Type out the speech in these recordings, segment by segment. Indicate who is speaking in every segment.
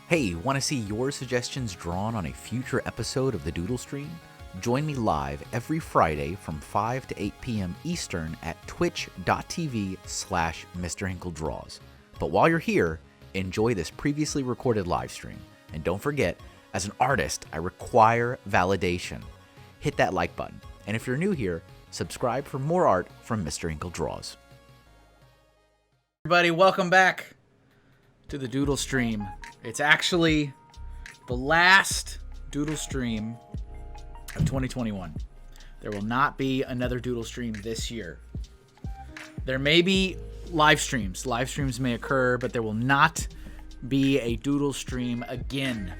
Speaker 1: Hey, want to see your suggestions drawn on a future episode of the Doodle Stream? Join me live every Friday from 5 to 8 p.m. Eastern at twitch.tv/MrHinkleDraws. But while you're here, enjoy this previously recorded live stream. And don't forget, as an artist, I require validation. Hit that like button. And if you're new here, subscribe for more art from MrHinkleDraws. Everybody, welcome back to the Doodle Stream. It's actually the last Doodle Stream of 2021. There will not be another Doodle Stream this year. There may be live streams. Live streams may occur, but there will not be a Doodle Stream again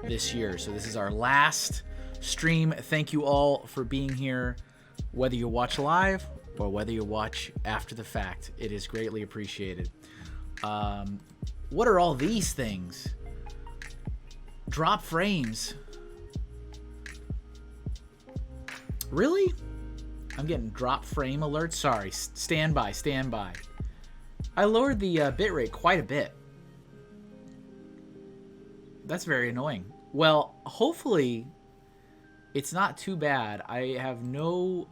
Speaker 1: this year. So this is our last stream. Thank you all for being here, whether you watch live or whether you watch after the fact. It is greatly appreciated. What are all these things? Drop frames. Really? I'm getting drop frame alerts. Sorry. Stand by. I lowered the bitrate quite a bit. That's very annoying. Well, hopefully it's not too bad. I have no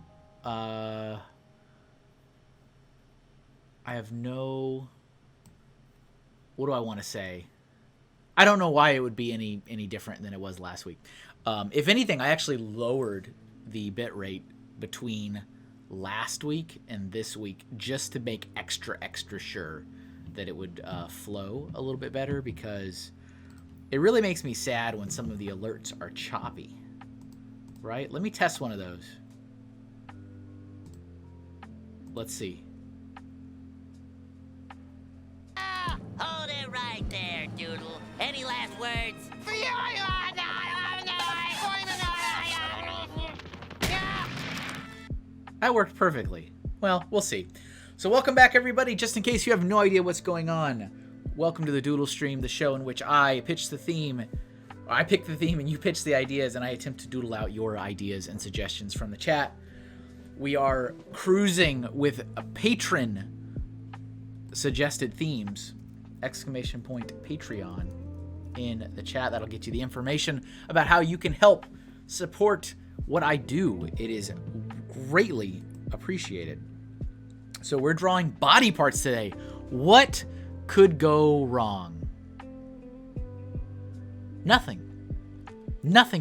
Speaker 1: what do I want to say? I don't know why it would be any different than it was last week. If anything, I actually lowered the bit rate between last week and this week just to make extra sure that it would flow a little bit better, because it really makes me sad when some of the alerts are choppy. Right? Let me test one of those. Let's see.
Speaker 2: Hold it right there, Doodle. Any last words?
Speaker 1: That worked perfectly. Well, we'll see. So welcome back, everybody. Just in case you have no idea what's going on, welcome to the Doodle Stream, the show in which I pitch the theme. I pick the theme and you pitch the ideas, and I attempt to doodle out your ideas and suggestions from the chat. We are cruising with a patron suggested themes, ! Patreon in the chat. That'll get you the information about how you can help support what I do. It is greatly appreciated. So we're drawing body parts today. What could go wrong? Nothing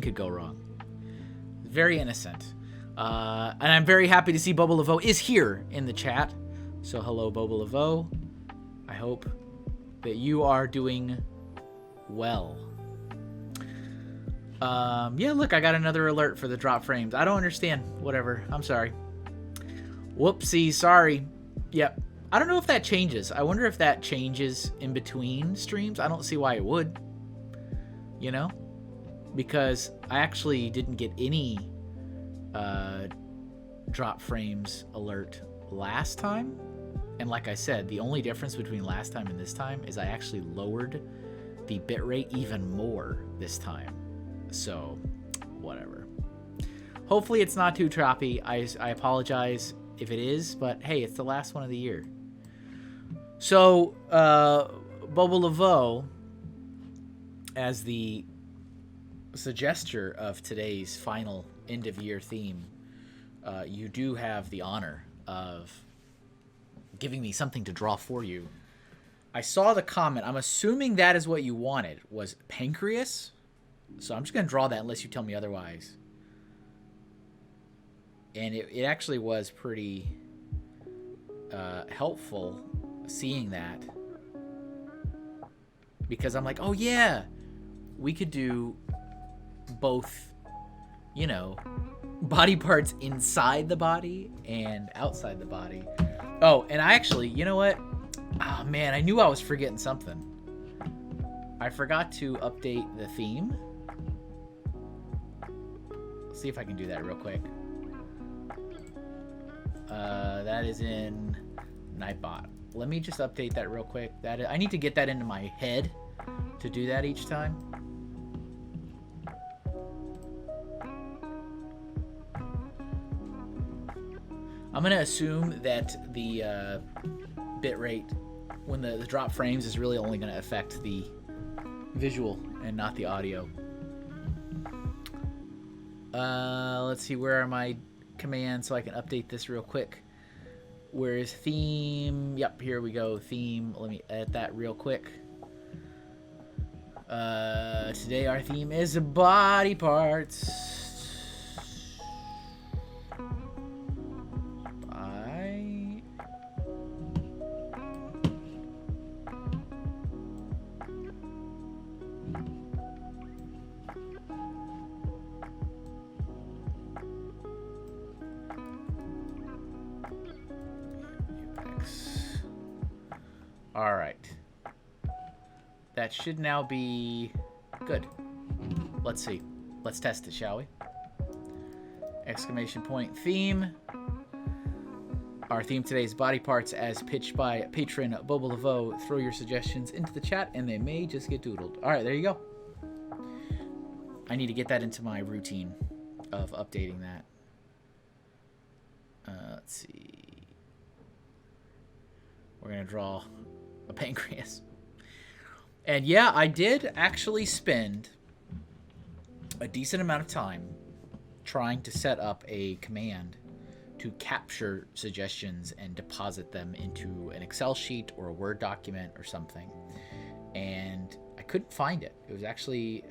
Speaker 1: could go wrong. Very innocent. And I'm very happy to see Bobolevoux is here in the chat. So hello, Bobolevoux. I hope that you are doing well. Yeah, look, I got another alert for the drop frames. I don't understand. Whatever. I'm sorry. Whoopsie, sorry. Yep. I don't know if that changes. I wonder if that changes in between streams. I don't see why it would. You know? Because I actually didn't get any drop frames alert last time. And like I said, the only difference between last time and this time is I actually lowered the bitrate even more this time. So, whatever. Hopefully it's not too choppy. I apologize if it is, but hey, it's the last one of the year. So, Bobolevoux, as the suggester of today's final end-of-year theme, you do have the honor of giving me something to draw for you. I saw the comment. I'm assuming that is what you wanted, was Pancreas. So I'm just going to draw that unless you tell me otherwise. And it actually was pretty helpful seeing that. Because I'm like, oh yeah, we could do both, you know, body parts inside the body and outside the body. Oh, and I actually, you know what? Oh man, I knew I was forgetting something. I forgot to update the theme. Let's see if I can do that real quick. That is in Nightbot. Let me just update that real quick. I need to get that into my head to do that each time. I'm going to assume that the bitrate when the drop frames is really only going to affect the visual and not the audio. Let's see, where are my commands so I can update this real quick. Where is theme? Yep, here we go. Theme. Let me edit that real quick. Today our theme is body parts. All right. That should now be good. Let's see. Let's test it, shall we? Exclamation point theme. Our theme today is body parts as pitched by patron Bobolevoux. Throw your suggestions into the chat and they may just get doodled. All right, there you go. I need to get that into my routine of updating that. Let's see. We're going to draw a pancreas. And yeah, I did actually spend a decent amount of time trying to set up a command to capture suggestions and deposit them into an Excel sheet or a Word document or something. And I couldn't find it. It was actually...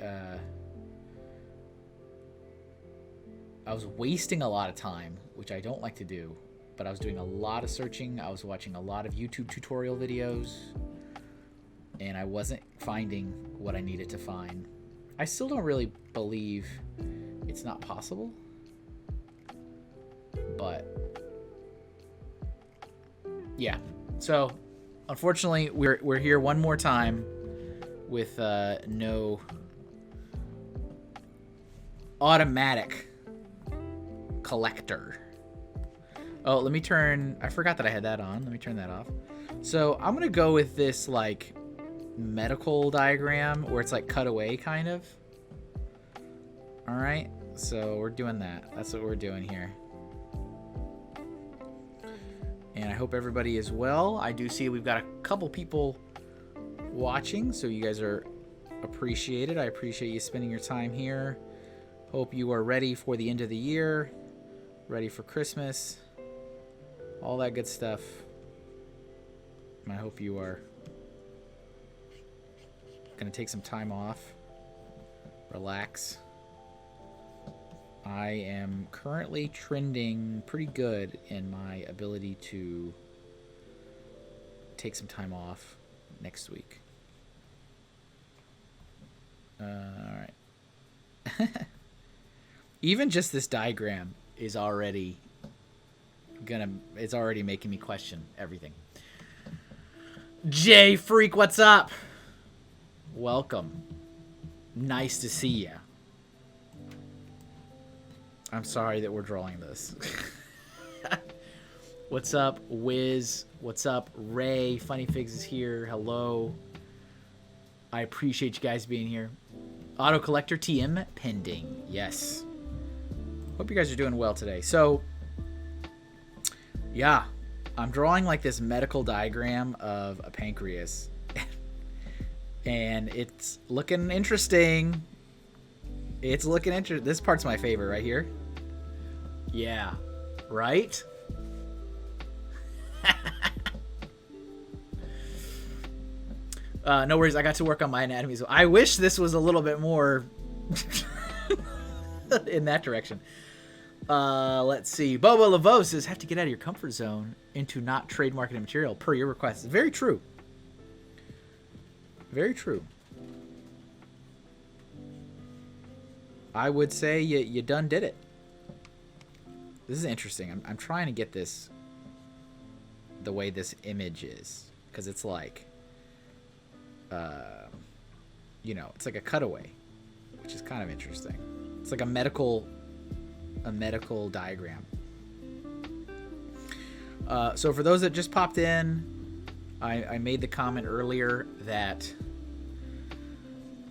Speaker 1: I was wasting a lot of time, which I don't like to do. But I was doing a lot of searching. I was watching a lot of YouTube tutorial videos. And I wasn't finding what I needed to find. I still don't really believe it's not possible. But yeah. So unfortunately, we're here one more time with no automatic collector. Oh, let me turn... I forgot that I had that on. Let me turn that off. So I'm going to go with this, like, medical diagram where it's, like, cut away, kind of. All right. So we're doing that. That's what we're doing here. And I hope everybody is well. I do see we've got a couple people watching, so you guys are appreciated. I appreciate you spending your time here. Hope you are ready for the end of the year, ready for Christmas, all that good stuff. And I hope you are going to take some time off, relax. I am currently trending pretty good in my ability to take some time off next week. All right. Even just this diagram is already it's already making me question everything. Jay Freak, what's up? Welcome. Nice to see you. I'm sorry that we're drawing this. What's up, Wiz? What's up, Ray? Funny Figs is here. Hello. I appreciate you guys being here. Auto Collector TM pending. Yes. Hope you guys are doing well today. So, yeah, I'm drawing like this medical diagram of a pancreas. And it's looking interesting. It's looking interesting. This part's my favorite right here. Yeah, right? No worries, I got to work on my anatomy. So I wish this was a little bit more in that direction. Let's see. Bobolevoux says, have to get out of your comfort zone into not trademarking material per your request. Very true. Very true. I would say you done did it. This is interesting. I'm trying to get this the way this image is, because it's like, you know, it's like a cutaway, which is kind of interesting. It's like a medical diagram. So for those that just popped in, I made the comment earlier that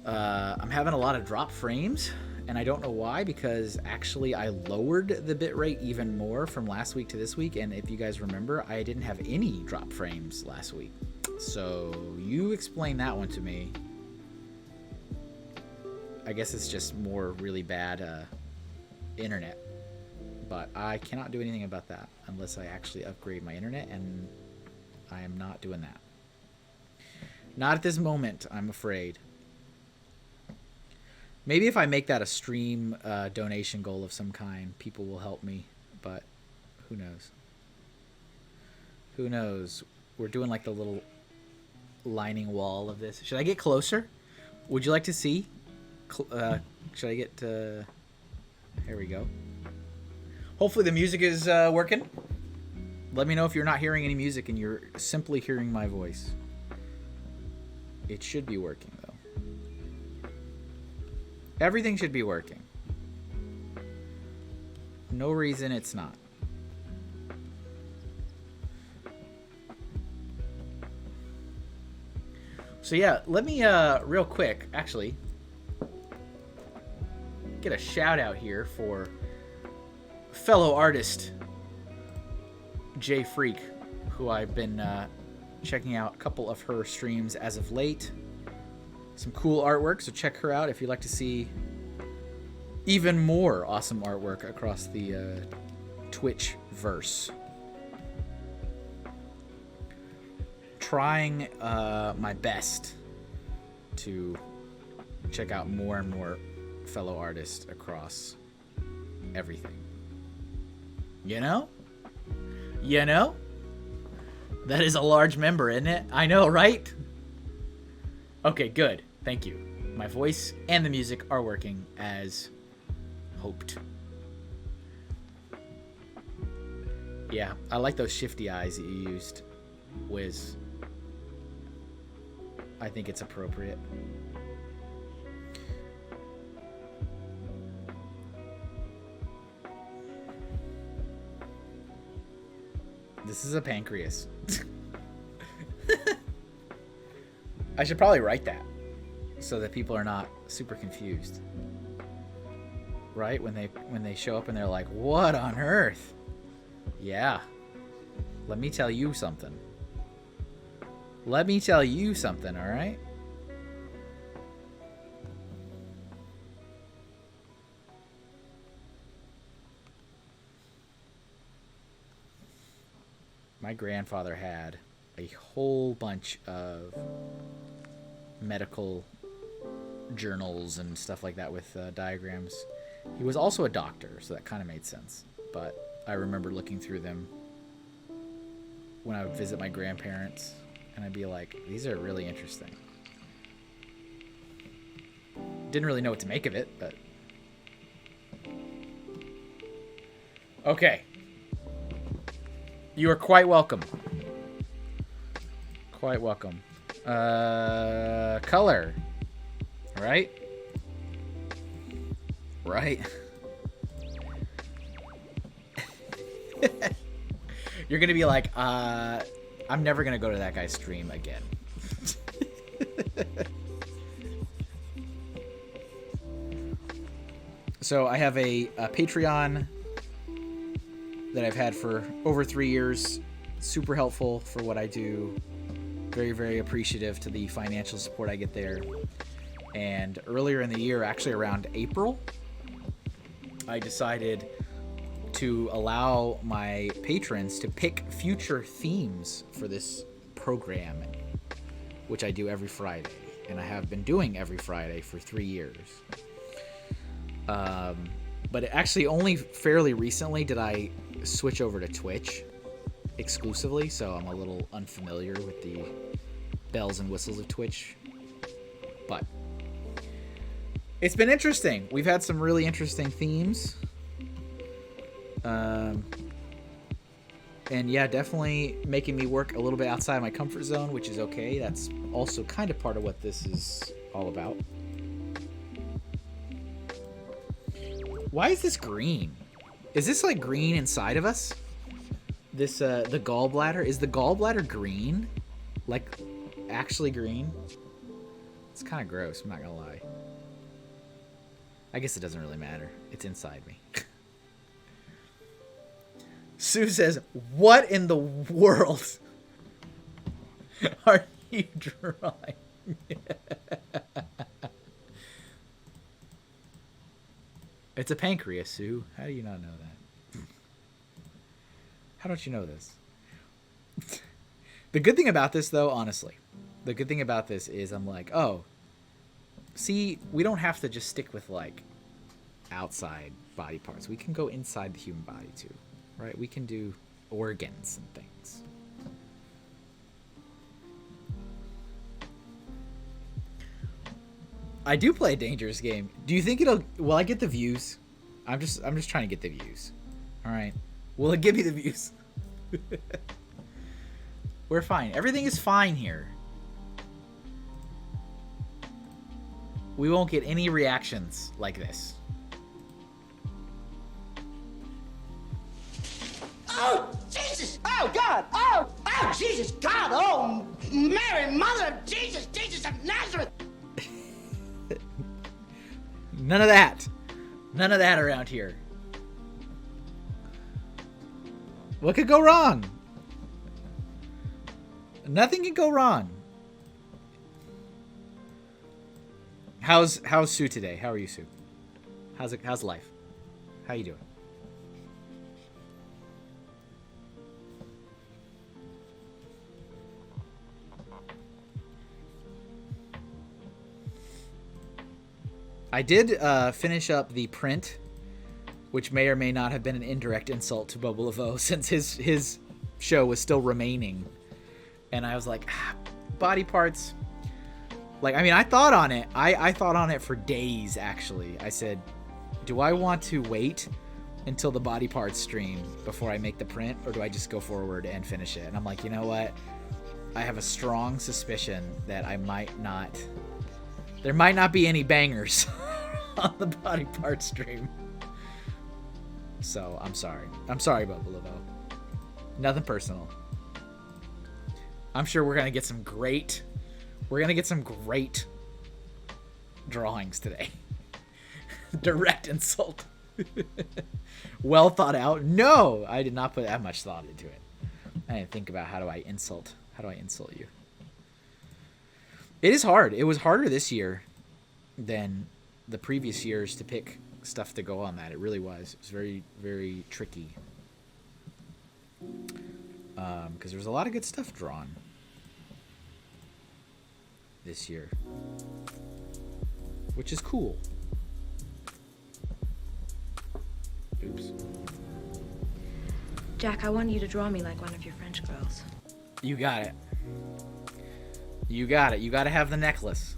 Speaker 1: I'm having a lot of drop frames, and I don't know why, because actually I lowered the bitrate even more from last week to this week, and if you guys remember, I didn't have any drop frames last week. So you explain that one to me. I guess it's just more really bad internet. But I cannot do anything about that unless I actually upgrade my internet, and I am not doing that. Not at this moment, I'm afraid. Maybe if I make that a stream donation goal of some kind, people will help me, but who knows? Who knows? We're doing like the little lining wall of this. Should I get closer? Would you like to see? Should I get... Here we go. Hopefully the music is working. Let me know if you're not hearing any music and you're simply hearing my voice. It should be working, though. Everything should be working. No reason it's not. So yeah, let me real quick, actually, get a shout out here for fellow artist Jay Freak, who I've been checking out a couple of her streams as of late. Some cool artwork, so check her out if you'd like to see even more awesome artwork across the Twitch verse. Trying my best to check out more and more fellow artists across everything. You know? You know? That is a large member, isn't it? I know, right? Okay, good. Thank you. My voice and the music are working as hoped. Yeah, I like those shifty eyes that you used, Wiz. I think it's appropriate. This is a pancreas. I should probably write that so that people are not super confused. Right? When they show up and they're like, "What on earth?" Yeah. Let me tell you something. Let me tell you something, all right? My grandfather had a whole bunch of medical journals and stuff like that with diagrams. He was also a doctor, so that kind of made sense. But I remember looking through them when I would visit my grandparents, and I'd be like, these are really interesting. Didn't really know what to make of it, but... Okay. You are quite welcome. Quite welcome. Color. Right? Right. You're gonna be like, I'm never gonna go to that guy's stream again. So I have a Patreon that I've had for over 3 years. Super helpful for what I do. Very, very appreciative to the financial support I get there. And earlier in the year, actually around April, I decided to allow my patrons to pick future themes for this program, which I do every Friday. And I have been doing every Friday for 3 years. But actually only fairly recently did I switch over to Twitch exclusively, so I'm a little unfamiliar with the bells and whistles of Twitch. But it's been interesting. We've had some really interesting themes. And yeah, definitely making me work a little bit outside my comfort zone, which is okay. That's also kind of part of what this is all about. Why is this green? Is this like green inside of us? This, the gallbladder? Is the gallbladder green? Like, actually green? It's kind of gross, I'm not gonna lie. I guess it doesn't really matter. It's inside me. Sue says, what in the world are you drawing? It's a pancreas, Sue. How do you not know that? How don't you know this? The good thing about this, though, honestly, the good thing about this is I'm like, oh, see, we don't have to just stick with, like, outside body parts. We can go inside the human body, too, right? We can do organs and things. I do play a dangerous game. Do you think will I get the views? I'm just trying to get the views. All right. Will it give me the views? We're fine. Everything is fine here. We won't get any reactions like this.
Speaker 3: Oh, Jesus! Oh, God! Oh, Jesus! God! Oh, Mary, Mother of Jesus! Jesus of Nazareth!
Speaker 1: None of that. None of that around here. What could go wrong? Nothing can go wrong. How's Sue today? How are you, Sue? How's life? How you doing? I did finish up the print, which may or may not have been an indirect insult to Bobolevoux since his show was still remaining. And I was like, body parts. Like, I mean, I thought on it. I thought on it for days, actually. I said, do I want to wait until the body parts stream before I make the print, or do I just go forward and finish it? And I'm like, you know what? I have a strong suspicion that there might not be any bangers on the body part stream. So, I'm sorry. I'm sorry, Bobolevoux. Nothing personal. I'm sure we're going to get some great drawings today. Direct insult. Well thought out. No, I did not put that much thought into it. I didn't think about how do I insult you. It is hard. It was harder this year than the previous years to pick stuff to go on that. It really was. It was very, very tricky. Because there was a lot of good stuff drawn this year, which is cool. Oops.
Speaker 4: Jack, I want you to draw me like one of your French girls.
Speaker 1: You got it. You got it. You got to have the necklace.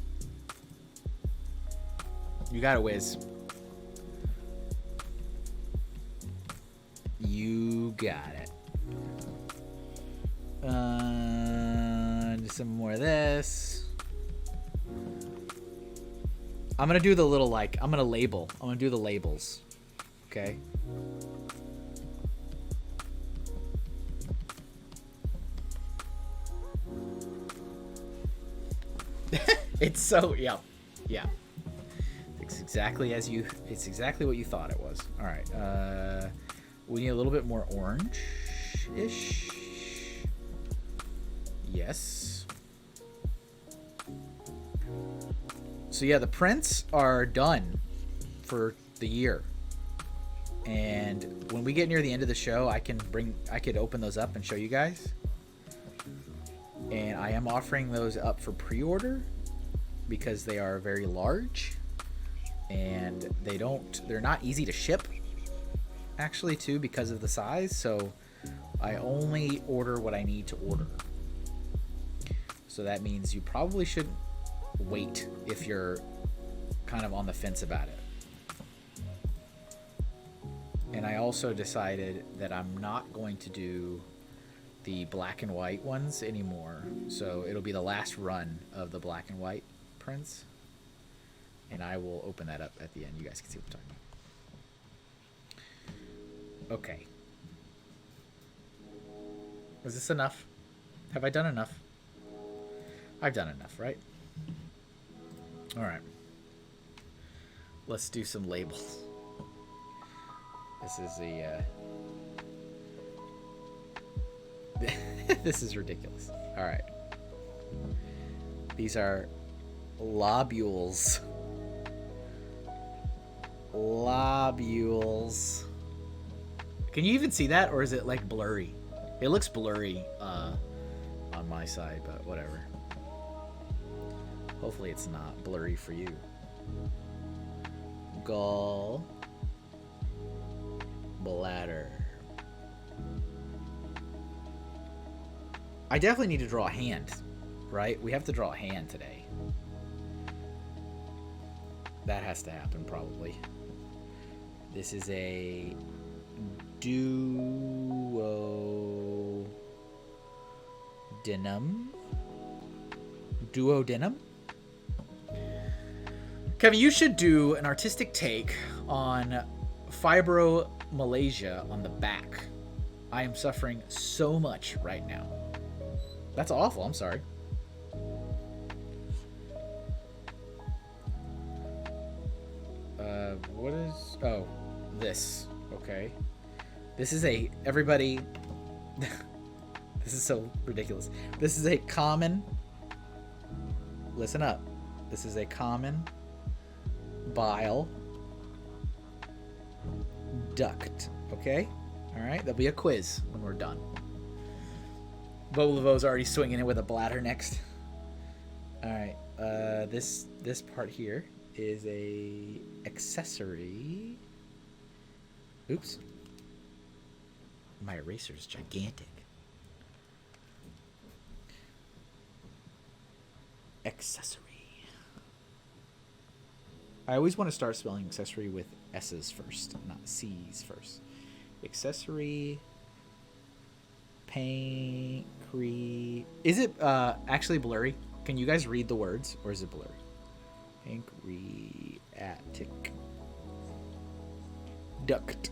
Speaker 1: You got it, Wiz. You got it. Some more of this. I'm going to do the little, I'm going to label. I'm going to do the labels. Okay. It's so, yeah. It's exactly what you thought it was. All right. We need a little bit more orange-ish. Yes. So yeah, the prints are done for the year. And when we get near the end of the show, I could open those up and show you guys. And I am offering those up for pre-order because they are very large and they're not easy to ship actually too because of the size. So I only order what I need to order. So that means you probably shouldn't wait if you're kind of on the fence about it. And I also decided that I'm not going to do the black and white ones anymore. So it'll be the last run of the black and white prints. And I will open that up at the end. You guys can see what I'm talking about. Okay. Is this enough? Have I done enough? I've done enough, right? All right. Let's do some labels. This is this is ridiculous. All right. These are lobules. Lobules. Can you even see that, or is it like blurry? It looks blurry on my side, but whatever. Hopefully it's not blurry for you. Gall. Bladder. I definitely need to draw a hand, right? We have to draw a hand today. That has to happen, probably. This is a duodenum. Duodenum? Kevin, you should do an artistic take on fibromyalgia on the back. I am suffering so much right now. That's awful. I'm sorry. What is... Oh, this. Okay. This is a... Everybody... This is so ridiculous. This is a common... Listen up. This is a common bile duct. Okay? Alright? There'll be a quiz when we're done. Bobolevoux already swinging in with a bladder next. Alright. This part here is a accessory. Oops. My eraser is gigantic. Accessory. I always want to start spelling accessory with S's first, not C's first. Accessory. Pancreas. Is it actually blurry? Can you guys read the words, or is it blurry? Pancreatic duct.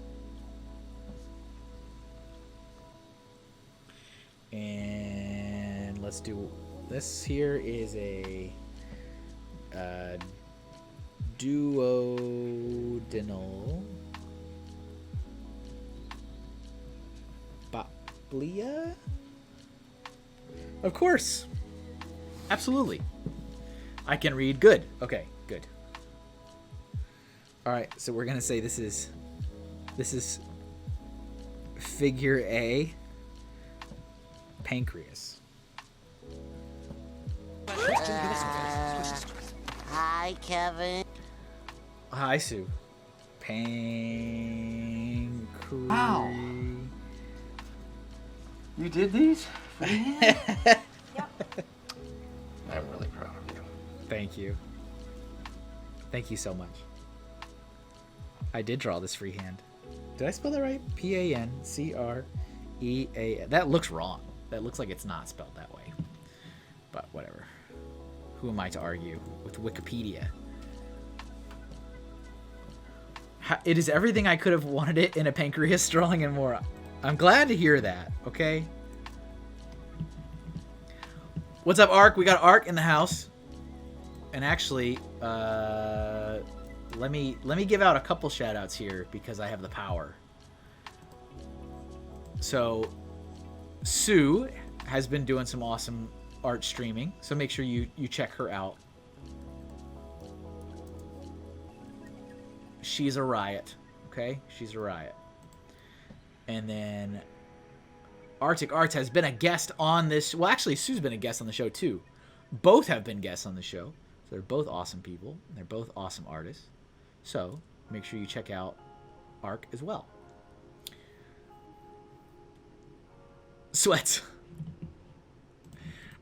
Speaker 1: And let's do this. Here is a duodenal blia. Of course. Absolutely. I can read. Good. Okay, good. All right, so we're gonna say this is figure A. Pancreas.
Speaker 2: Hi, Kevin.
Speaker 1: Hi, Sue. Pancreas.
Speaker 5: Wow. You did these?
Speaker 3: Yep.
Speaker 5: I'm really proud of you.
Speaker 1: Thank you. Thank you so much. I did draw this freehand. Did I spell that right? Pancreas. That looks wrong. That looks like it's not spelled that way. But whatever. Who am I to argue with Wikipedia? It is everything I could have wanted it in a pancreas drawing and more. I'm glad to hear that, okay? What's up, Ark? We got Ark in the house. And actually, let me give out a couple shout outs here because I have the power. So Sue has been doing some awesome art streaming, so make sure you check her out. She's a riot, okay? She's a riot. And then Arctic Arts has been a guest on this. Well, actually, Sue's been a guest on the show too. Both have been guests on the show. So they're both awesome people. They're both awesome artists. So make sure you check out Arc as well. Sweats.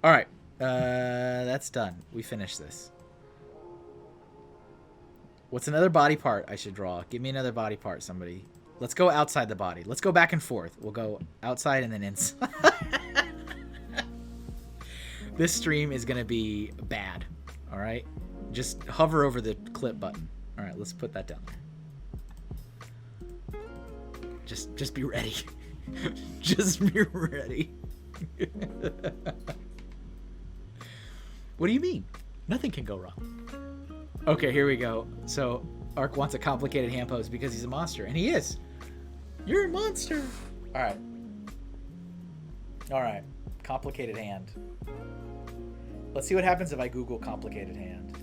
Speaker 1: All right. That's done. We finished this. What's another body part I should draw? Give me another body part, somebody. Let's go outside the body. Let's go back and forth. We'll go outside and then inside. This stream is going to be bad. All right? Just hover over the clip button. All right, let's put that down there. Just be ready. Just be ready. What do you mean? Nothing can go wrong. Okay, here we go. So, Ark wants a complicated hand pose because he's a monster. And he is. You're a monster. All right. All right. Complicated hand. Let's see what happens if I Google complicated hand.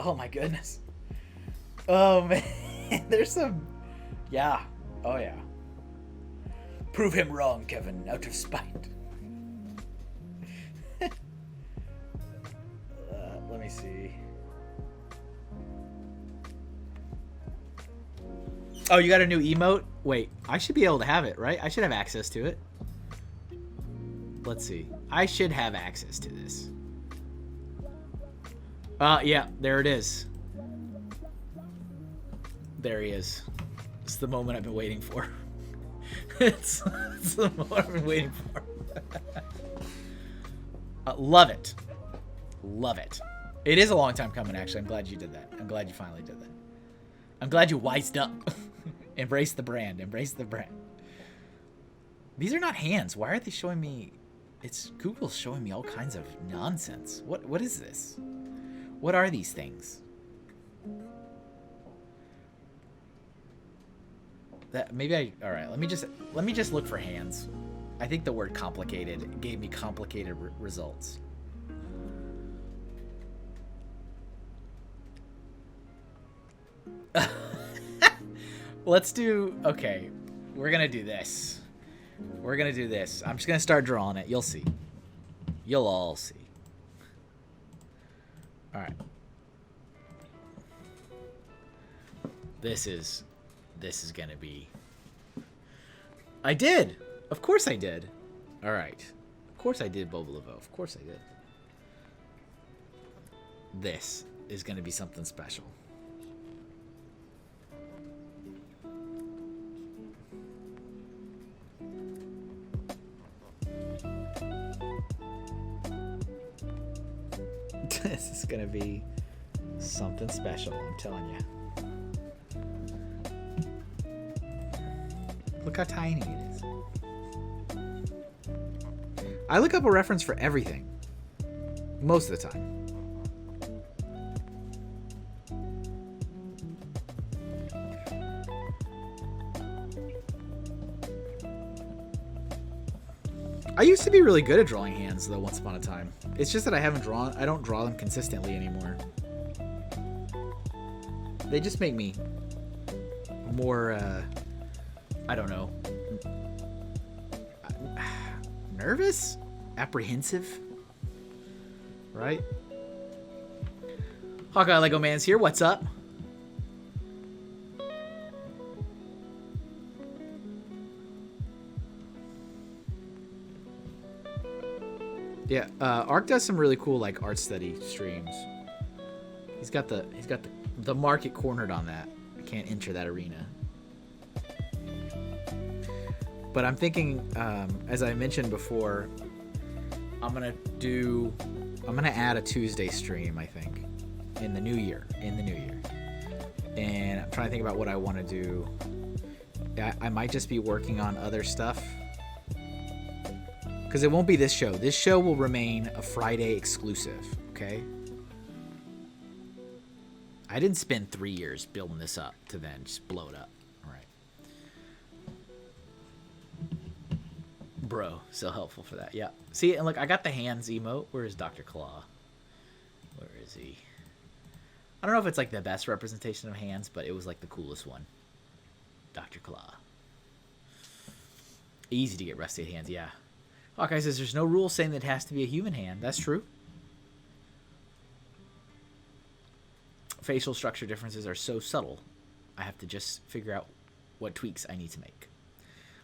Speaker 1: Oh my goodness. Oh man, there's some. Yeah. Oh yeah. Prove him wrong, Kevin, out of spite. Let me see. Oh, you got a new emote? Wait, I should be able to have it, right? I should have access to it. Let's see. I should have access to this. Yeah, there it is. There he is. It's the moment I've been waiting for. it's the moment I've been waiting for. Love it. Love it. It is a long time coming, actually. I'm glad you did that. I'm glad you finally did that. I'm glad you wised up. Embrace the brand. Embrace the brand. These are not hands. Why are they showing me... It's Google's showing me all kinds of nonsense. What is this? What are these things? That maybe all right, let me just look for hands. I think the word complicated gave me complicated results. Let's do, okay, we're gonna do this. We're gonna do this. I'm just gonna start drawing it. You'll see. You'll all see. All right. This is gonna be. I did. Of course I did. All right. Of course I did, Bobolevoux. Of course I did. This is gonna be something special. This is gonna be something special, I'm telling you. Look how tiny it is. I look up a reference for everything. Most of the time. I used to be really good at drawing hands, though, once upon a time. It's just that I don't draw them consistently anymore. They just make me more, I don't know, nervous? Apprehensive? Right? Hawkeye Lego Man's here, what's up? Yeah, Ark does some really cool like art study streams. He's got the market cornered on that. I can't enter that arena. But I'm thinking, as I mentioned before, I'm gonna add a Tuesday stream, I think, in the new year. And I'm trying to think about what I want to do. I might just be working on other stuff. Because it won't be this show. This show will remain a Friday exclusive, okay? I didn't spend 3 years building this up to then just blow it up. All right. Bro, so helpful for that. Yeah. See, and look, I got the hands emote. Where is Dr. Claw? Where is he? I don't know if it's like the best representation of hands, but it was like the coolest one. Dr. Claw. Easy to get rusty hands, yeah. Hawkeye says there's no rule saying that it has to be a human hand. That's true. Facial structure differences are so subtle. I have to just figure out what tweaks I need to make.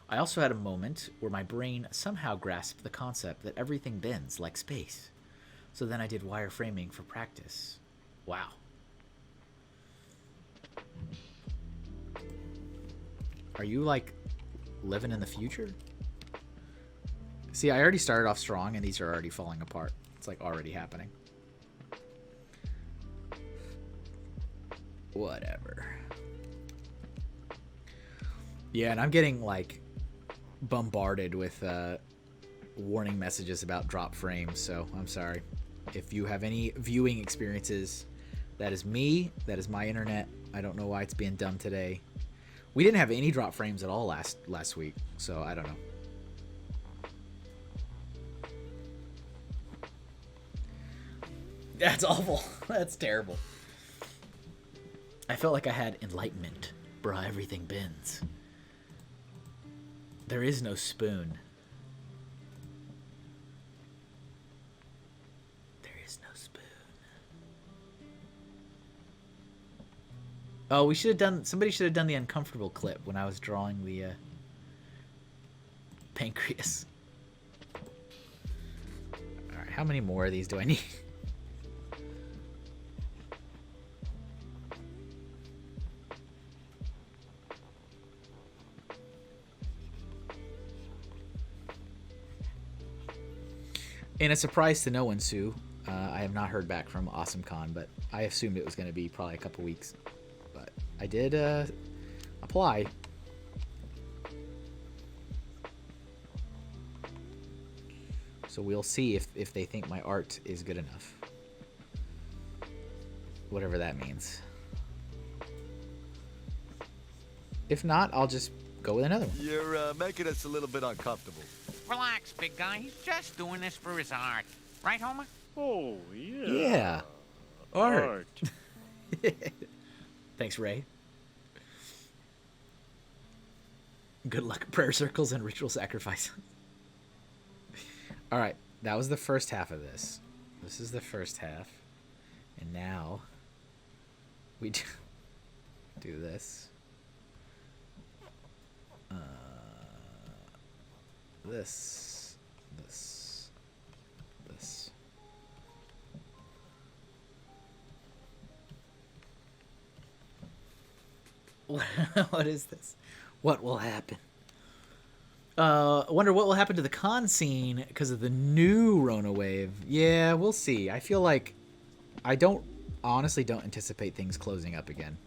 Speaker 1: I also had a moment where my brain somehow grasped the concept that everything bends like space. So then I did wireframing for practice. Wow. Are you like living in the future? See, I already started off strong, and these are already falling apart. It's, like, already happening. Whatever. Yeah, and I'm getting, like, bombarded with warning messages about drop frames, so I'm sorry. If you have any viewing experiences, that is me. That is my internet. I don't know why it's being dumb today. We didn't have any drop frames at all last week, so I don't know. That's awful. That's terrible. I felt like I had enlightenment. Bruh, everything bends. There is no spoon. There is no spoon. Oh, we should have done... Somebody should have done the uncomfortable clip when I was drawing the pancreas. Alright, how many more of these do I need? And a surprise to no one, Sue. I have not heard back from AwesomeCon, but I assumed it was going to be probably a couple weeks. But I did apply. So we'll see if they think my art is good enough. Whatever that means. If not, I'll just go with another one.
Speaker 6: You're making us a little bit uncomfortable.
Speaker 7: Relax, big guy. He's just doing this for his art. Right, Homer?
Speaker 8: Oh, yeah.
Speaker 1: Yeah. Art. Thanks, Ray. Good luck, prayer circles and ritual sacrifice. All right, that was the first half of this. This is the first half. And now we do this. This. What is this? What will happen? I wonder what will happen to the con scene because of the new Rona wave. Yeah, we'll see. I feel like I honestly don't anticipate things closing up again.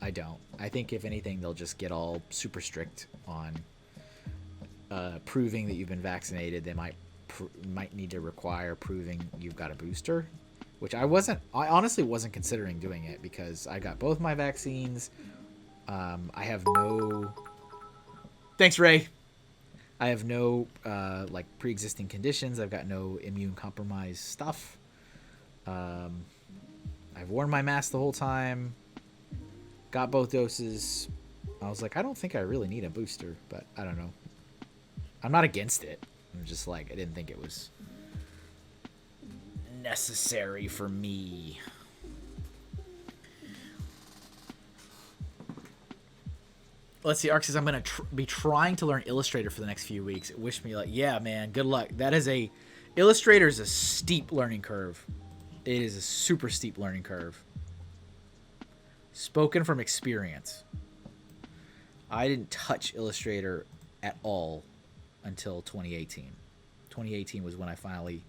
Speaker 1: I don't. I think if anything, they'll just get all super strict on proving that you've been vaccinated. They might need to require proving you've got a booster, which I honestly wasn't considering doing it because I got both my vaccines. I have no... Thanks, Ray. I have no like pre-existing conditions. I've got no immune compromised stuff. I've worn my mask the whole time. Got both doses. I was like, I don't think I really need a booster, but I don't know. I'm not against it. I'm just like, I didn't think it was necessary for me. Let's see, Ark says, I'm going to be trying to learn Illustrator for the next few weeks. Wish me luck. Yeah, man, good luck. Illustrator is a steep learning curve. It is a super steep learning curve. Spoken from experience. I didn't touch Illustrator at all until 2018. 2018 was when I finally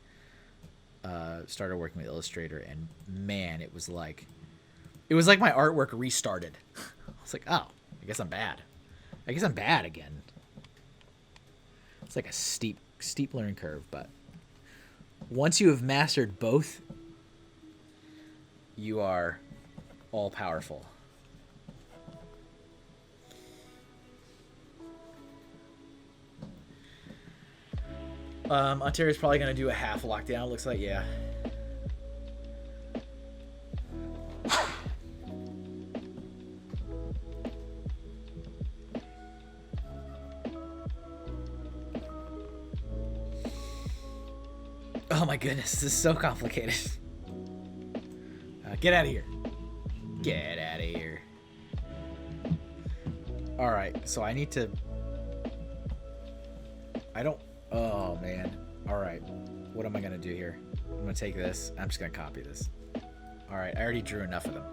Speaker 1: started working with Illustrator, and man, it was like my artwork restarted. I was like, oh, I guess I'm bad. I guess I'm bad again. It's like a steep learning curve, but once you have mastered both, you are all powerful. Ontario's probably going to do a half lockdown, looks like, yeah. Oh my goodness, this is so complicated. Get out of here. Get out of here. Alright, so I need to... Oh, man. Alright, what am I going to do here? I'm going to take this. I'm just going to copy this. Alright, I already drew enough of them.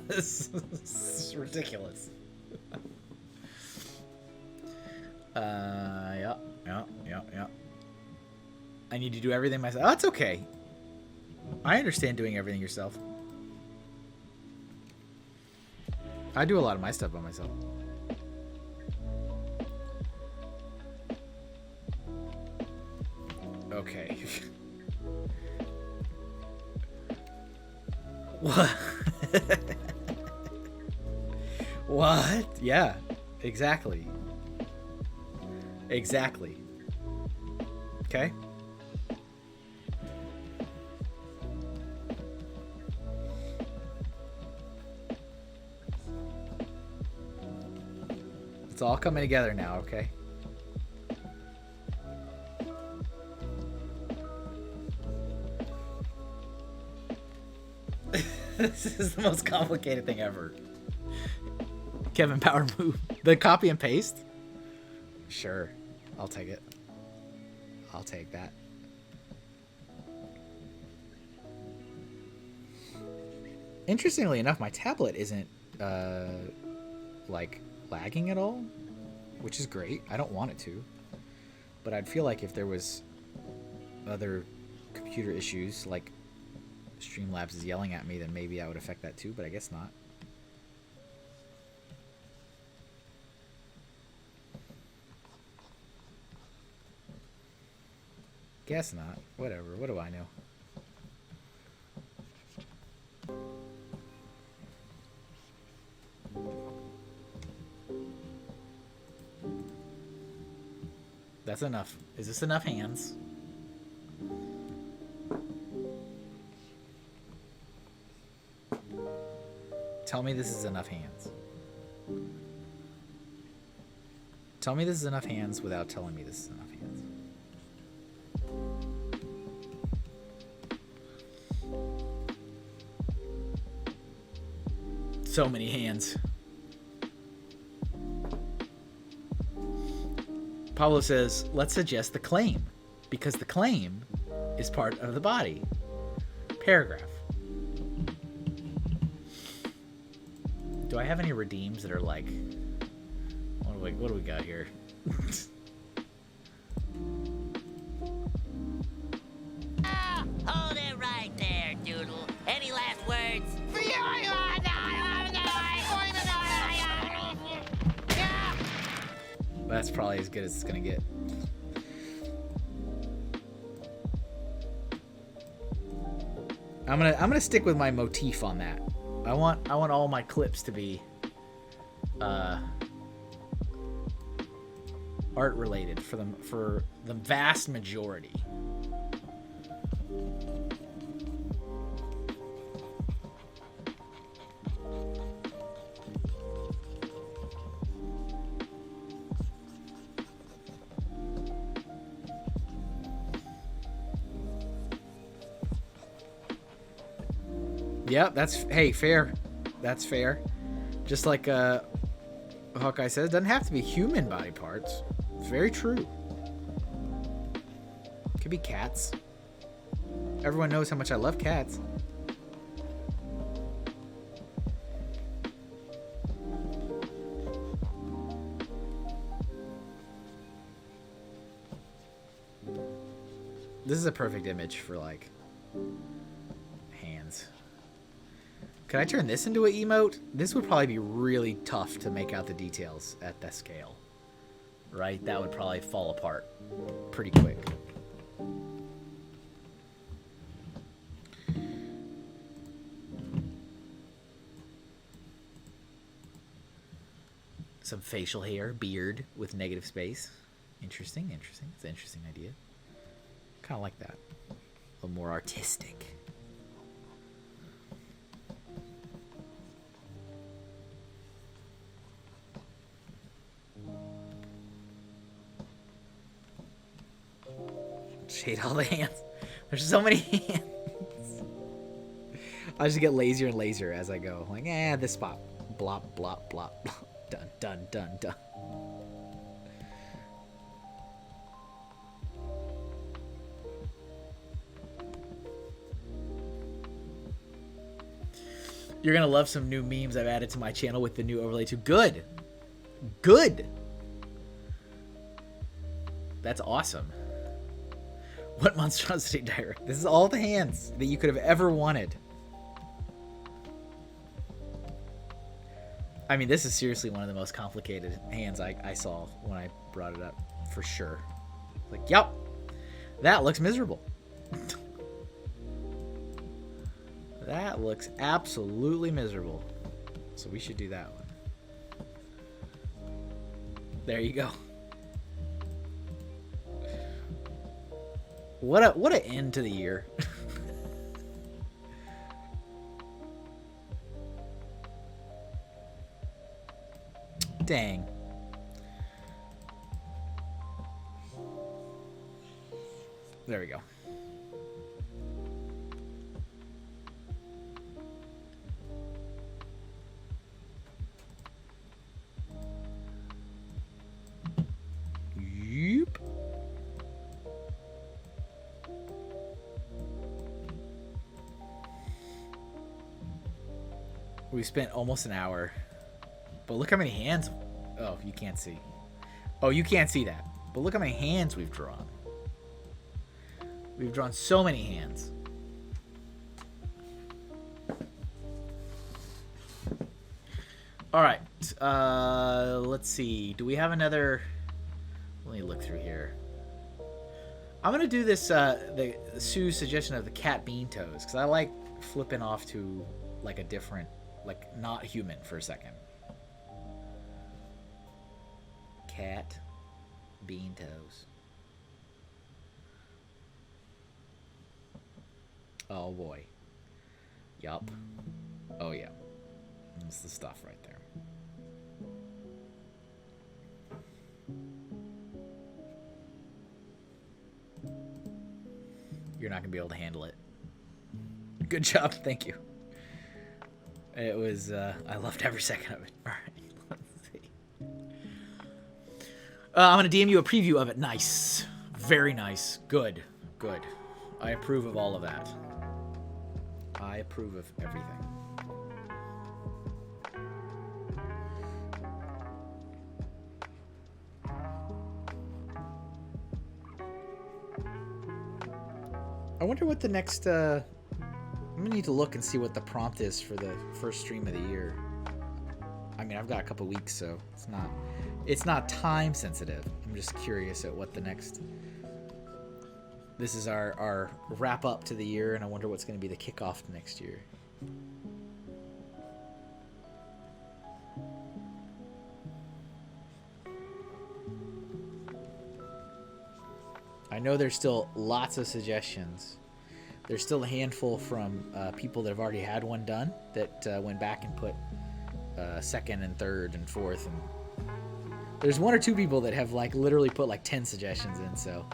Speaker 1: This is ridiculous. Yeah. I need to do everything myself. Oh, that's okay. I understand doing everything yourself. I do a lot of my stuff by myself. Okay. What? What? Yeah, exactly. Exactly. Okay. It's all coming together now, okay? This is the most complicated thing ever. Kevin Power move. The copy and paste? Sure. I'll take it. I'll take that. Interestingly enough, my tablet isn't like lagging at all, which is great. I don't want it to, but I'd feel like if there was other computer issues, like Streamlabs is yelling at me, then maybe that would affect that too, but I guess not. Guess not. Whatever. What do I know? That's enough. Is this enough hands? Tell me this is enough hands. Tell me this is enough hands without telling me this is enough hands. So many hands. Pablo says, let's suggest the claim, because the claim is part of the body. Paragraph. Do I have any redeems that are like, what do we got here?
Speaker 2: Hold it right there, Doodle. Any last words?
Speaker 1: That's probably as good as it's gonna get. I'm gonna stick with my motif on that. I want all my clips to be art related for the vast majority. Yep, hey, fair. That's fair. Just like Hawkeye says, it doesn't have to be human body parts. It's very true. Could be cats. Everyone knows how much I love cats. This is a perfect image for like hands. Can I turn this into an emote? This would probably be really tough to make out the details at that scale. Right? That would probably fall apart pretty quick. Some facial hair, beard with negative space. Interesting, interesting. It's an interesting idea. Kind of like that. A little more artistic. Shade all the hands. There's so many hands. I just get lazier and lazier as I go. Like, this spot. Blop, blop, blop, blop. Done, done, done, done. You're gonna love some new memes I've added to my channel with the new overlay too. Good. Good. That's awesome. What monstrosity direct? This is all the hands that you could have ever wanted. I mean, this is seriously one of the most complicated hands I saw when I brought it up, for sure. Like, yep, that looks miserable. That looks absolutely miserable. So we should do that one. There you go. What an end to the year. Dang. There we go. Yep. We spent almost an hour. But look how many hands... Oh, you can't see. Oh, you can't see that. But look how many hands we've drawn. We've drawn so many hands. All right. Let's see. Do we have another... Let me look through here. I'm going to do this, the Sue's suggestion of the cat bean toes. Because I like flipping off to like a different... Like not human for a second. Cat bean toes. Oh boy. Yup. Oh yeah. That's the stuff right there. You're not gonna be able to handle it. Good job, thank you. It was, I loved every second of it. All right, let's see. I'm going to DM you a preview of it. Nice. Very nice. Good. Good. I approve of all of that. I approve of everything. I wonder what the next, I'm gonna need to look and see what the prompt is for the first stream of the year. I mean, I've got a couple weeks, so it's not time sensitive. I'm just curious at what the next. This is our wrap up to the year, and I wonder what's going to be the kickoff to next year. I know there's still lots of suggestions. There's still a handful from people that have already had one done that went back and put second and third and fourth. And there's one or two people that have like literally put like 10 suggestions in, so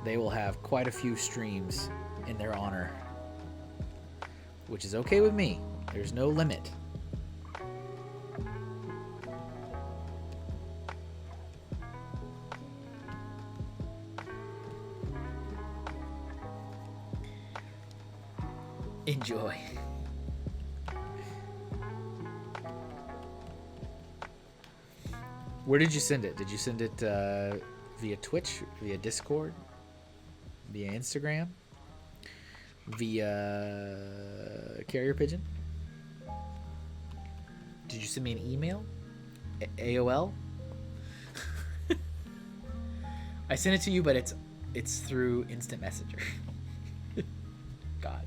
Speaker 1: they will have quite a few streams in their honor, which is okay with me. There's no limit. Enjoy. Where did you send it? Did you send it via Twitch, via Discord, via Instagram, via carrier pigeon? Did you send me an email? AOL? I sent it to you, but it's through Instant Messenger. God.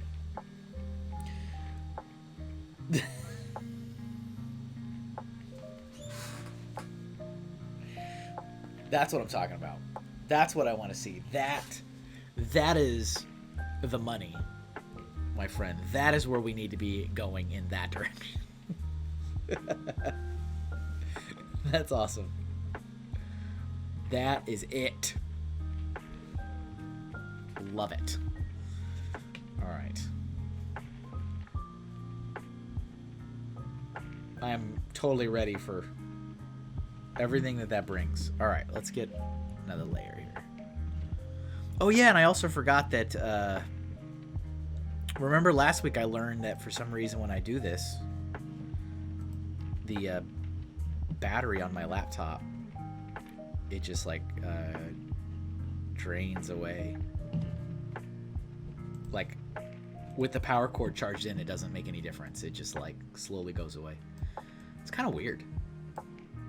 Speaker 1: That's what I'm talking about. That's what I want to see. That is the money, my friend. That is where we need to be going, in that direction. That's awesome. That is it. Love it. All right. I am totally ready for everything that brings. All right, let's get another layer here. Oh yeah, and I also forgot that, remember last week I learned that for some reason when I do this, the battery on my laptop, it just like drains away. Like with the power cord charged in, it doesn't make any difference. It just like slowly goes away. It's kind of weird.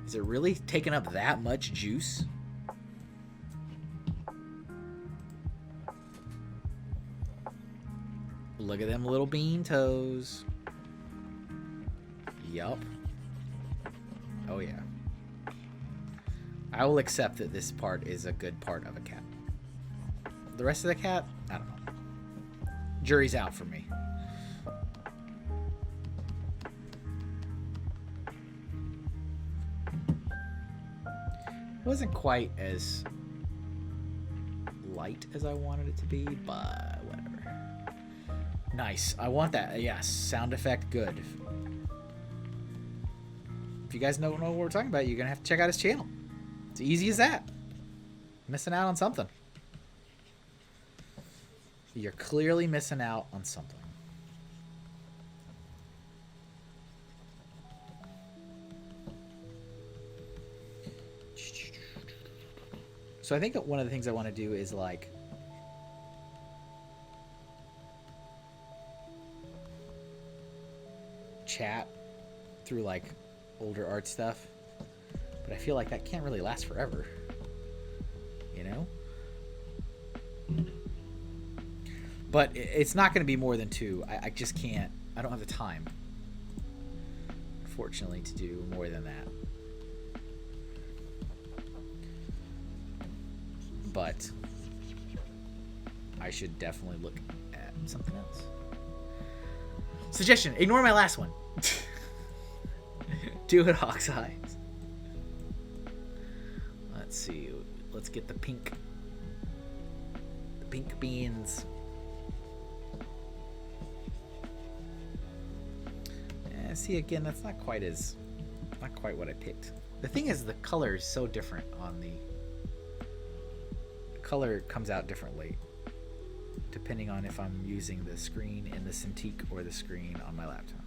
Speaker 1: Is it really taking up that much juice? Look at them little bean toes. Yup. Oh, yeah. I will accept that this part is a good part of a cat. The rest of the cat, I don't know. Jury's out for me. It wasn't quite as light as I wanted it to be, but whatever. Nice. I want that. Yes. Sound effect good. If you guys don't know what we're talking about, you're going to have to check out his channel. It's easy as that. Missing out on something. You're clearly missing out on something. So I think that one of the things I want to do is like chat through like older art stuff, but I feel like that can't really last forever, you know? But it's not going to be more than 2. I just can't. I don't have the time, unfortunately, to do more than that. But I should definitely look at something else. Suggestion: ignore my last one. Do it, Hawk's Eyes. Let's see. Let's get the pink beans. See, again, that's not quite what I picked. The thing is, the color is so different on the color comes out differently depending on if I'm using the screen in the Cintiq or the screen on my laptop.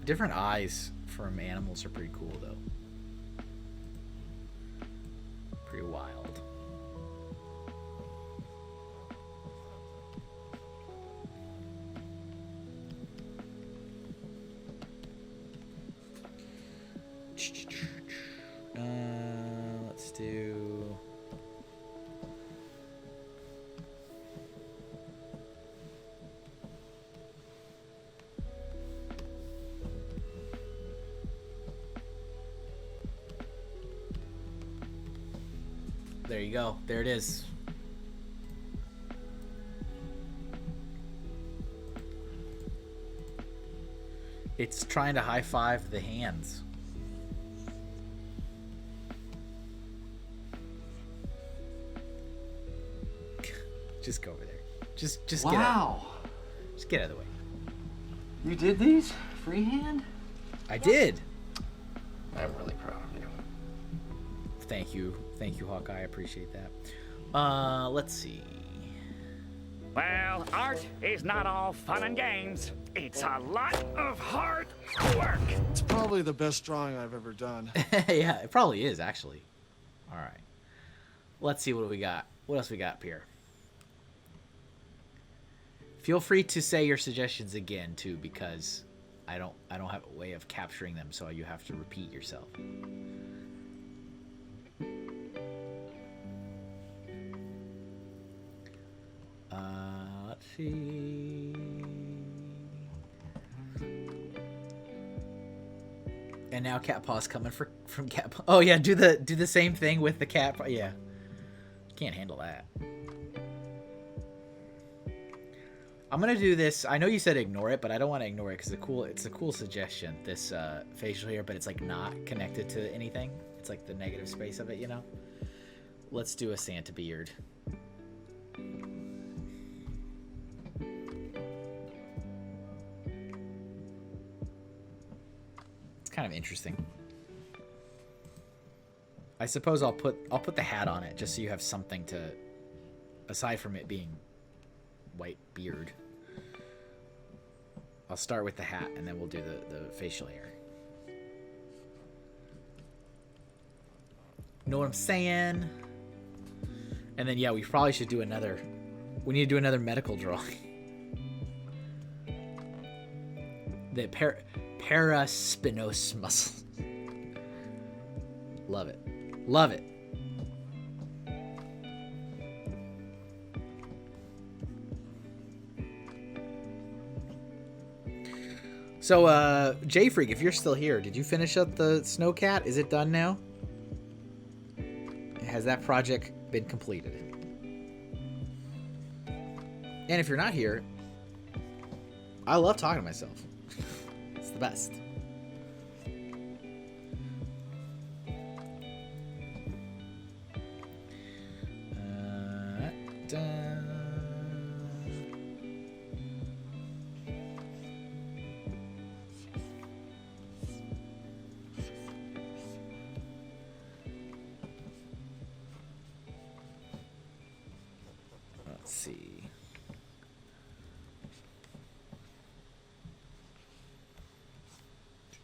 Speaker 1: Different eyes from animals are pretty cool, though. Pretty wild. Let's do... There you go. There it is. It's trying to high-five the hands. Just go over there. Just get out. Just get out of the way.
Speaker 5: You did these freehand?
Speaker 1: I did.
Speaker 5: I'm really proud of you.
Speaker 1: Thank you, Hawkeye. I appreciate that. Let's see.
Speaker 8: Well, art is not all fun and games. It's a lot of hard work.
Speaker 9: It's probably the best drawing I've ever done.
Speaker 1: Yeah, it probably is, actually. All right. Let's see what we got. What else we got up here? Feel free to say your suggestions again too, because I don't have a way of capturing them, so you have to repeat yourself. Let's see. And now cat paw's coming from cat paw. Oh yeah, do the same thing with the cat paw. Yeah, can't handle that. I'm gonna do this. I know you said ignore it, but I don't want to ignore it because it's a cool suggestion. This facial hair, but it's like not connected to anything. It's like the negative space of it, you know. Let's do a Santa beard. It's kind of interesting. I suppose I'll put the hat on it just so you have something to, aside from it being white beard. I'll start with the hat and then we'll do the facial hair. Know what I'm saying? And then yeah, we probably should do another. We need to do another medical drawing. The Paraspinous Muscle. Love it. Love it. So, J Freak, if you're still here, did you finish up the Snowcat? Is it done now? Has that project been completed? And if you're not here, I love talking to myself. It's the best. Let's see.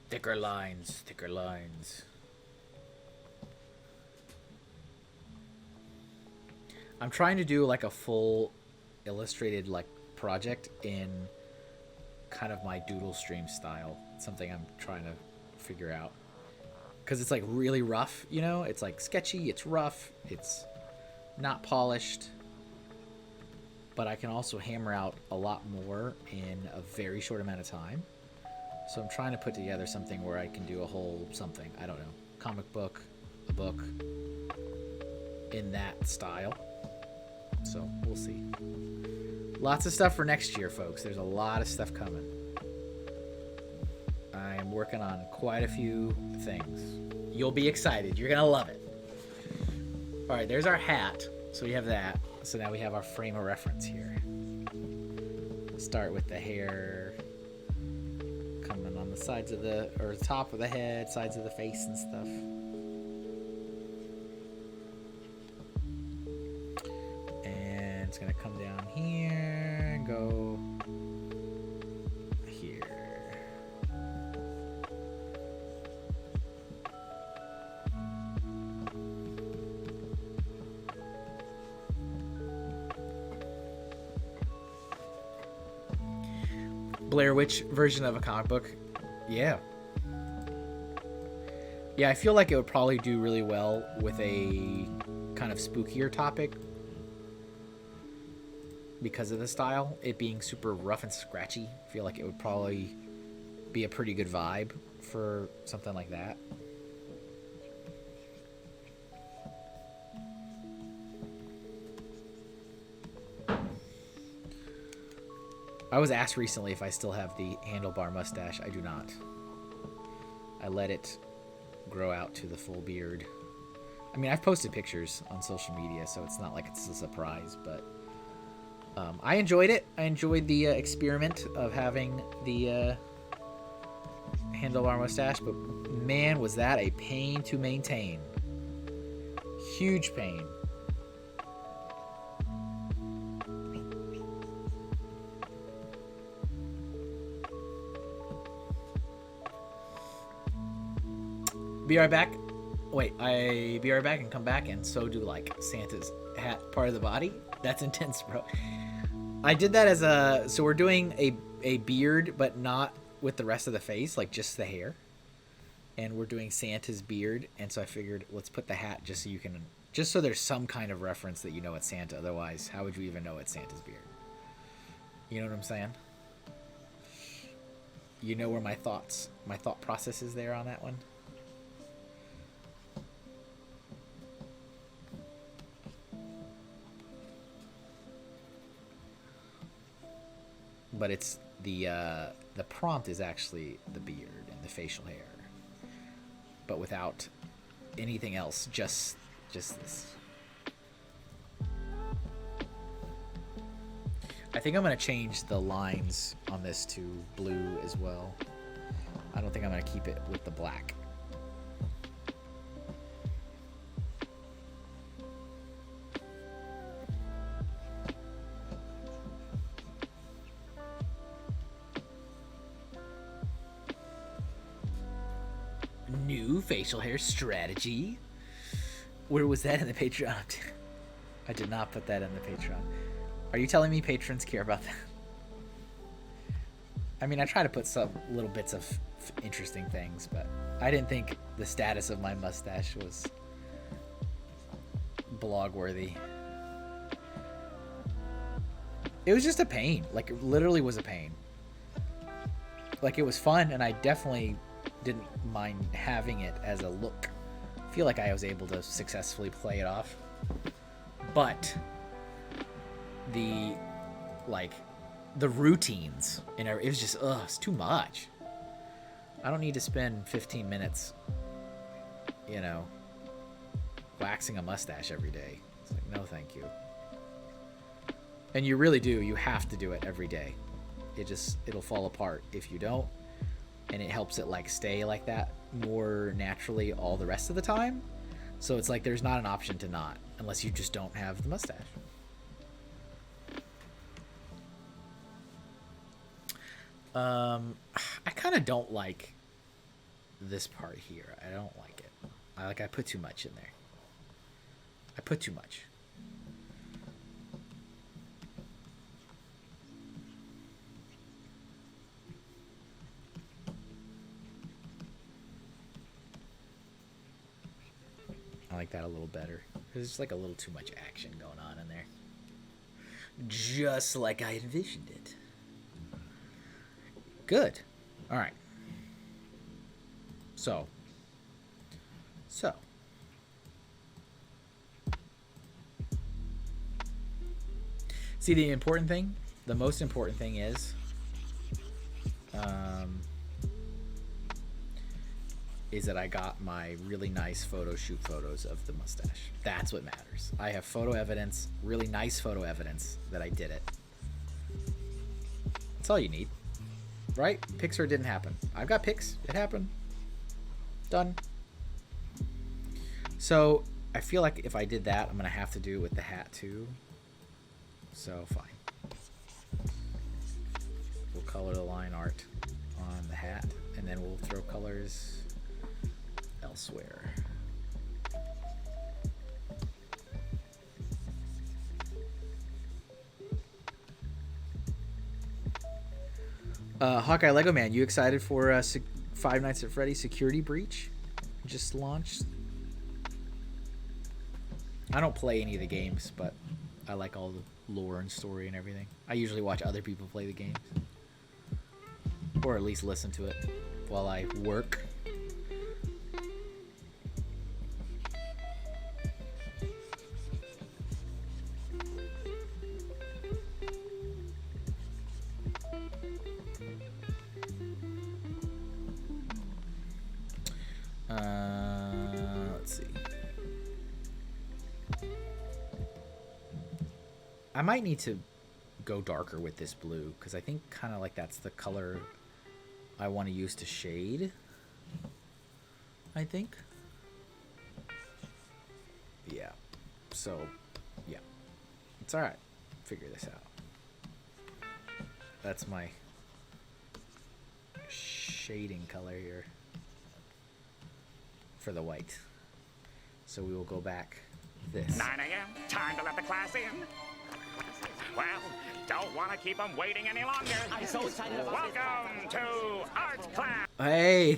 Speaker 1: Thicker lines, thicker lines. I'm trying to do like a full illustrated like project in kind of my doodle stream style. It's something I'm trying to figure out. Because it's like really rough, you know? It's like sketchy, it's rough, it's not polished. But I can also hammer out a lot more in a very short amount of time. So I'm trying to put together something where I can do a whole something, I don't know, comic book, a book, in that style. So we'll see. Lots of stuff for next year, folks. There's a lot of stuff coming. I'm working on quite a few things. You'll be excited. You're going to love it. All right, there's our hat. So we have that. So now we have our frame of reference here. We'll start with the hair coming on the sides of the, or the top of the head, sides of the face and stuff. And it's gonna come down here and go here. Blair Witch version of a comic book. Yeah. Yeah, I feel like it would probably do really well with a kind of spookier topic because of the style. It being super rough and scratchy. I feel like it would probably be a pretty good vibe for something like that. I was asked recently if I still have the handlebar mustache. I do not. I let it grow out to the full beard. I mean, I've posted pictures on social media, so it's not like it's a surprise, but I enjoyed it. I enjoyed the experiment of having the handlebar mustache, but man, was that a pain to maintain. Huge pain. Be right back. Wait, I be right back and come back and so do like Santa's hat part of the body. That's intense, bro. I did that as a, so we're doing a beard, but not with the rest of the face, like just the hair. And we're doing Santa's beard, and so I figured let's put the hat just so you can, just so there's some kind of reference that you know it's Santa. Otherwise, how would you even know it's Santa's beard? You know what I'm saying? You know where my thought process is there on that one? But it's the prompt is actually the beard and the facial hair, but without anything else. Just this. I think I'm gonna change the lines on this to blue as well. I don't think I'm gonna keep it with the black. New facial hair strategy. Where was that in the Patreon? I did not put that in the Patreon. Are you telling me patrons care about that? I mean, I try to put some little bits of interesting things, but I didn't think the status of my mustache was blog worthy. It was just a pain. Like, it literally was a pain. Like, it was fun, and I definitely didn't mind having it as a look. I feel like I was able to successfully play it off. But the routines, and it was just, it's too much. I don't need to spend 15 minutes, you know, waxing a mustache every day. It's like, no, thank you. And you really do. You have to do it every day. It'll fall apart if you don't. And it helps it like stay like that more naturally all the rest of the time. So it's like there's not an option to not, unless you just don't have the mustache. I kind of don't like this part here. I don't like it. I put too much in there. I put too much. I like that a little better. There's just like a little too much action going on in there. Just like I envisioned it. Good. All right. So. See, the important thing, the most important thing is, that I got my really nice photo shoot photos of the mustache. That's what matters. I have photo evidence, really nice photo evidence that I did it. That's all you need. Right? Pics or it didn't happen. I've got pics. It happened. Done. So I feel like if I did that, I'm going to have to do it with the hat too. So fine. We'll color the line art on the hat, and then we'll throw colors elsewhere. Hawkeye Lego Man, you excited for Five Nights at Freddy's Security Breach? Just launched. I don't play any of the games, but I like all the lore and story and everything. I usually watch other people play the games, or at least listen to it while I work. Let's see. I might need to go darker with this blue, because I think kind of like that's the color I want to use to shade. I think. Yeah. So, yeah. It's alright. Figure this out. That's my shading color here for the white. So we will go back this.
Speaker 8: 9 a.m. Time to let the class in. Well, don't want to keep them waiting any longer.
Speaker 3: I'm so excited about
Speaker 8: Welcome to art class.
Speaker 1: Hey,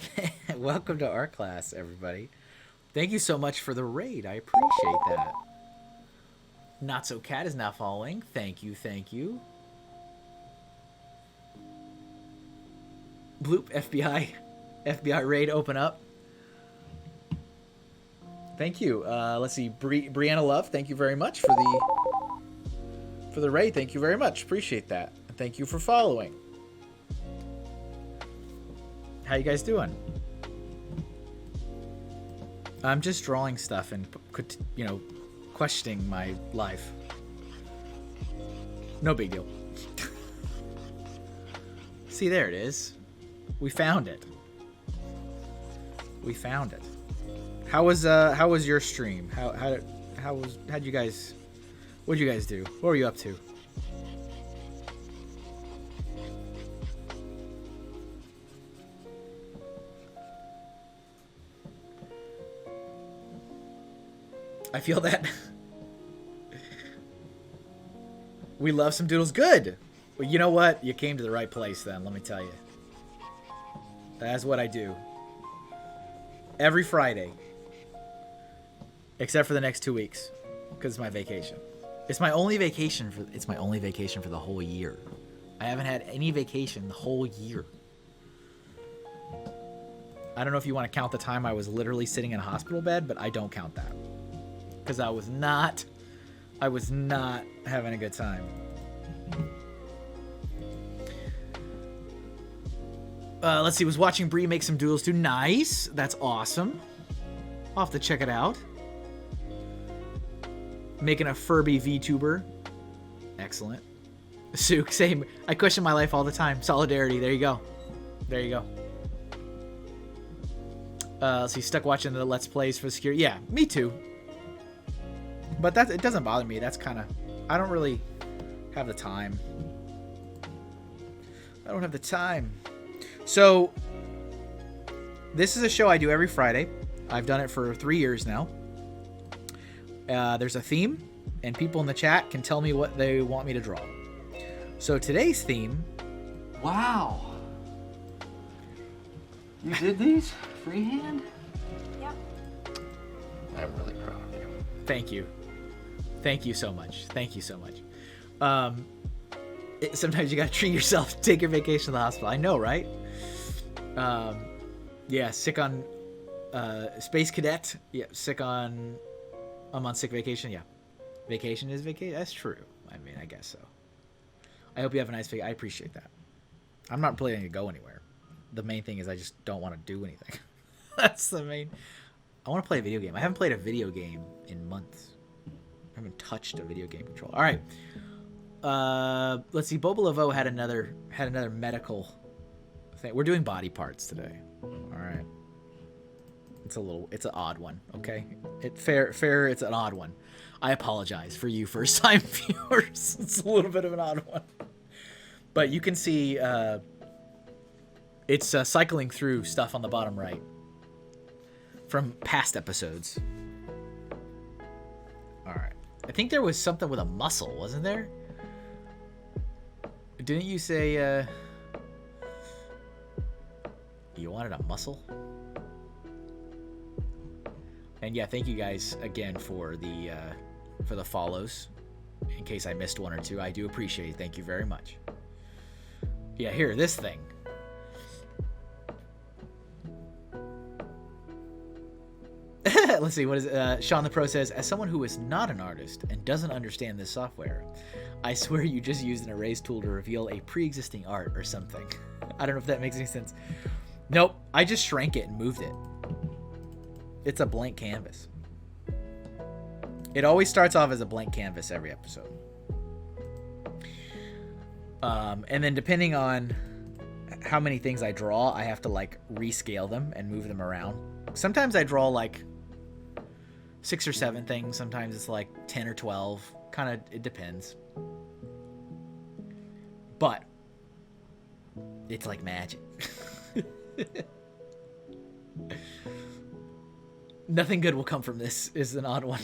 Speaker 1: welcome to art class, everybody. Thank you so much for the raid. I appreciate that. Not So Cat is now following. Thank you, thank you. Bloop, FBI raid open up. Thank you. Let's see, Brianna Love, thank you very much for the raid. Thank you very much. Appreciate that. And thank you for following. How you guys doing? I'm just drawing stuff and, you know, questioning my life. No big deal. See, there it is. We found it. We found it. How was your stream? How'd you guys? What'd you guys do? What were you up to? I feel that. We love some doodles. Good. Well, you know what? You came to the right place then, let me tell you. That's what I do. Every Friday. Except for the next 2 weeks. Because it's my vacation. It's my only vacation for the whole year. I haven't had any vacation the whole year. I don't know if you want to count the time I was literally sitting in a hospital bed, but I don't count that. Because I was not having a good time. Let's see, was watching Bree make some doodles too. Nice. That's awesome. I'll have to check it out. Making a Furby VTuber. Excellent. Sook, same. I question my life all the time. Solidarity. There you go. There you go. Let's see, stuck watching the Let's Plays for security. Yeah, me too. But it doesn't bother me. That's kind of... I don't really have the time. I don't have the time. So, this is a show I do every Friday. I've done it for 3 years now. There's a theme, and people in the chat can tell me what they want me to draw. So today's theme...
Speaker 5: Wow. You did these freehand?
Speaker 4: Yep.
Speaker 5: I'm really proud of you.
Speaker 1: Thank you. Thank you so much. Thank you so much. Sometimes you gotta treat yourself. Take your vacation to the hospital. I know, right? Yeah, sick on... Space Cadet. Yeah, sick on... I'm on sick vacation. Yeah. Vacation is vacation. That's true. I mean, I guess so. I hope you have a nice vacation. I appreciate that. I'm not planning to go anywhere. The main thing is I just don't want to do anything. That's the main... I want to play a video game. I haven't played a video game in months. I haven't touched a video game controller. All right. Let's see. Bobolevoux had another medical thing. We're doing body parts today. All right. It's an odd one. Okay. Fair. It's an odd one. I apologize for you first-time viewers. It's a little bit of an odd one. But you can see it's cycling through stuff on the bottom right from past episodes. All right. I think there was something with a muscle, wasn't there? Didn't you say you wanted a muscle? And yeah, thank you guys again for the follows. In case I missed one or two, I do appreciate it. Thank you very much. Yeah, here, this thing. Let's see, what is it? Sean the Pro says, as someone who is not an artist and doesn't understand this software, I swear you just used an erase tool to reveal a pre-existing art or something. I don't know if that makes any sense. Nope, I just shrank it and moved it. It's a blank canvas. It always starts off as a blank canvas every episode. And then depending on how many things I draw, I have to like rescale them and move them around. Sometimes I draw like 6 or 7 things. Sometimes it's like 10 or 12. Kind of, it depends. But it's like magic. Nothing good will come from this is an odd one.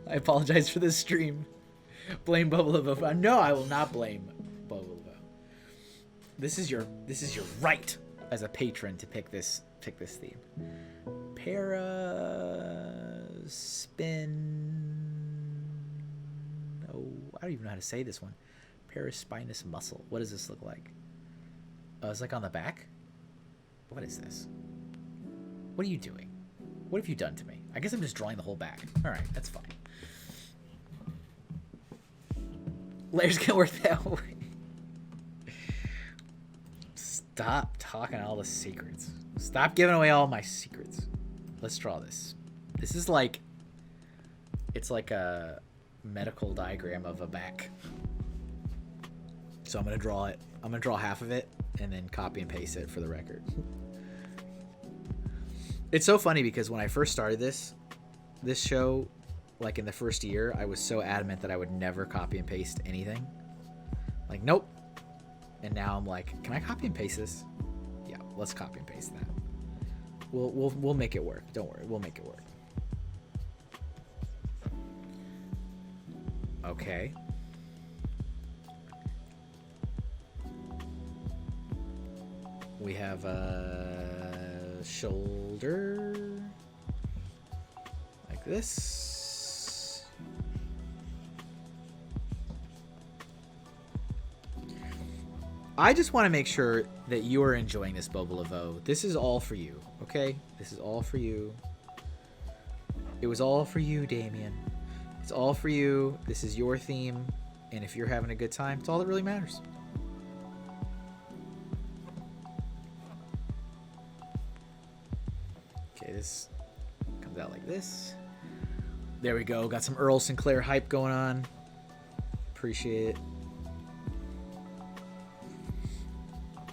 Speaker 1: I apologize for this stream. Blame Bobolevoux. No, I will not blame Bobolevoux. This is your right as a patron to pick this theme. Oh, I don't even know how to say this one. Paraspinous muscle. What does this look like? Oh, it's like on the back? What is this? What are you doing? What have you done to me? I guess I'm just drawing the whole back. Alright, that's fine. Layers can work that way. Stop talking all the secrets. Stop giving away all my secrets. Let's draw this. This is like... It's like a medical diagram of a back. So I'm going to draw it. I'm going to draw half of it and then copy and paste it for the record. It's so funny because when I first started this show, like in the first year, I was so adamant that I would never copy and paste anything. Like, nope. And now I'm like, can I copy and paste this? Yeah, let's copy and paste that. We'll make it work. Don't worry, we'll make it work. Okay. We have a shoulder like this. I just want to make sure that you are enjoying this, Bobolevoux. This is all for you, Okay? This is all for you. It was all for you, Damien. It's all for you. This is your theme. And if you're having a good time, it's all that really matters. Okay, this comes out like this. There we go. Got some Earl Sinclair hype going on. Appreciate it.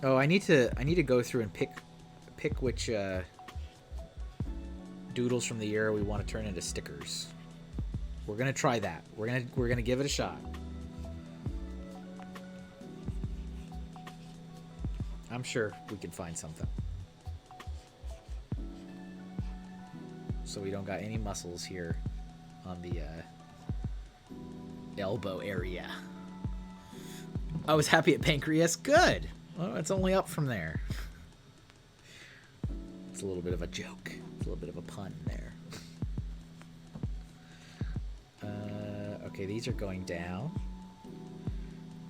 Speaker 1: Oh, I need to go through and pick which doodles from the year we want to turn into stickers. We're gonna try that. We're gonna give it a shot. I'm sure we can find something. So we don't got any muscles here on the elbow area. I was happy at Pancreas. Good. Well, it's only up from there. It's a little bit of a joke. It's a little bit of a pun there. Okay, these are going down.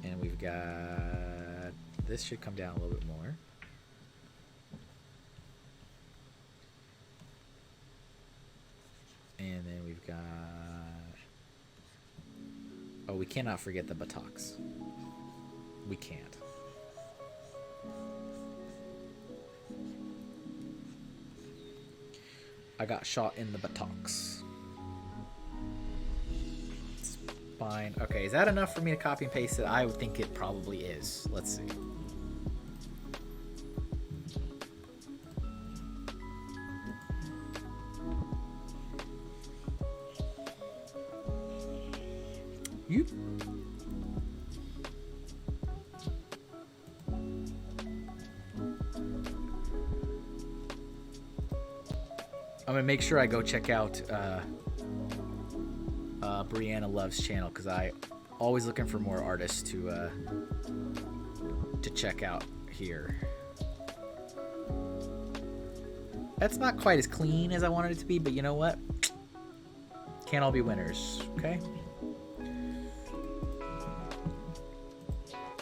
Speaker 1: And we've got... This should come down a little bit more. And then we've got... Oh, we cannot forget the buttocks. We can't. I got shot in the buttocks. Spine. Okay, is that enough for me to copy and paste it? I would think it probably is. Let's see. Yoop. I'm gonna make sure I go check out Brianna Love's channel, because I always looking for more artists to check out here. That's not quite as clean as I wanted it to be, but you know what? Can't all be winners, okay?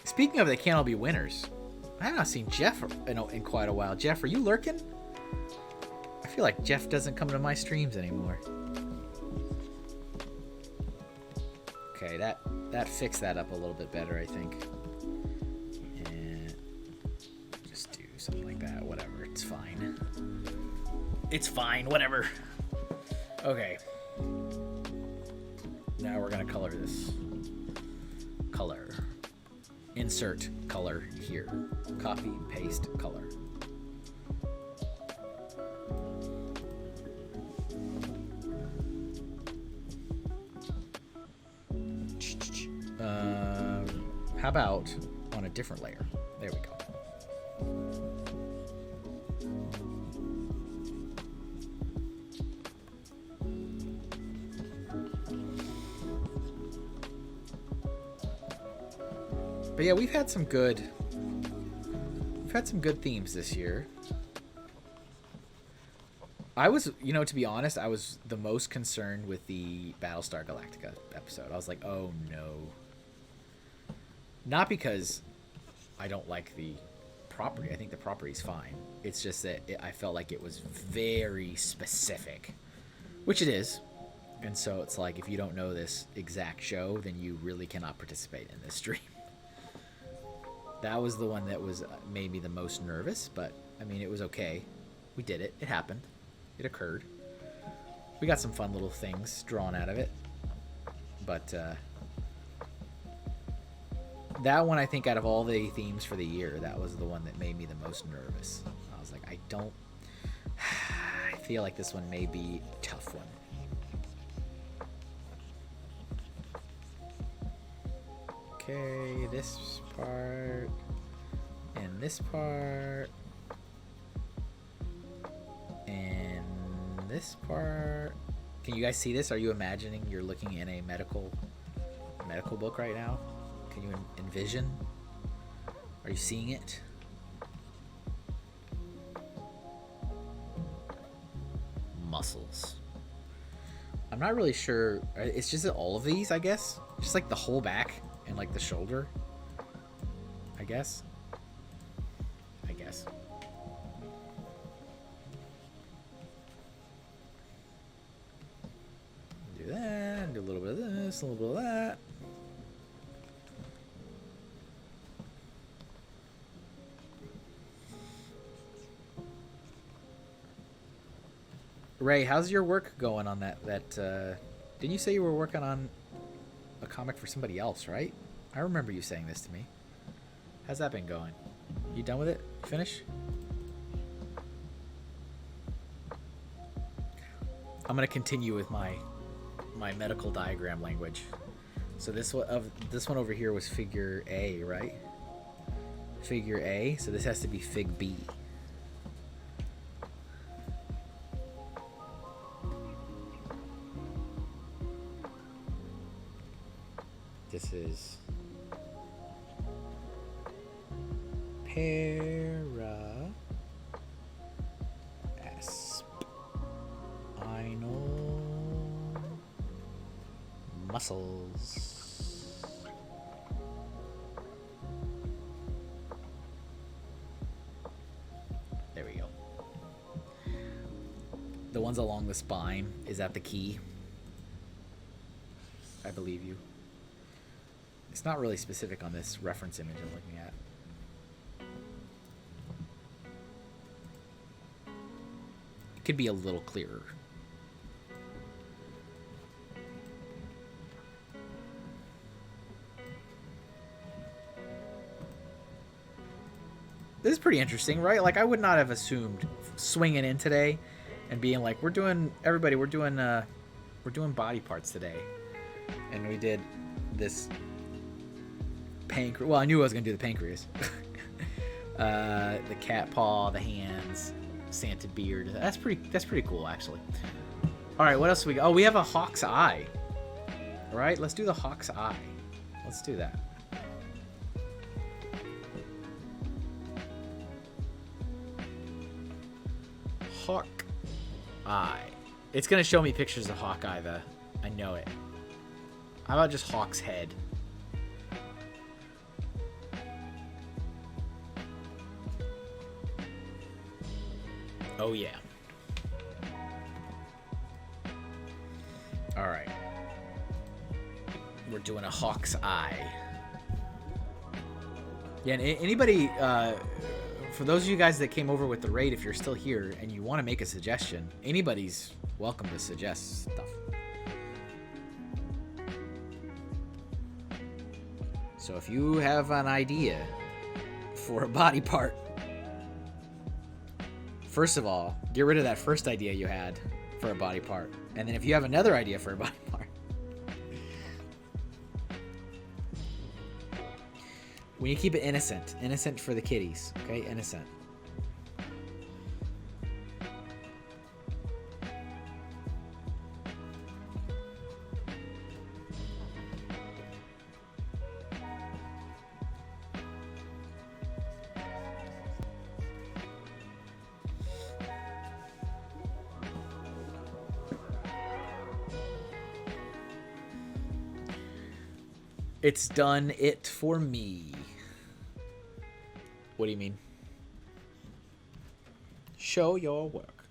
Speaker 1: Speaking of, they can't all be winners. I have not seen Jeff in quite a while. Jeff, are you lurking? I feel like Jeff doesn't come to my streams anymore. Okay, that fixed that up a little bit better, I think. And just do something like that. Whatever, it's fine. It's fine, whatever. Okay. Now we're gonna color this. Color. Insert color here. Copy, paste, color. How about on a different layer? There we go. But yeah, we've had some good themes this year. I was, to be honest, I was the most concerned with the Battlestar Galactica episode. I was like, oh no. Not because I don't like the property. I think the property's fine. It's just that I felt like it was very specific, which it is. And so it's like, if you don't know this exact show, then you really cannot participate in this stream. That was the one that made me the most nervous, but I mean, it was okay. We did it. It happened. It occurred. We got some fun little things drawn out of it. But that one, I think, out of all the themes for the year, that was the one that made me the most nervous. I was like, I feel like this one may be a tough one. Okay, this part, and this part, and this part. Can you guys see this? Are you imagining you're looking in a medical book right now? Can you envision? Are you seeing it? Muscles. I'm not really sure. It's just all of these, I guess. Just like the whole back and like the shoulder. I guess. this, a little bit of that. Ray, how's your work going on that? Didn't you say you were working on a comic for somebody else, right? I remember you saying this to me. How's that been going? You done with it? Finish? I'm gonna continue with my medical diagram language. So this one over here was figure A, right? Figure A. So this has to be fig B. This is Paraspinous Muscles. There we go. The ones along the spine, is that the key? I believe you. It's not really specific on this reference image I'm looking at. It could be a little clearer. This is pretty interesting, right? Like, I would not have assumed swinging in today and being like, we're doing body parts today. And we did this pancreas. Well, I knew I was gonna do the pancreas. The cat paw, the hands, Santa beard. That's pretty cool, actually. All right, what else do we got? Oh, we have a hawk's eye. All right, let's do the hawk's eye. Let's do that. Hawk eye. It's gonna show me pictures of Hawkeye, though. I know it. How about just Hawk's head? Oh, yeah. All right. We're doing a hawk's eye. Yeah, and anybody, for those of you guys that came over with the raid, if you're still here and you want to make a suggestion, anybody's welcome to suggest stuff. So if you have an idea for a body part, first of all, get rid of that first idea you had for a body part. And then if you have another idea for a body part, when you keep it innocent. Innocent for the kiddies, okay? Innocent. It's done it for me. What do you mean? Show your work.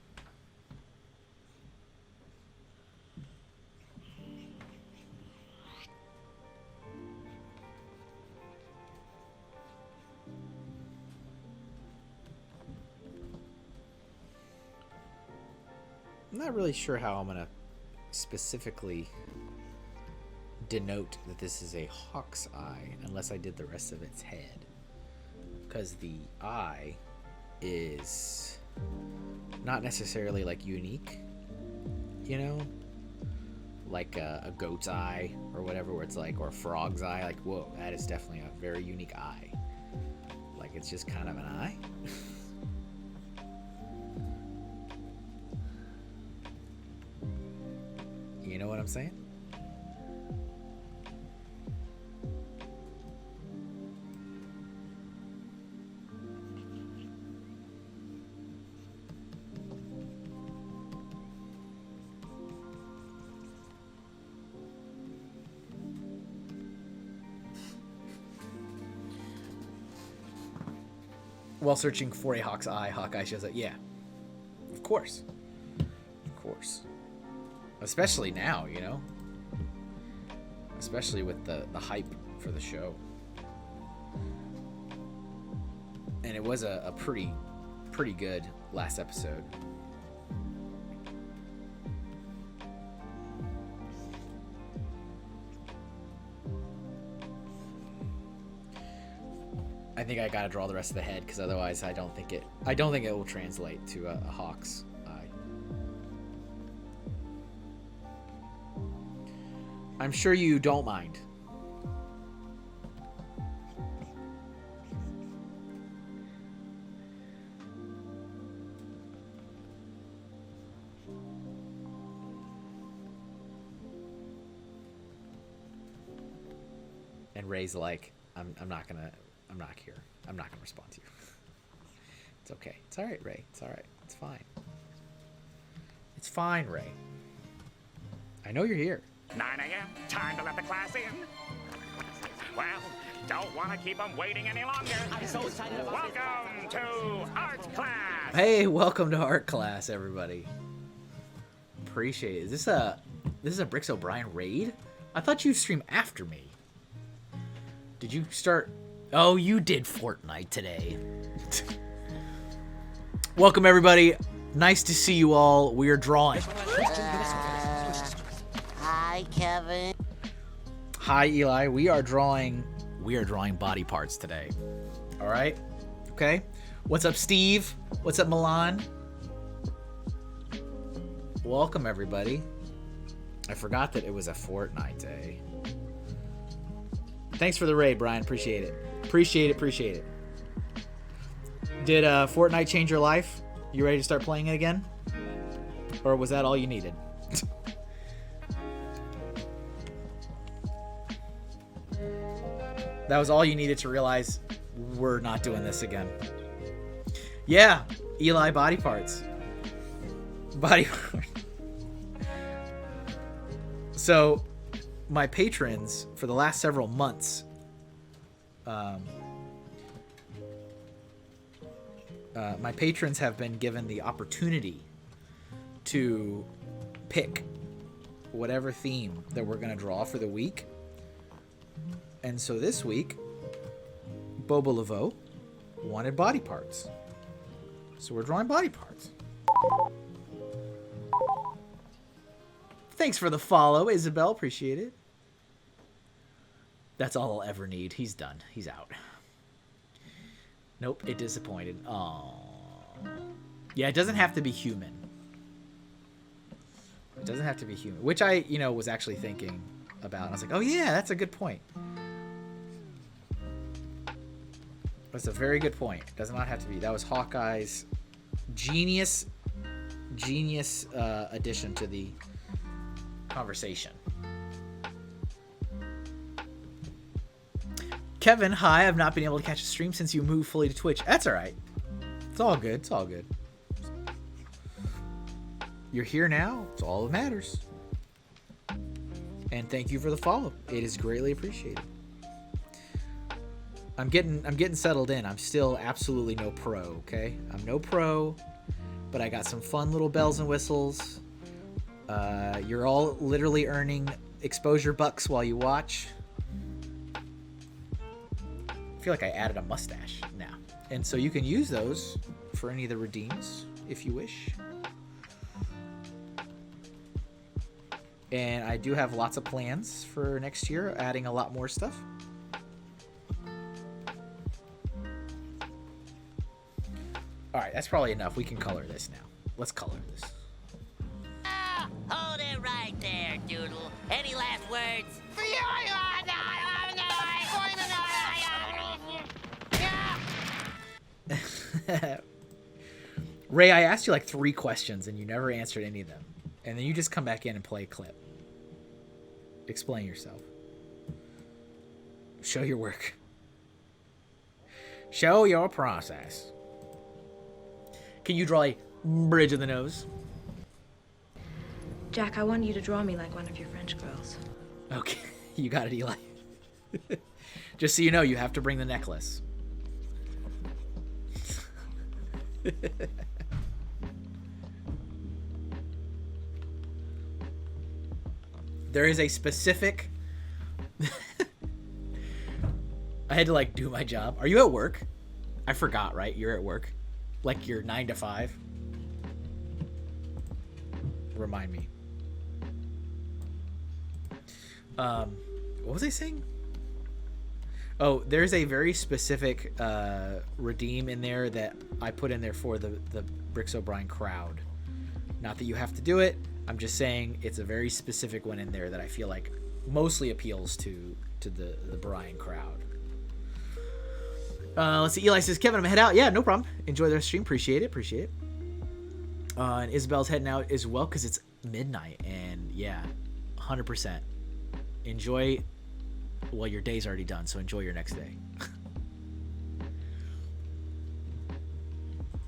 Speaker 1: I'm not really sure how I'm gonna specifically denote that this is a hawk's eye unless I did the rest of its head, because the eye is not necessarily like unique, you know, like a goat's eye or whatever, where it's like, or a frog's eye, like, whoa, that is definitely a very unique eye. Like, it's just kind of an eye. You know what I'm saying? While searching for a hawk's eye, Hawkeye shows up. Yeah, of course. Of course. Especially now, you know? especially with the hype for the show. And it was a pretty good last episode. I think I gotta draw the rest of the head because otherwise I don't think it will translate to a hawk's eye. I'm sure you don't mind. And Ray's like, I'm not here. I'm not gonna respond to you. It's okay. It's all right, Ray. It's all right. It's fine. It's fine, Ray. I know you're here.
Speaker 8: 9 a.m. Time to let the class in. Well, don't want to keep them waiting any longer.
Speaker 3: I'm so excited about
Speaker 8: Welcome to art class.
Speaker 1: Hey, welcome to art class, everybody. Appreciate it. Is this a Bricks O'Brien raid? I thought you stream after me. Did you start? Oh, you did Fortnite today. Welcome, everybody. Nice to see you all. We are drawing.
Speaker 2: Hi, Kevin.
Speaker 1: Hi, Eli. We are drawing body parts today. All right? Okay? What's up, Steve? What's up, Milan? Welcome, everybody. I forgot that it was a Fortnite day. Thanks for the raid, Brian. Appreciate it. Appreciate it. Did Fortnite change your life? You ready to start playing it again? Or was that all you needed? That was all you needed to realize we're not doing this again. Yeah, Eli body parts. Body parts. So, my patrons for the last several months, my patrons have been given the opportunity to pick whatever theme that we're going to draw for the week. And so this week, Bobolevoux wanted body parts. So we're drawing body parts. Thanks for the follow, Isabel. Appreciate it. That's all I'll ever need. He's done. He's out. Nope, it disappointed. Aww. Yeah, it doesn't have to be human. It doesn't have to be human. Which I, was actually thinking about. I was like, oh yeah, that's a good point. That's a very good point. It does not have to be. That was Hawkeye's genius addition to the conversation. Kevin, hi. I've not been able to catch a stream since you moved fully to Twitch. That's all right. It's all good. It's all good. You're here now. It's all that matters. And thank you for the follow. It is greatly appreciated. I'm getting settled in. I'm still absolutely no pro, okay? I'm no pro, but I got some fun little bells and whistles. You're all literally earning exposure bucks while you watch. I feel like I added a mustache now. And so you can use those for any of the redeems if you wish. And I do have lots of plans for next year, adding a lot more stuff. All right, that's probably enough. We can color this now. Let's color this.
Speaker 2: Hold it right there, Doodle. Any last words?
Speaker 1: Ray, I asked you like 3 questions and you never answered any of them. And then you just come back in and play a clip. Explain yourself. Show your work. Show your process. Can you draw a bridge of the nose?
Speaker 4: Jack, I want you to draw me like one of your French girls.
Speaker 1: Okay, you got it, Eli. Just so you know, you have to bring the necklace. There is a specific I had to like do my job. Are you at work? I forgot, right? You're at work. Like you're 9 to 5. Remind me. What was I saying? Oh, there's a very specific redeem in there that I put in there for the Bricks O'Brien crowd. Not that you have to do it. I'm just saying it's a very specific one in there that I feel like mostly appeals to the Bryan crowd. Let's see. Eli says, Kevin, I'm head out. Yeah, no problem. Enjoy the stream. Appreciate it. And Isabel's heading out as well because it's midnight. And yeah, 100%. Enjoy. Well, your day's already done, so enjoy your next day.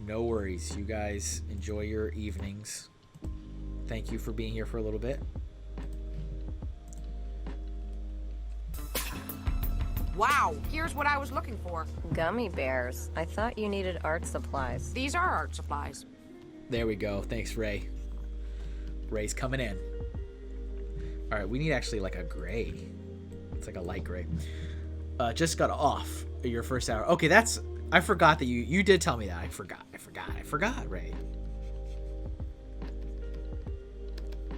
Speaker 1: No worries. You guys enjoy your evenings. Thank you for being here for a little bit.
Speaker 10: Wow, here's what I was looking for.
Speaker 11: Gummy bears. I thought you needed art supplies.
Speaker 10: These are art supplies.
Speaker 1: There we go. Thanks, Ray. Ray's coming in. All right, we need actually like a gray. It's like a light gray. Just got off your first hour. Okay, that's... I forgot that you did tell me that. I forgot, Ray.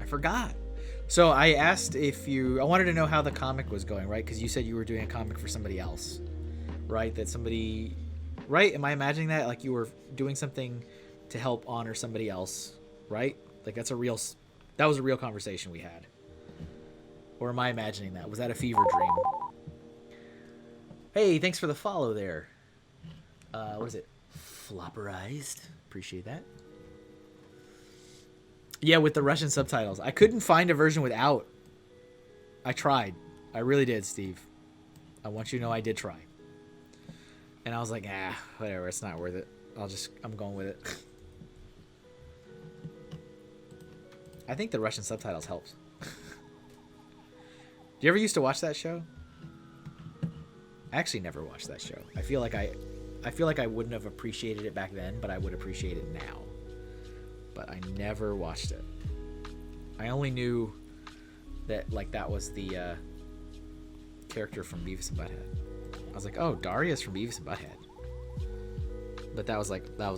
Speaker 1: I forgot. So I asked if you... I wanted to know how the comic was going, right? Because you said you were doing a comic for somebody else, right? That somebody... Right? Am I imagining that? Like you were doing something to help honor somebody else, right? Like that's a real... That was a real conversation we had. Or am I imagining that? Was that a fever dream? Hey, thanks for the follow there. What is it? Flopperized. Appreciate that. Yeah, with the Russian subtitles. I couldn't find a version without. I tried. I really did, Steve. I want you to know I did try. And I was like, whatever. It's not worth it. I'm going with it. I think the Russian subtitles helps. Do you ever used to watch that show? I actually never watched that show. I feel like I wouldn't have appreciated it back then, but I would appreciate it now. But I never watched it. I only knew that like that was the character from Beavis and Butthead. I was like, oh, Daria's from Beavis and Butthead. But that was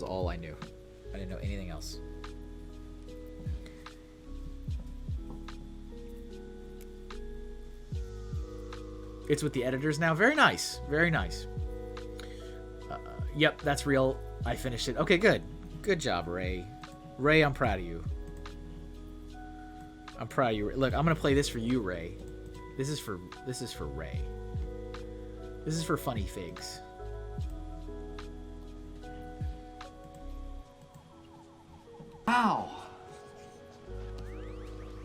Speaker 1: all I knew. I didn't know anything else. It's with the editors now. Very nice. Very nice. Yep, that's real. I finished it. Okay, good. Good job, Ray. Ray, I'm proud of you. I'm proud of you. Look, I'm gonna play this for you, Ray. This is for Ray. This is for Funny Figs.
Speaker 5: Wow.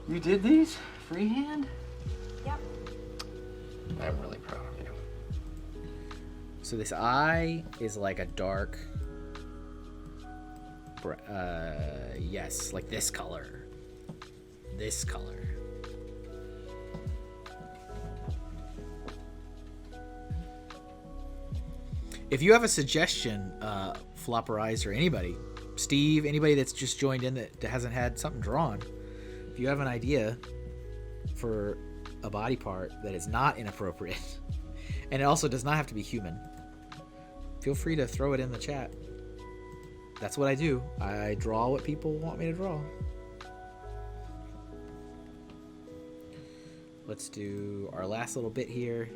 Speaker 5: You did these freehand?
Speaker 11: Yep.
Speaker 5: I'm really proud of you.
Speaker 1: So this eye is like a dark, yes, like this color. This color. If you have a suggestion, Flopperize or anybody, Steve, anybody that's just joined in that hasn't had something drawn, if you have an idea for a body part that is not inappropriate, and it also does not have to be human, feel free to throw it in the chat. That's what I do. I draw what people want me to draw. Let's do our last little bit here.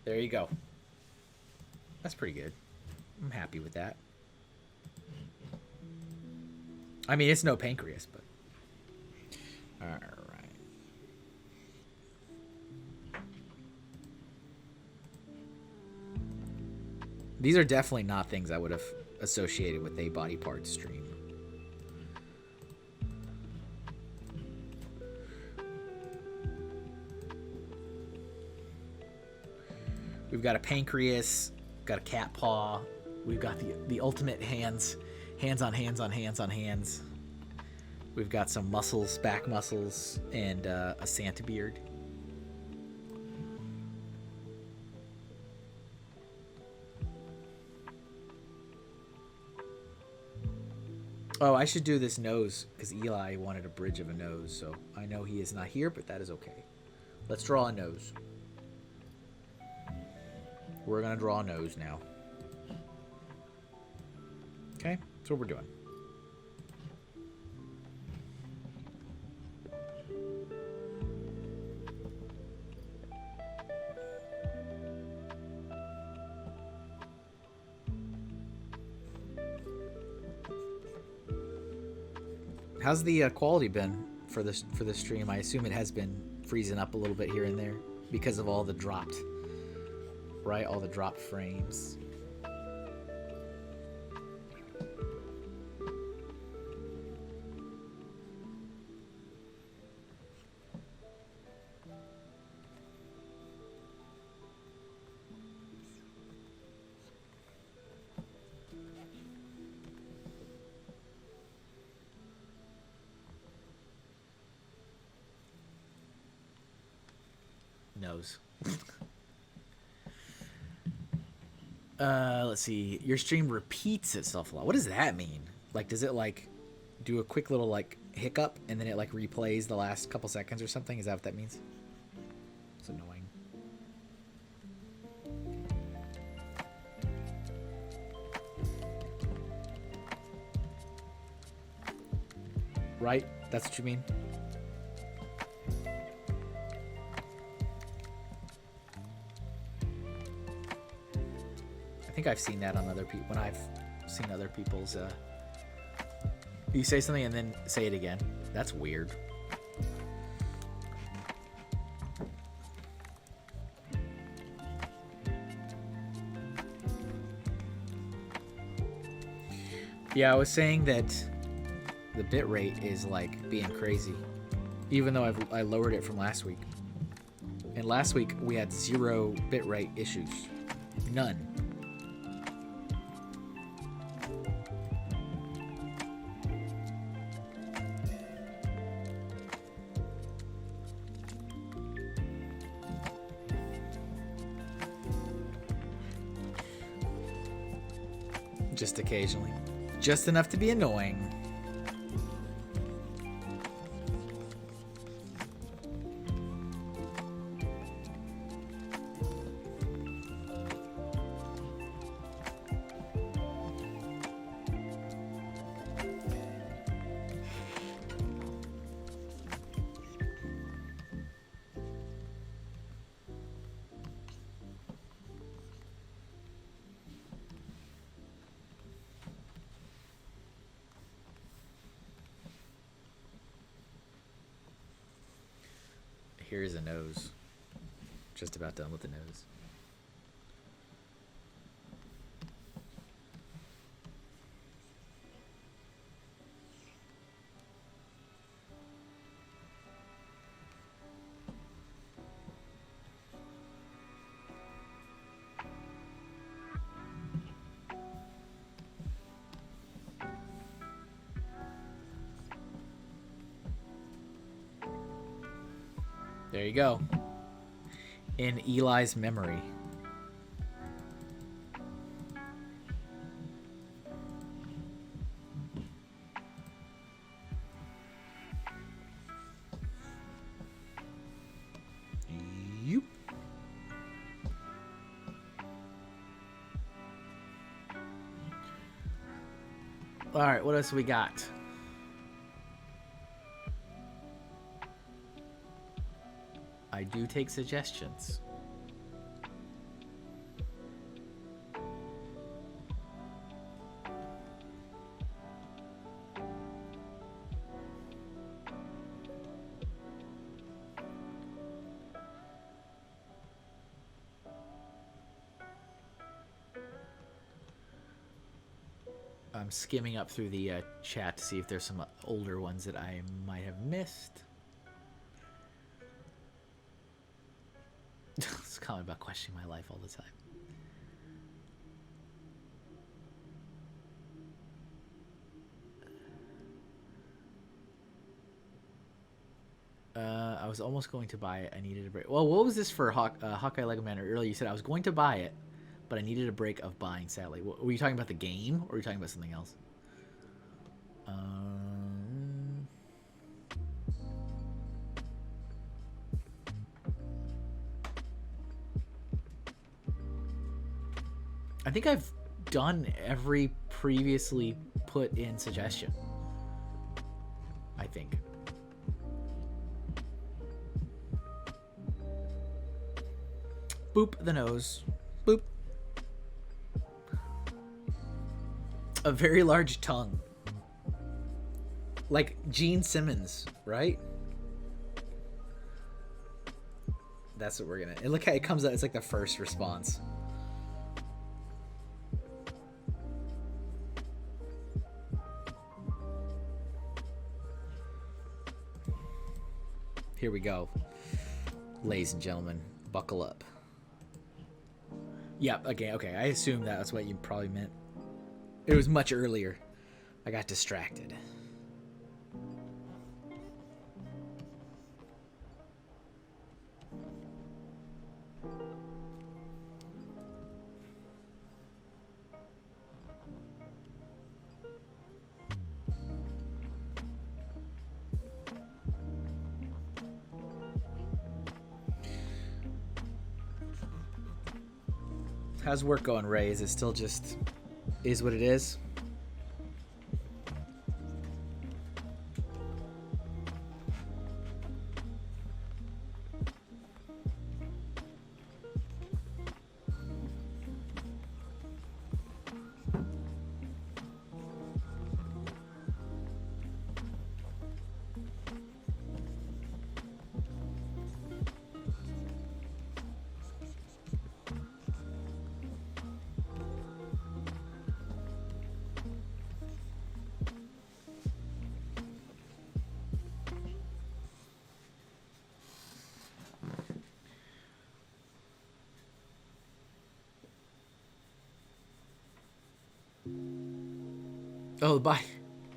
Speaker 1: There you go. That's pretty good. I'm happy with that. I mean, it's no Pancreas, but... Alright. These are definitely not things I would have associated with a body part stream. We've got a pancreas, got a cat paw. We've got the ultimate hands on hands. We've got some muscles, back muscles, and a Santa beard. Oh, I should do this nose because Eli wanted a bridge of a nose, so I know he is not here, but that is okay. Let's draw a nose. We're gonna draw a nose now. Okay, that's what we're doing. How's the quality been for this stream? I assume it has been freezing up a little bit here and there because of all the dropped, right? All the dropped frames. Nose. Let's see. Your stream repeats itself a lot. What does that mean? Like, does it like do a quick little like hiccup and then it like replays the last couple seconds or something? Is that what that means? It's annoying. Right? That's what you mean? I think I've seen that on other people when I've seen other people's you say something and then say it again. That's weird. Yeah, I was saying that the bit rate is like being crazy, even though I lowered it from last week. And last week we had 0 bit rate issues, none. Just occasionally. Just enough to be annoying. Here's a nose. Just about done with the nose. There you go. In Eli's memory. Yoop. All right, what else we got? I do take suggestions. I'm skimming up through the chat to see if there's some older ones that I might have missed. It's a comment about questioning my life all the time. I was almost going to buy it. I needed a break. Well, what was this for Hawkeye Lego Man? Earlier you said I was going to buy it, but I needed a break of buying, sadly. Were you talking about the game, or were you talking about something else? I think I've done every previously put in suggestion. I think. Boop the nose. Boop. A very large tongue. Like Gene Simmons, right? That's what we're gonna... And look how it comes out. It's like the first response. Here we go. Ladies and gentlemen, buckle up. Yep, okay. I assume that's what you probably meant. It was much earlier. I got distracted. How's work going, Ray? Is it still just is what it is? Oh,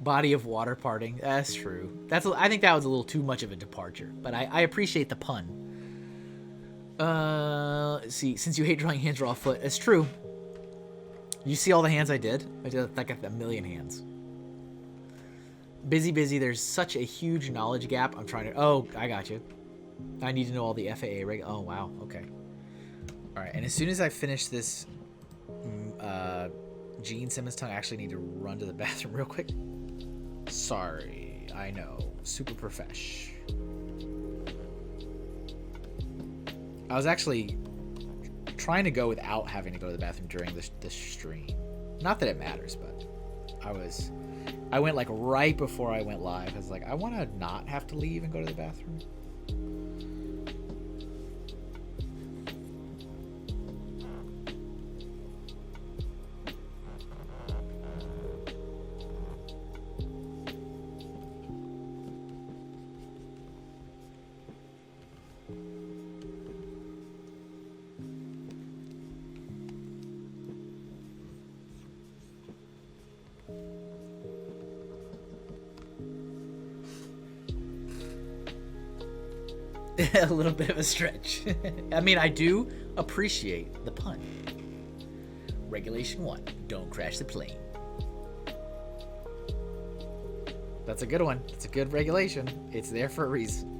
Speaker 1: body of water parting. That's true. I think that was a little too much of a departure, but I appreciate the pun. Let's see, since you hate drawing hands, draw a foot. It's true. You see all the hands I did? I did like a million hands. Busy. There's such a huge knowledge gap. I'm trying to... Oh, I got you. I need to know all the FAA reg... Oh, wow. Okay. All right. And as soon as I finish this... Gene Simmons tongue, I actually need to run to the bathroom real quick. Sorry, I know. Super profesh. I was actually trying to go without having to go to the bathroom during this stream. Not that it matters, but I went like right before I went live. I was like, I want to not have to leave and go to the bathroom. A little bit of a stretch. I mean, I do appreciate the pun. Regulation 1, don't crash the plane. That's a good one. It's a good regulation. It's there for a reason.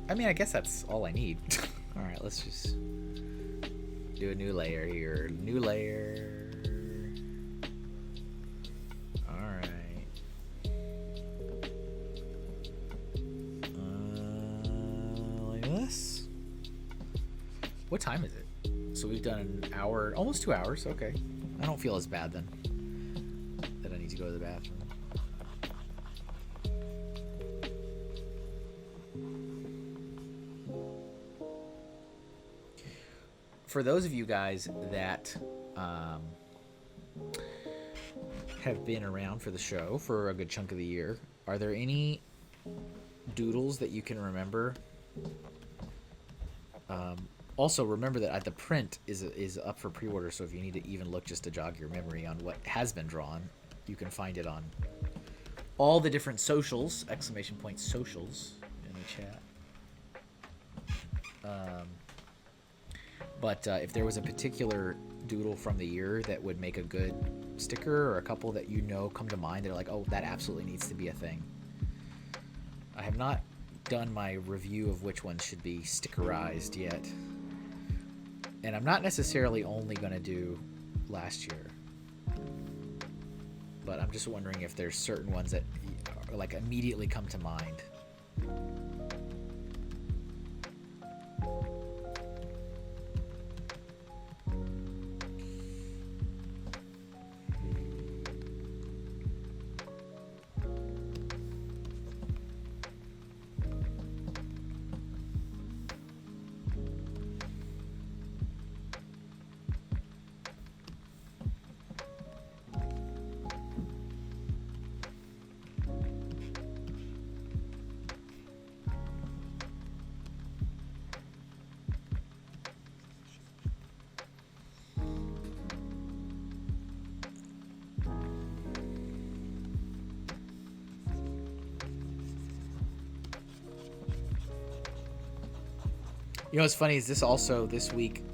Speaker 1: I mean, I guess that's all I need. All right, let's just do a new layer here. New layer. All right. Like this. What time is it? So we've done an hour, almost 2 hours. Okay. I don't feel as bad then that I need to go to the bathroom. For those of you guys that have been around for the show for a good chunk of the year, are there any doodles that you can remember? Also, remember that the print is up for pre-order, so if you need to even look just to jog your memory on what has been drawn, you can find it on all the different socials, ! Socials in the chat. But if there was a particular doodle from the year that would make a good sticker, or a couple that you know come to mind that are like, oh, that absolutely needs to be a thing. I have not done my review of which ones should be stickerized yet. And I'm not necessarily only going to do last year. But I'm just wondering if there's certain ones that like immediately come to mind. You know what's funny is this also this week,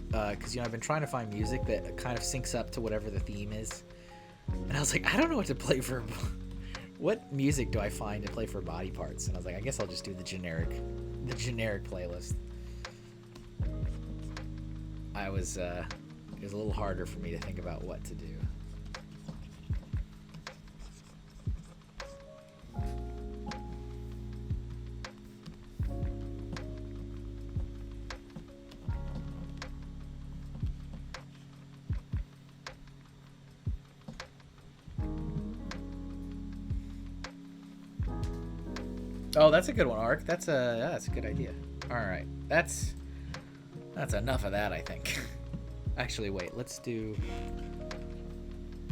Speaker 1: because I've been trying to find music that kind of syncs up to whatever the theme is, and I was like, I don't know what to play for. What music do I find to play for body parts? And I was like, I guess I'll just do the generic playlist. It was a little harder for me to think about what to do. Oh, that's a good one, Ark. That's a good idea. All right, that's enough of that, I think. Actually, wait. Let's do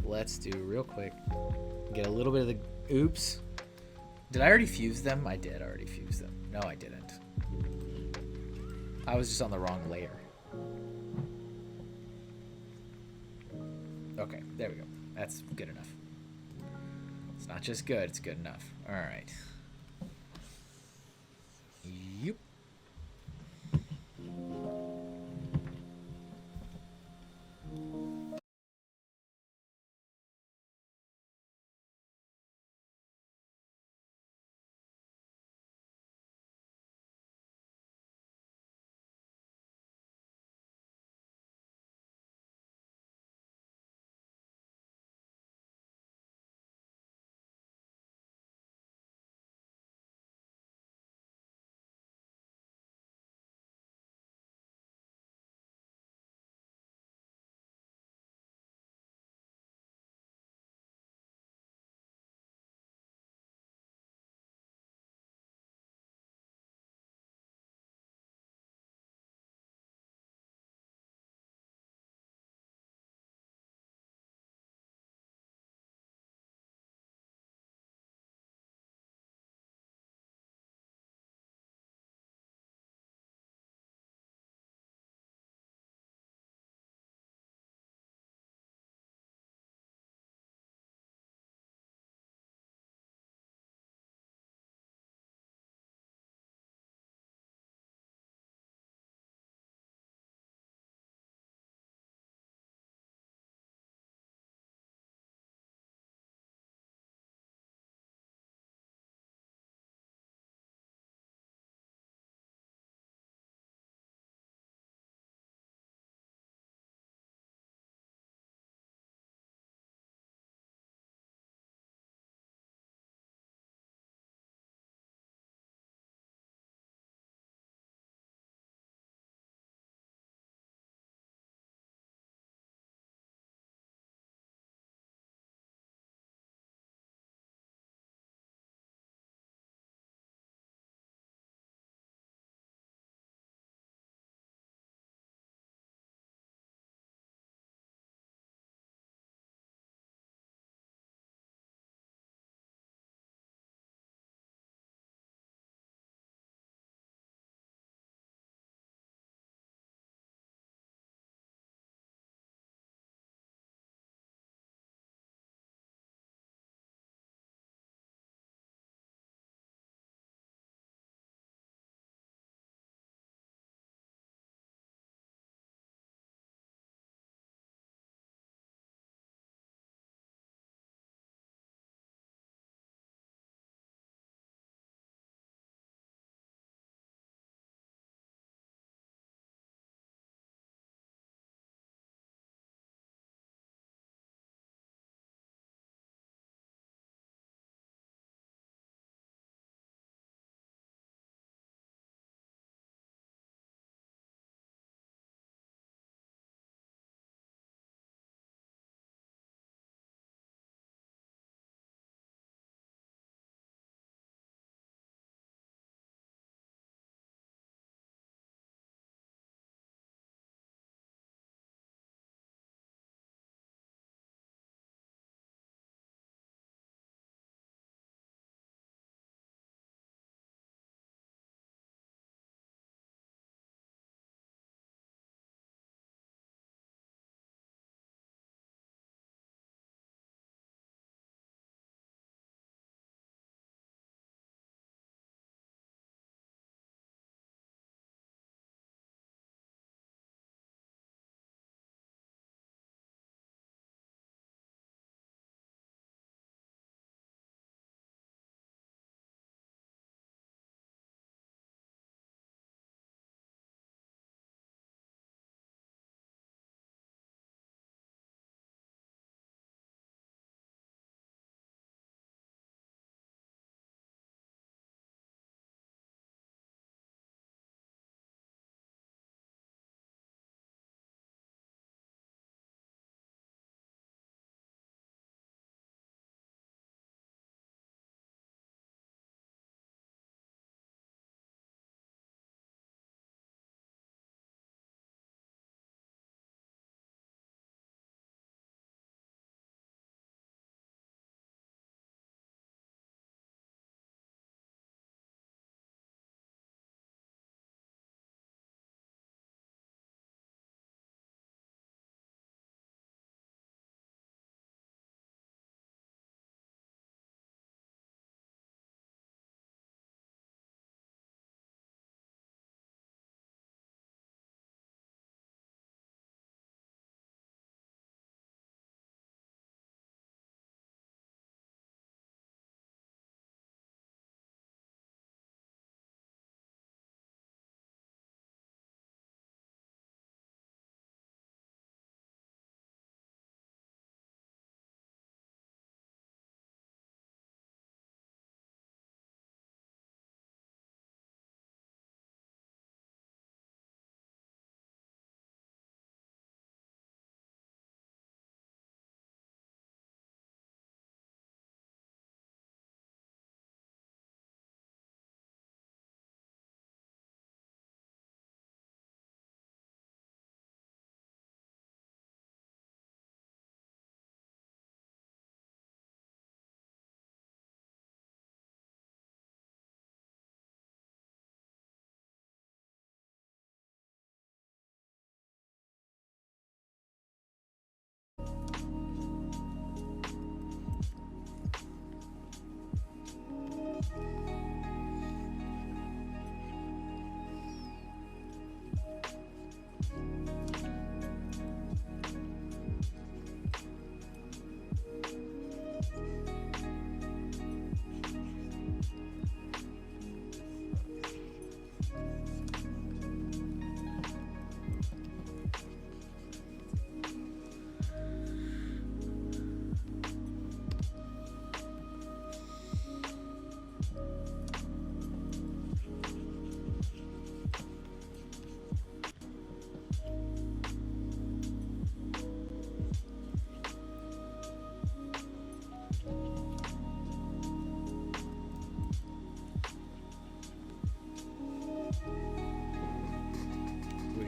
Speaker 1: real quick. Get a little bit of the. Oops. Did I already fuse them? I did already fuse them. No, I didn't. I was just on the wrong layer. Okay, there we go. That's good enough. It's not just good; it's good enough. All right. Yep.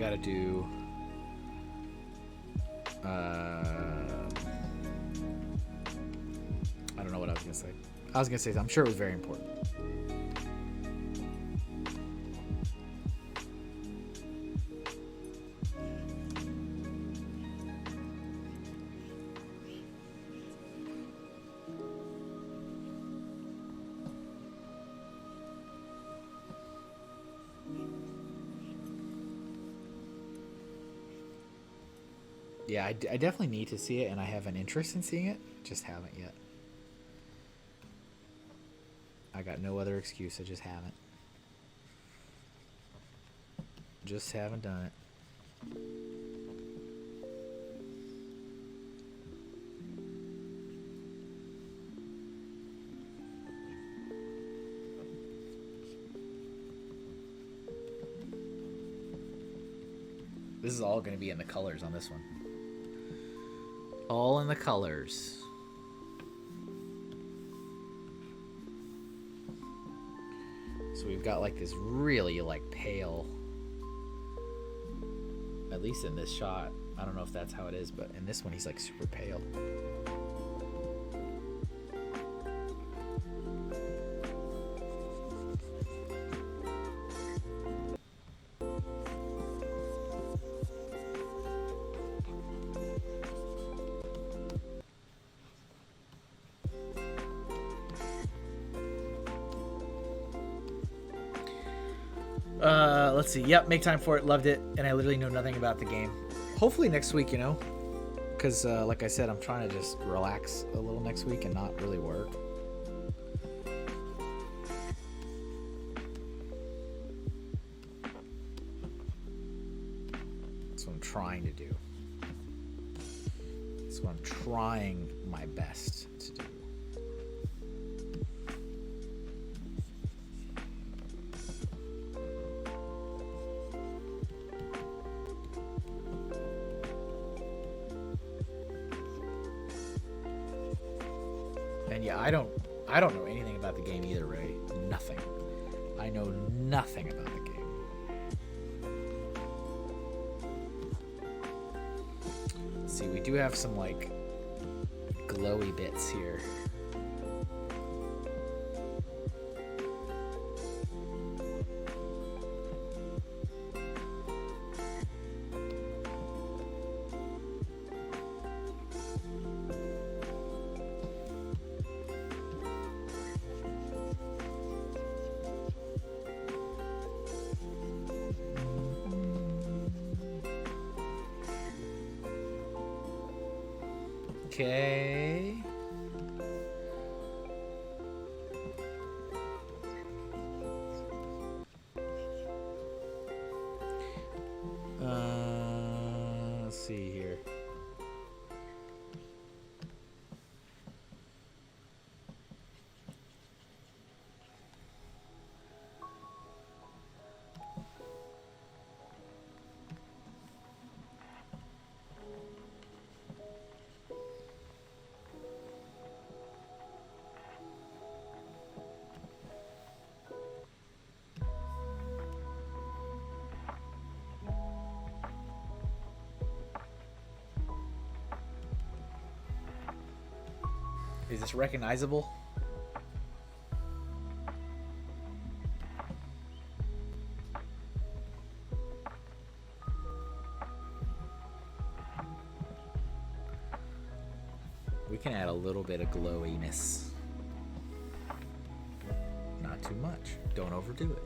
Speaker 1: gotta do. I don't know what I was gonna say. I was gonna say I'm sure it was very important. Yeah, I definitely need to see it, and I have an interest in seeing it. Just haven't yet. I got no other excuse. I just haven't. Just haven't done it. This is all going to be in the colors on this one. All in the colors. So we've got like this really like pale, at least in this shot. I don't know if that's how it is, but in this one he's like super pale. Let's see. Yep, make time for it. Loved it. And I literally know nothing about the game. Hopefully next week, you know, because like I said, I'm trying to just relax a little next week and not really work. That's what I'm trying to do. That's what I'm trying my best to do. And yeah, I don't know anything about the game either, Ray. Nothing. I know nothing about the game. Let's see, we do have some like glowy bits here. Okay. Let's see here. Is this recognizable? We can add a little bit of glowiness. Not too much. Don't overdo it.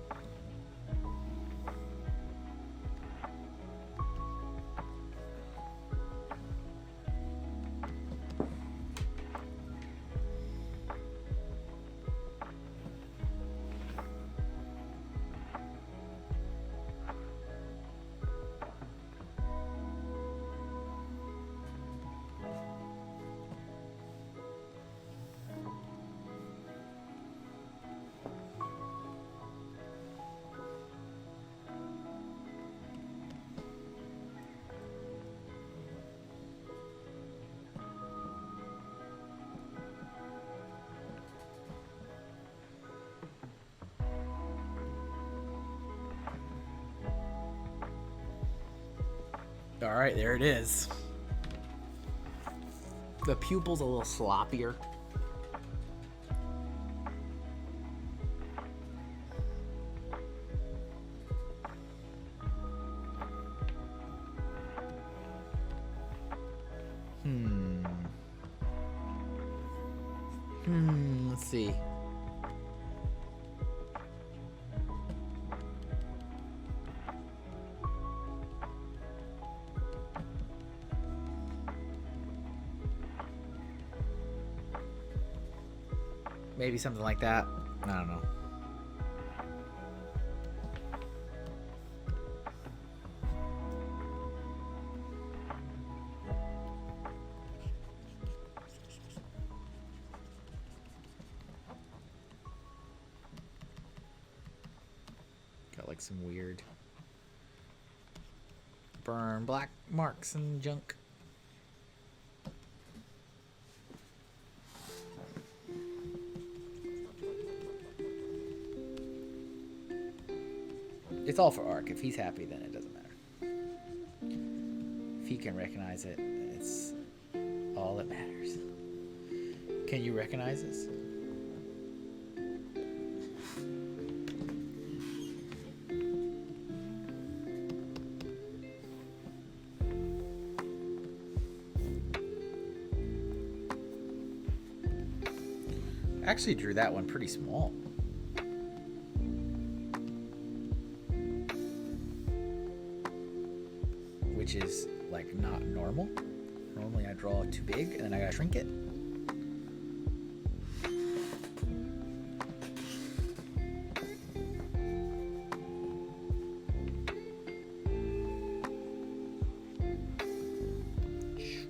Speaker 1: All right, there it is. The pupil's a little sloppier. Let's see. Maybe something like that. I don't know. Got like some weird burn black marks and junk. It's all for Ark. If he's happy, then it doesn't matter. If he can recognize it, it's all that matters. Can you recognize this? I actually drew that one pretty small. Which is like not normal. Normally I draw too big and then I gotta shrink it.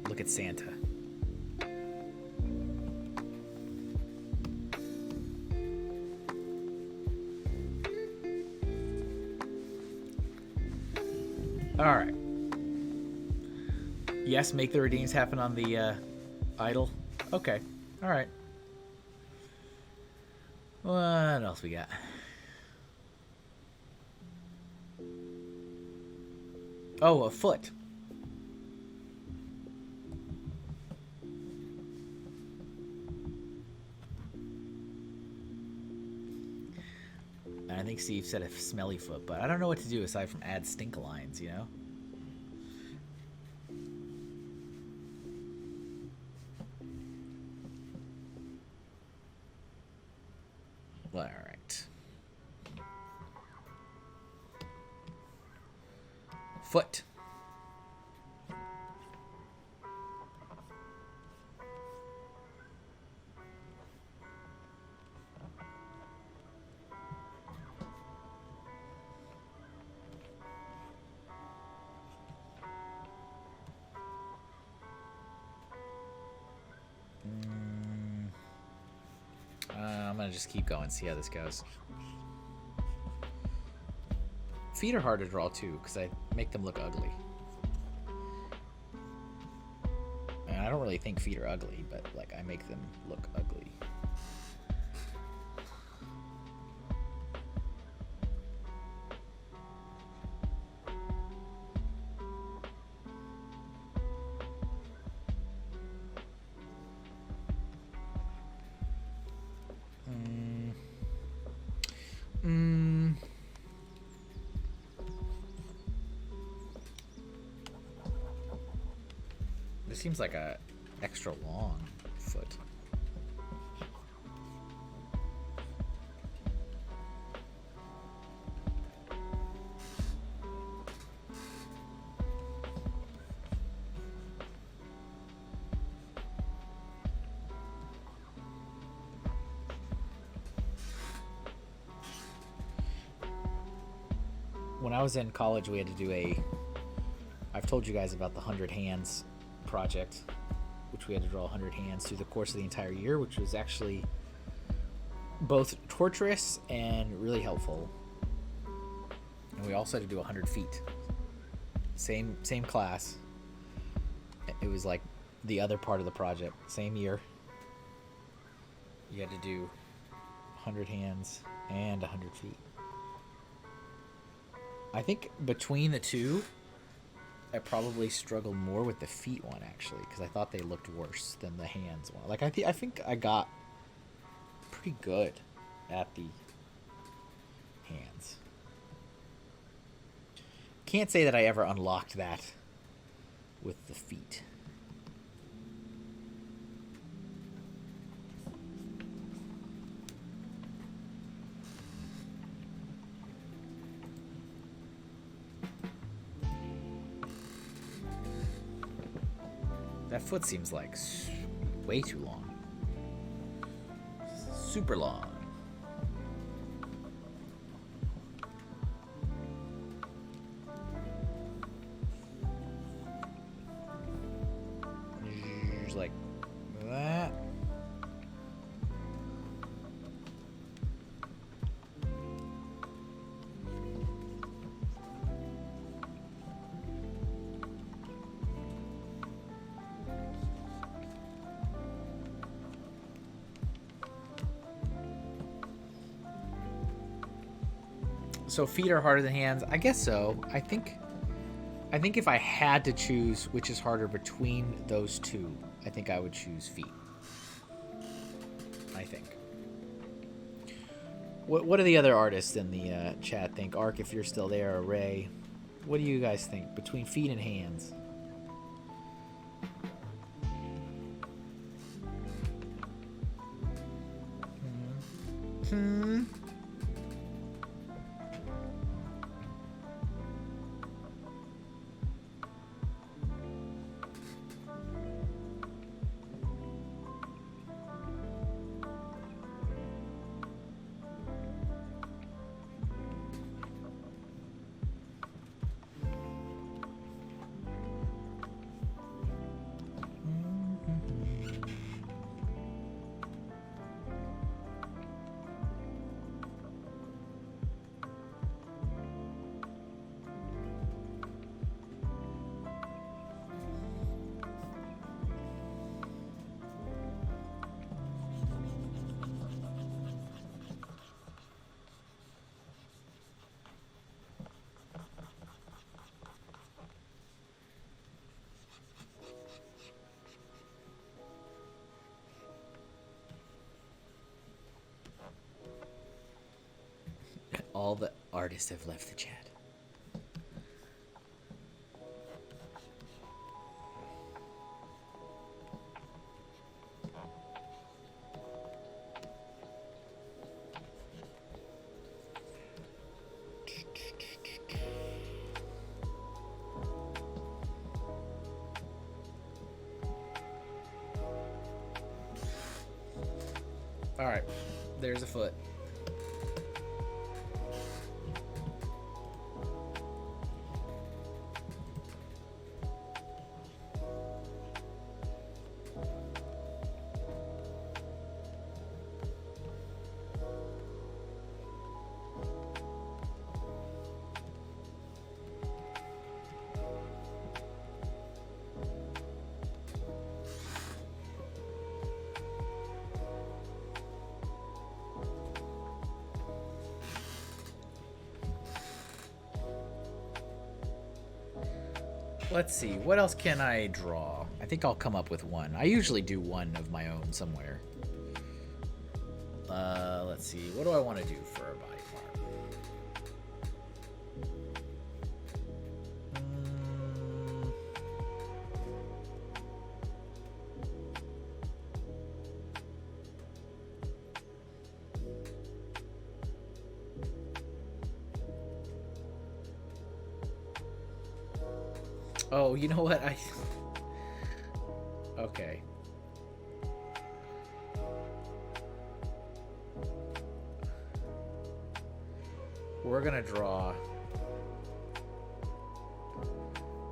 Speaker 1: Look at Santa. All right. Yes, make the redeems happen on the idol. Okay. All right. What else we got? Oh, a foot. And I think Steve said a smelly foot, but I don't know what to do aside from add stink lines, you know? All right. Foot. I'm gonna just keep going, see how this goes. Feet are hard to draw too, because I make them look ugly. And I don't really think feet are ugly, but like I make them look ugly. This seems like a extra long foot. When I was in college, we had to do I've told you guys about the 100 hands project, which we had to draw 100 hands through the course of the entire year, which was actually both torturous and really helpful. And we also had to do 100 feet. Same class. It was like the other part of the project. Same year. You had to do 100 hands and 100 feet. I think between the two, I probably struggled more with the feet one, actually, because I thought they looked worse than the hands one. Like, I think I got pretty good at the hands. Can't say that I ever unlocked that with the feet. That foot seems like way too long. Super long. Just like that. So feet are harder than hands? I guess so. I think if I had to choose which is harder between those two, I think I would choose feet. I think. What do the other artists in the chat think? Ark, if you're still there, or Ray, what do you guys think between feet and hands? All the artists have left the chat. All right, there's a foot. Let's see, what else can I draw? I think I'll come up with one. I usually do one of my own somewhere. Let's see, what do I want to do for a body part? Oh, you know what? Okay. We're gonna draw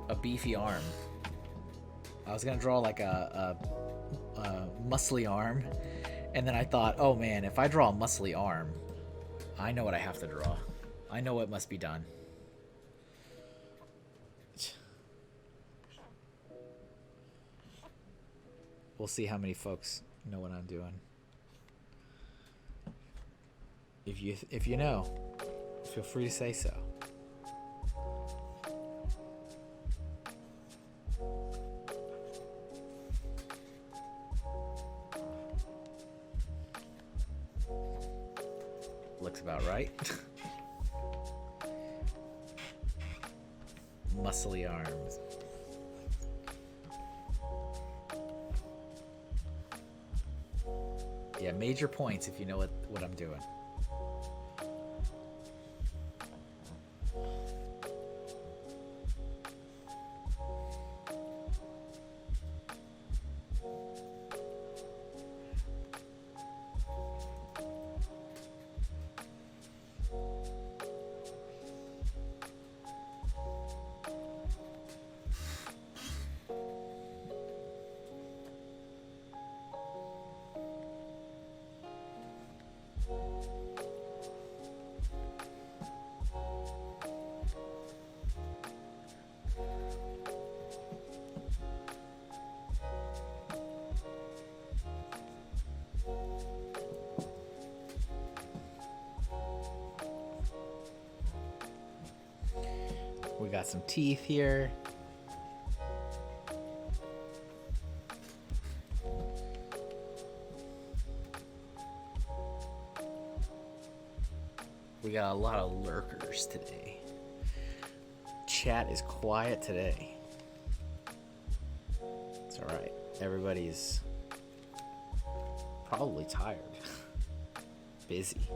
Speaker 1: a beefy arm. I was gonna draw like a muscly arm, and then I thought, oh man, if I draw a muscly arm, I know what I have to draw. I know what must be done. We'll see how many folks know what I'm doing. If you know, feel free to say so. Looks about right. Muscly arms. Yeah, major points if you know what I'm doing. We got some teeth here. We got a lot of lurkers today. Chat is quiet today. It's alright. Everybody's probably tired. Busy.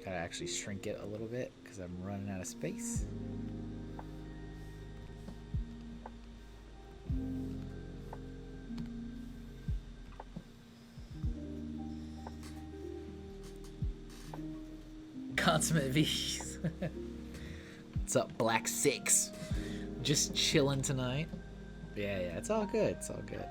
Speaker 1: Gotta actually shrink it a little bit because I'm running out of space. Consummate V's. What's up, Black Six? Just chilling tonight. Yeah, it's all good. It's all good.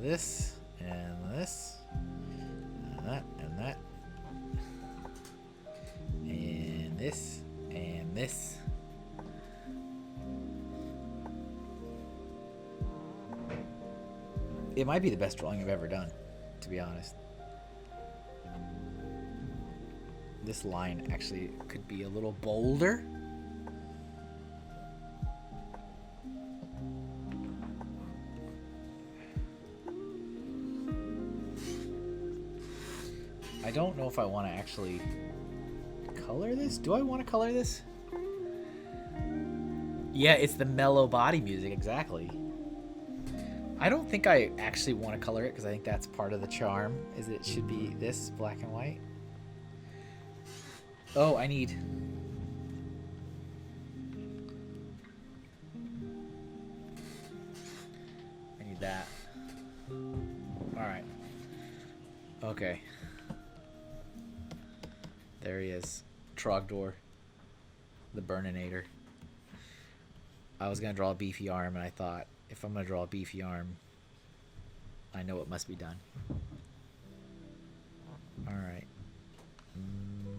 Speaker 1: This and this and that and that and this and this. It might be the best drawing I've ever done, to be honest. This line actually could be a little bolder. I don't know if I want to actually color this. Do I want to color this? Yeah, it's the mellow body music, exactly. I don't think I actually want to color it because I think that's part of the charm, is it should be this black and white. Oh, I need that. Alright. Okay. There he is. Trogdor. The Burninator. I was going to draw a beefy arm, and I thought, if I'm going to draw a beefy arm, I know it must be done. Alright.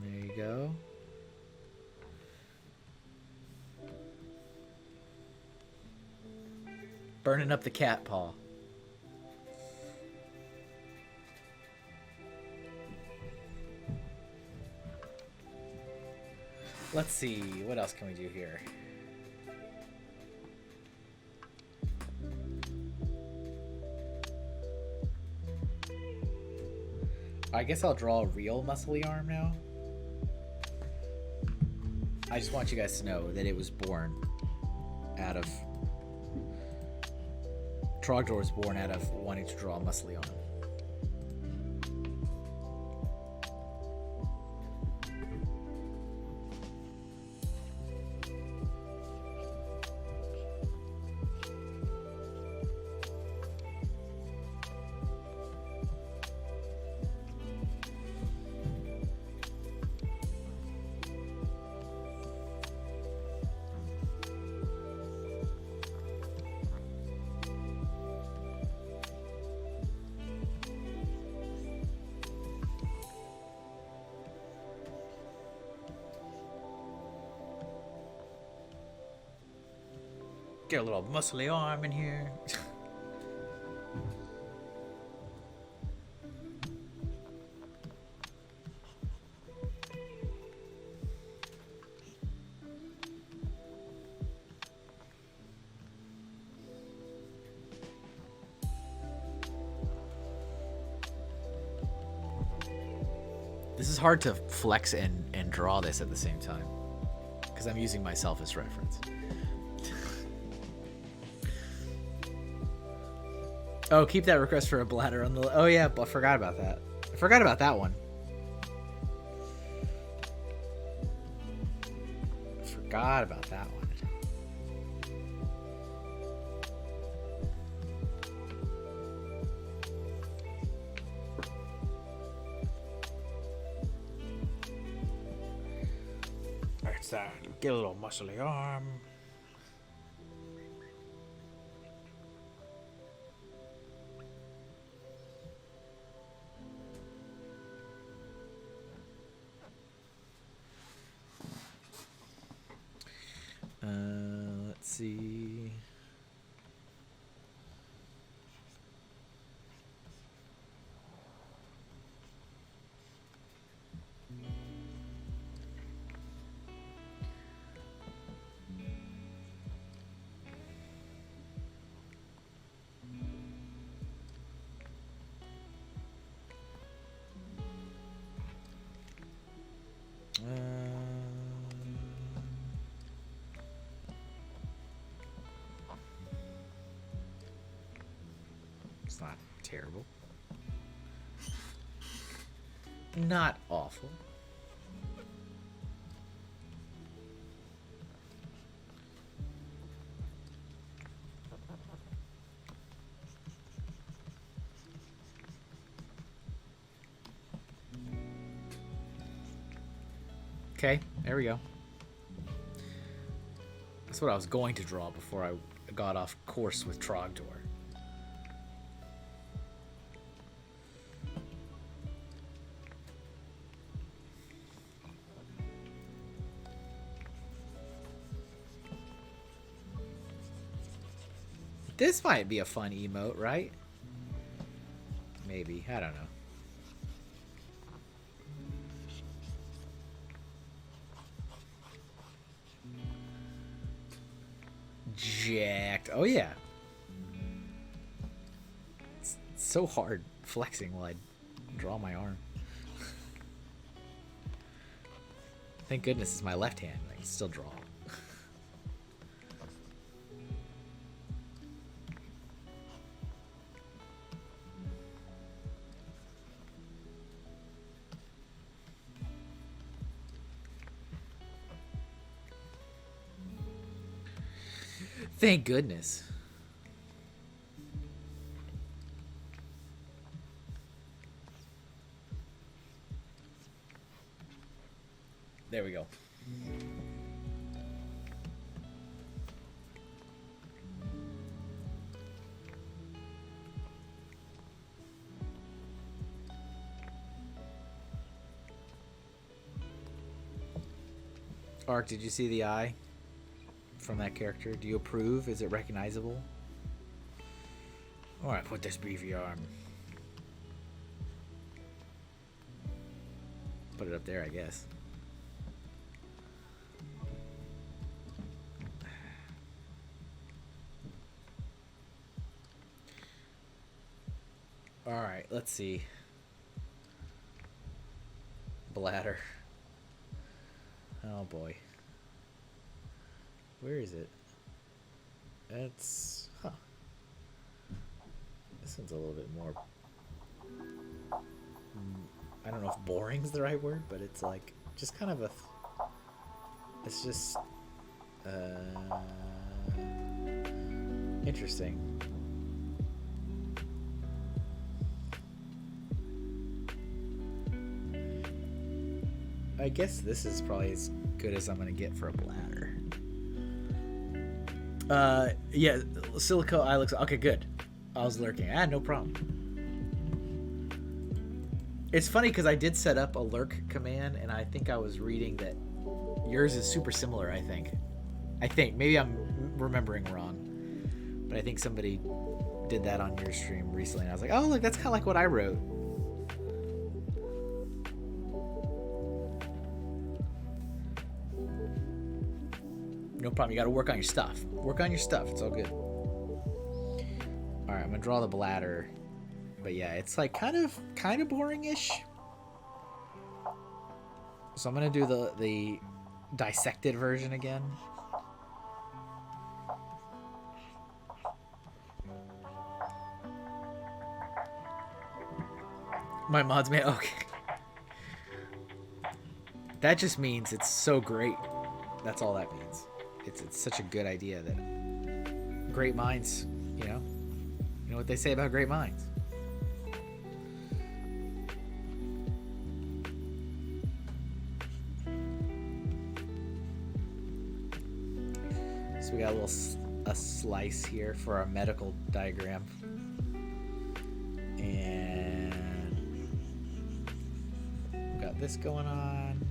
Speaker 1: There you go. Burning up the cat paw. Let's see, what else can we do here? I guess I'll draw a real muscly arm now. I just want you guys to know that it was born out of... Trogdor was born out of wanting to draw a muscly arm. Get a little muscly arm in here. This is hard to flex and draw this at the same time because I'm using myself as reference. Oh, keep that request for a bladder on the... Oh, yeah, I forgot about that. I forgot about that one. Forgot about that one. That's that. Get a little muscly arm. Let's see. It's not terrible. Not awful. Okay, there we go. That's what I was going to draw before I got off course with Trogdor. This might be a fun emote, right? Maybe. I don't know. Jacked. Oh, yeah. It's so hard flexing while I draw my arm. Thank goodness it's my left hand. I can still draw. Thank goodness. There we go. Ark, did you see the eye from that character? Do you approve? Is it recognizable? Alright, put this beefy arm. Put it up there, I guess. Alright, let's see. Bladder. Oh boy. Where is it? That's... Huh. This one's a little bit more... I don't know if boring's the right word, but it's like... Just kind of a... It's just... Interesting. I guess this is probably as good as I'm gonna get for a bladder. Yeah, Silico eye looks okay. Good. I was lurking. No problem. It's funny because I did set up a lurk command, and I think I was reading that yours is super similar. I think maybe I'm remembering wrong. But I think somebody did that on your stream recently, and I was like, oh, look, that's kind of like what I wrote. No problem. You got to work on your stuff. Work on your stuff. It's all good. All right, I'm gonna draw the bladder, but yeah, it's like kind of boring-ish. So I'm gonna do the dissected version again. My mods made okay. That just means it's so great. That's all that means. It's such a good idea that great minds, you know what they say about great minds. So we got a slice here for our medical diagram. And we got this going on.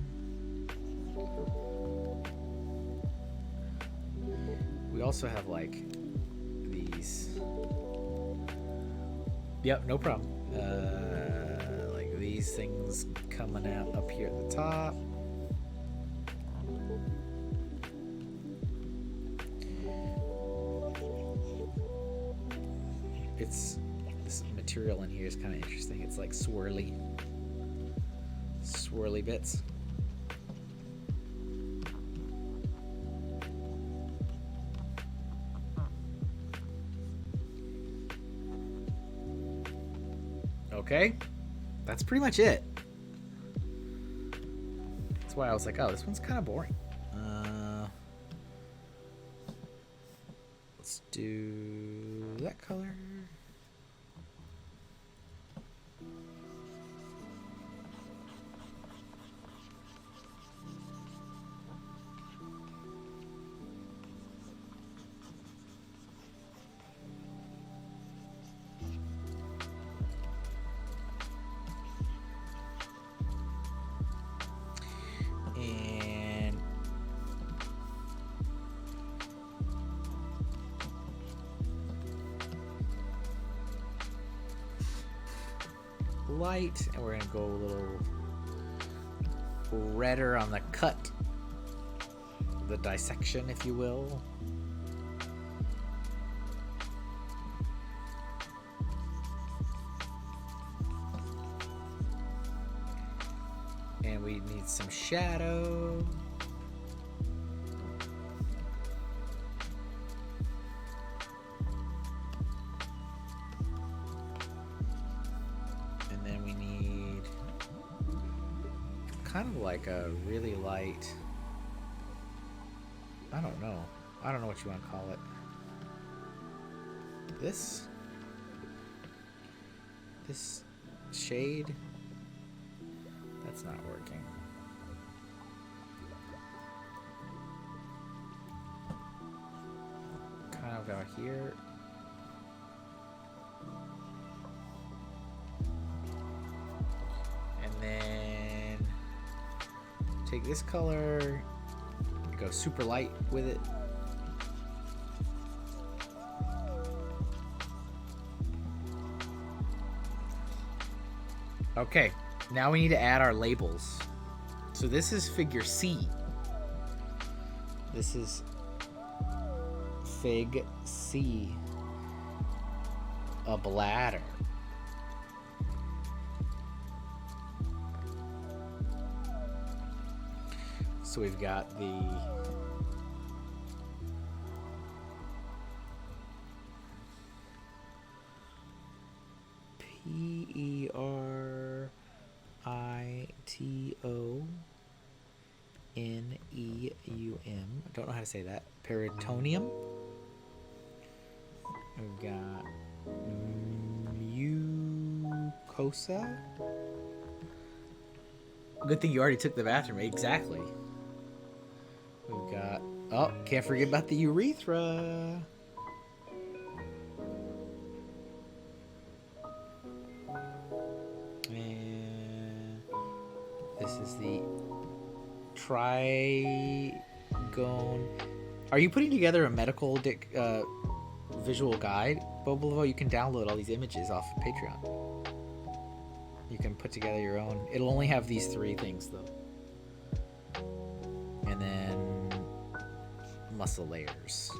Speaker 1: We also have like these. Yep, no problem. Like these things coming out up here at the top. This material in here is kind of interesting. It's like swirly bits. Okay, that's pretty much it. That's why I was like, oh, this one's kind of boring. Let's do that color. Light, and we're gonna go a little redder on the cut, the dissection, if you will. And we need some shadow. Kind of like a really light, I don't know what you want to call it. This shade, that's not working. Kind of out here. And then take this color, go super light with it. Okay, now we need to add our labels. So this is figure C. This is Fig C, a bladder. So we've got the PERITONEUM. I don't know how to say that. Peritoneum. We've got mucosa. Good thing you already took the bathroom. Exactly. We've got, oh, can't forget about the urethra. And this is the trigone Are you putting together a medical visual guide, Bobolevoux? You can download all these images off of Patreon. You can put together your own. It'll only have these 3 things, though. And then muscle layers.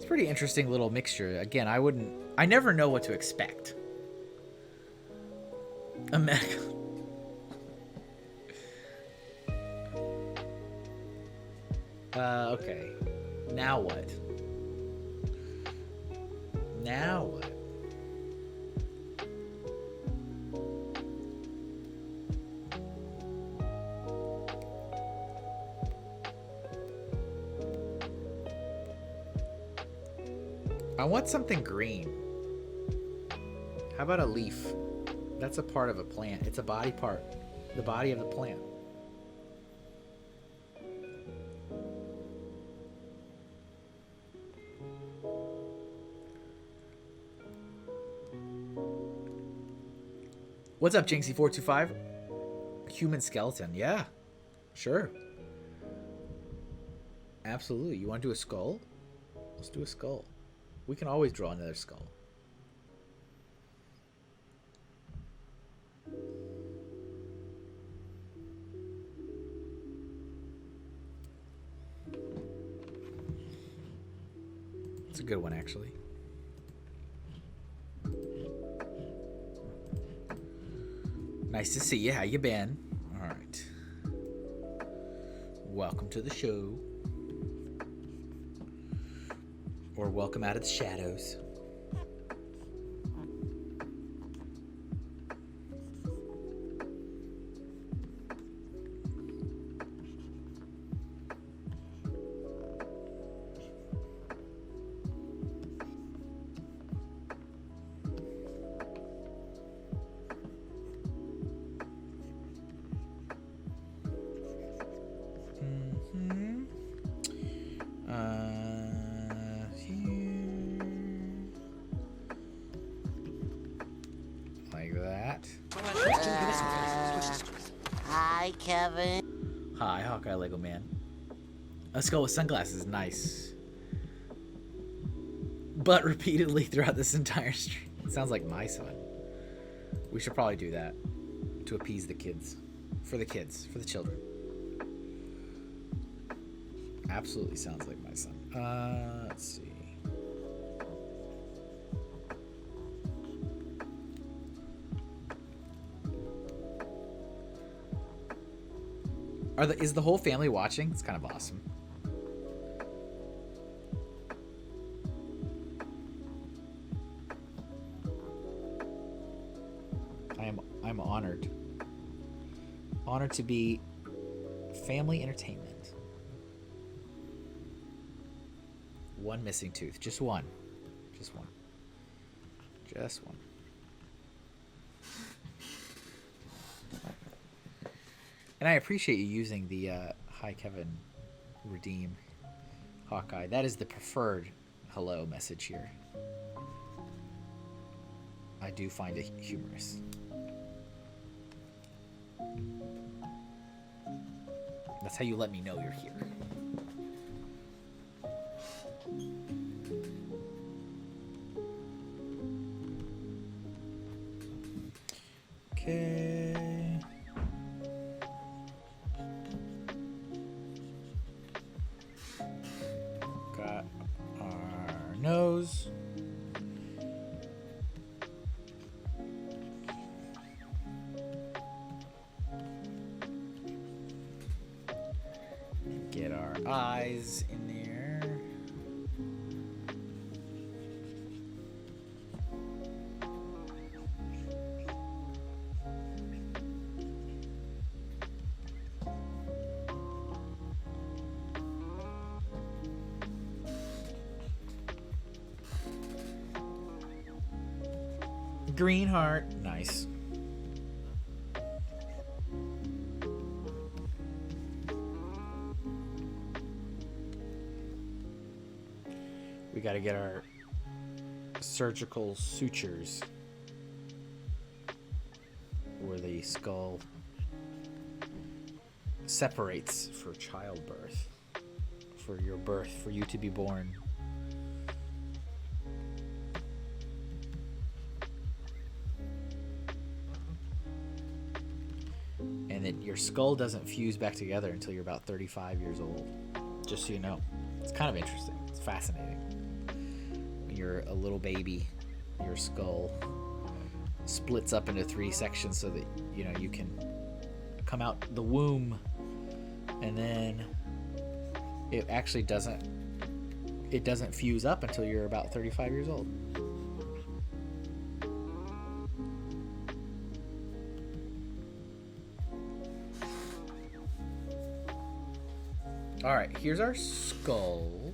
Speaker 1: Pretty interesting little mixture. Again, I never know what to expect. A medical. Okay. Now what? Now what? I want something green. How about a leaf? That's a part of a plant. It's a body part. The body of the plant. What's up, Jinxie425? Human skeleton. Yeah. Sure. Absolutely. You want to do a skull? Let's do a skull. We can always draw another skull. It's a good one, actually. Nice to see you. How you been? All right. Welcome to the show. Or welcome out of the shadows.
Speaker 2: Hi, Kevin.
Speaker 1: Hi, Hawkeye Lego Man. A skull with sunglasses is nice. But repeatedly throughout this entire stream. It sounds like my son. We should probably do that to appease the kids. For the kids. For the children. Absolutely sounds like my son. Let's see. Is the whole family watching? It's kind of awesome. I'm honored. Honored to be family entertainment. One missing tooth. Just one. Just one. Just one. And I appreciate you using the Hi Kevin redeem Hawkeye. That is the preferred hello message here. I do find it humorous. That's how you let me know you're here. Okay. Got our nose. Get our eyes in there. Green heart. Nice. We got to get our surgical sutures where the skull separates for childbirth, for your birth, for you to be born. And that your skull doesn't fuse back together until you're about 35 years old. Just so you know. It's kind of interesting. It's fascinating. When you're a little baby, your skull splits up into 3 sections so that, you know, you can come out the womb. And then it actually doesn't fuse up until you're about 35 years old. All right, here's our skull.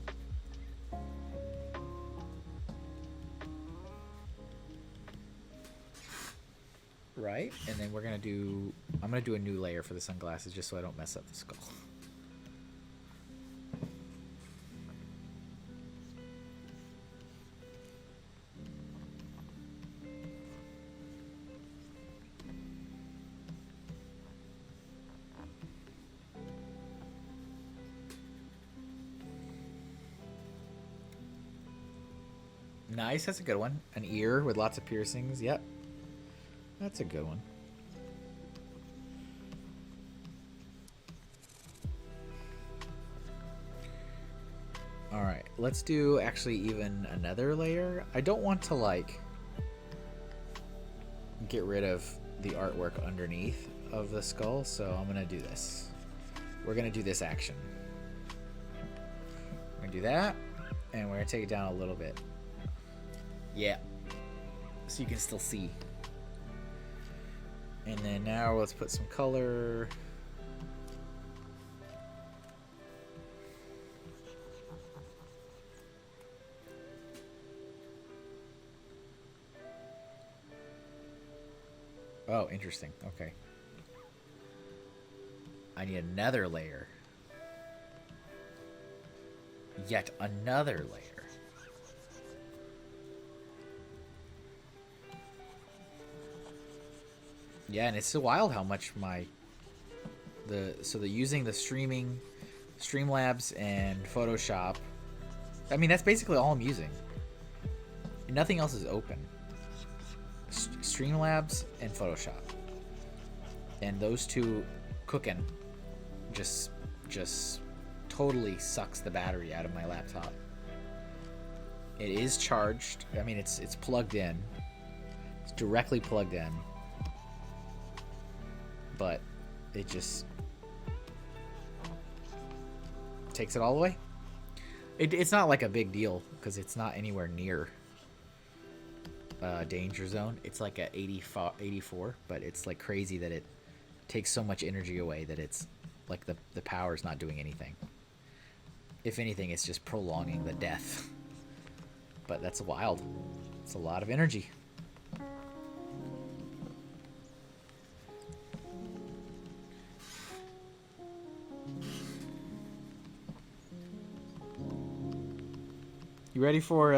Speaker 1: Right, and then I'm gonna do a new layer for the sunglasses just so I don't mess up the skull. Nice, that's a good one. An ear with lots of piercings. Yep. That's a good one. Alright, let's do actually even another layer. I don't want to like get rid of the artwork underneath of the skull, so I'm gonna do this. We're gonna do this action. We're gonna do that, and we're gonna take it down a little bit. Yeah. So you can still see. And then now let's put some color. Oh, interesting. Okay. I need another layer. Yet another layer. Yeah, and it's so wild how much using the Streamlabs and Photoshop. I mean, that's basically all I'm using. Nothing else is open. Streamlabs and Photoshop, and those two cooking just totally sucks the battery out of my laptop. It is charged. I mean, it's plugged in. It's directly plugged in. But it just takes it all the way. It's not like a big deal because it's not anywhere near danger zone. It's like a 84, but it's like crazy that it takes so much energy away that it's like the power's not doing anything. If anything, it's just prolonging the death. But that's wild. It's a lot of energy. You ready for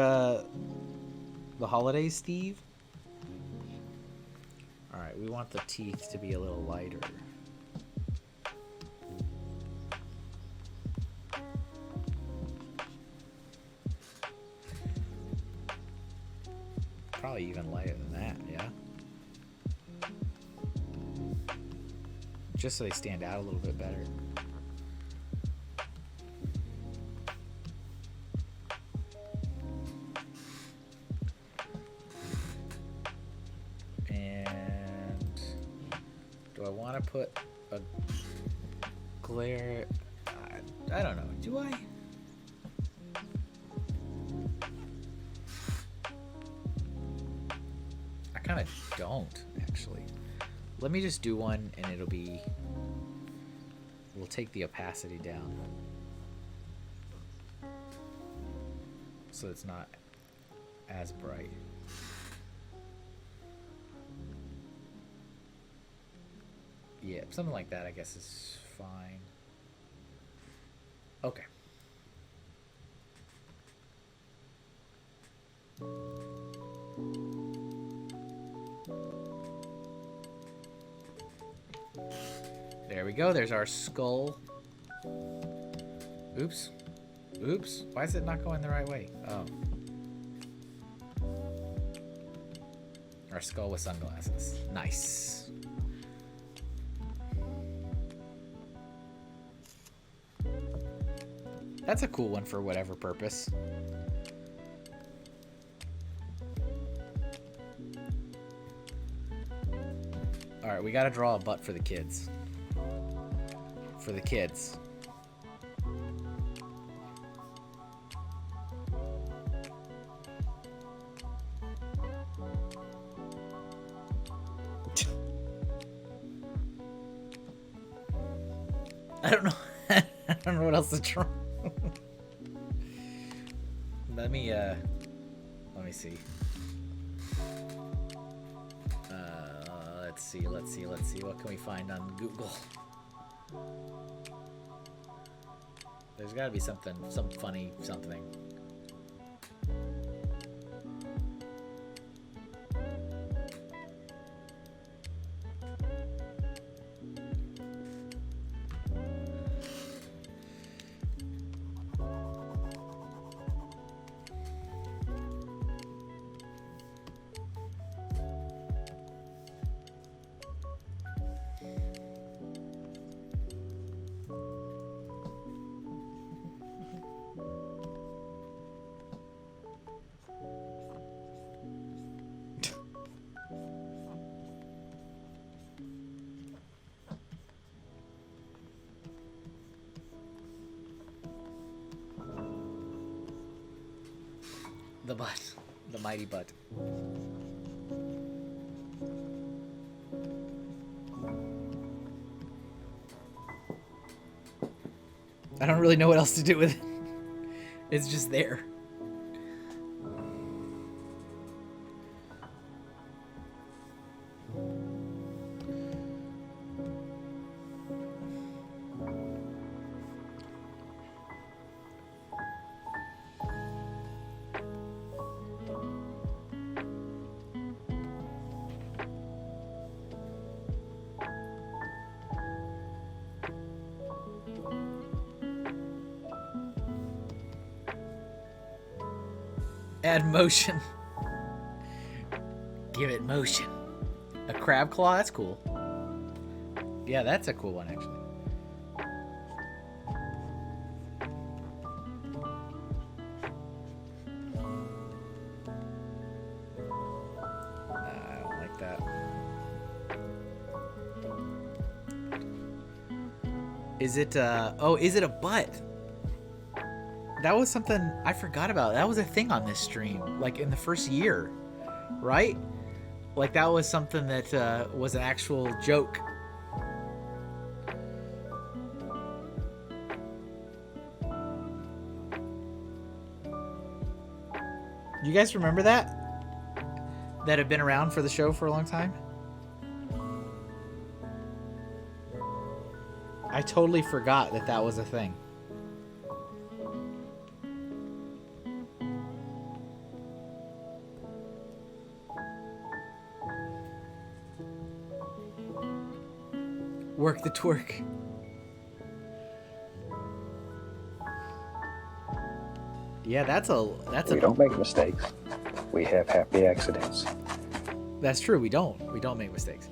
Speaker 1: the holidays, Steve? Alright, we want the teeth to be a little lighter. Probably even lighter than that, yeah? Just so they stand out a little bit better. Put a glare. I don't know. Do I? I kind of don't, actually. Let me just do one, and it'll be. We'll take the opacity down, so it's not as bright. it. Something like that, I guess, is fine. Okay. There we go. There's our skull. Oops. Oops. Why is it not going the right way? Oh. Our skull with sunglasses. Nice. That's a cool one for whatever purpose. Alright, we gotta draw a butt for the kids. For the kids. I don't know. I don't know what else to draw. Let me see. Let's see. What can we find on Google? There's got to be something, some funny something. The butt. The mighty butt. I don't really know what else to do with it. It's just there. Add motion. Give it motion. A crab claw, that's cool. Yeah, that's a cool one, actually. I don't like that. Is it, oh, is it a butt? That was something I forgot about. That was a thing on this stream, like in the first year, right? Like that was something that was an actual joke. You guys remember that? That had been around for the show for a long time? I totally forgot that that was a thing. Work the twerk. Yeah, that's a
Speaker 12: We don't make mistakes. We have happy accidents.
Speaker 1: That's true. We don't make mistakes.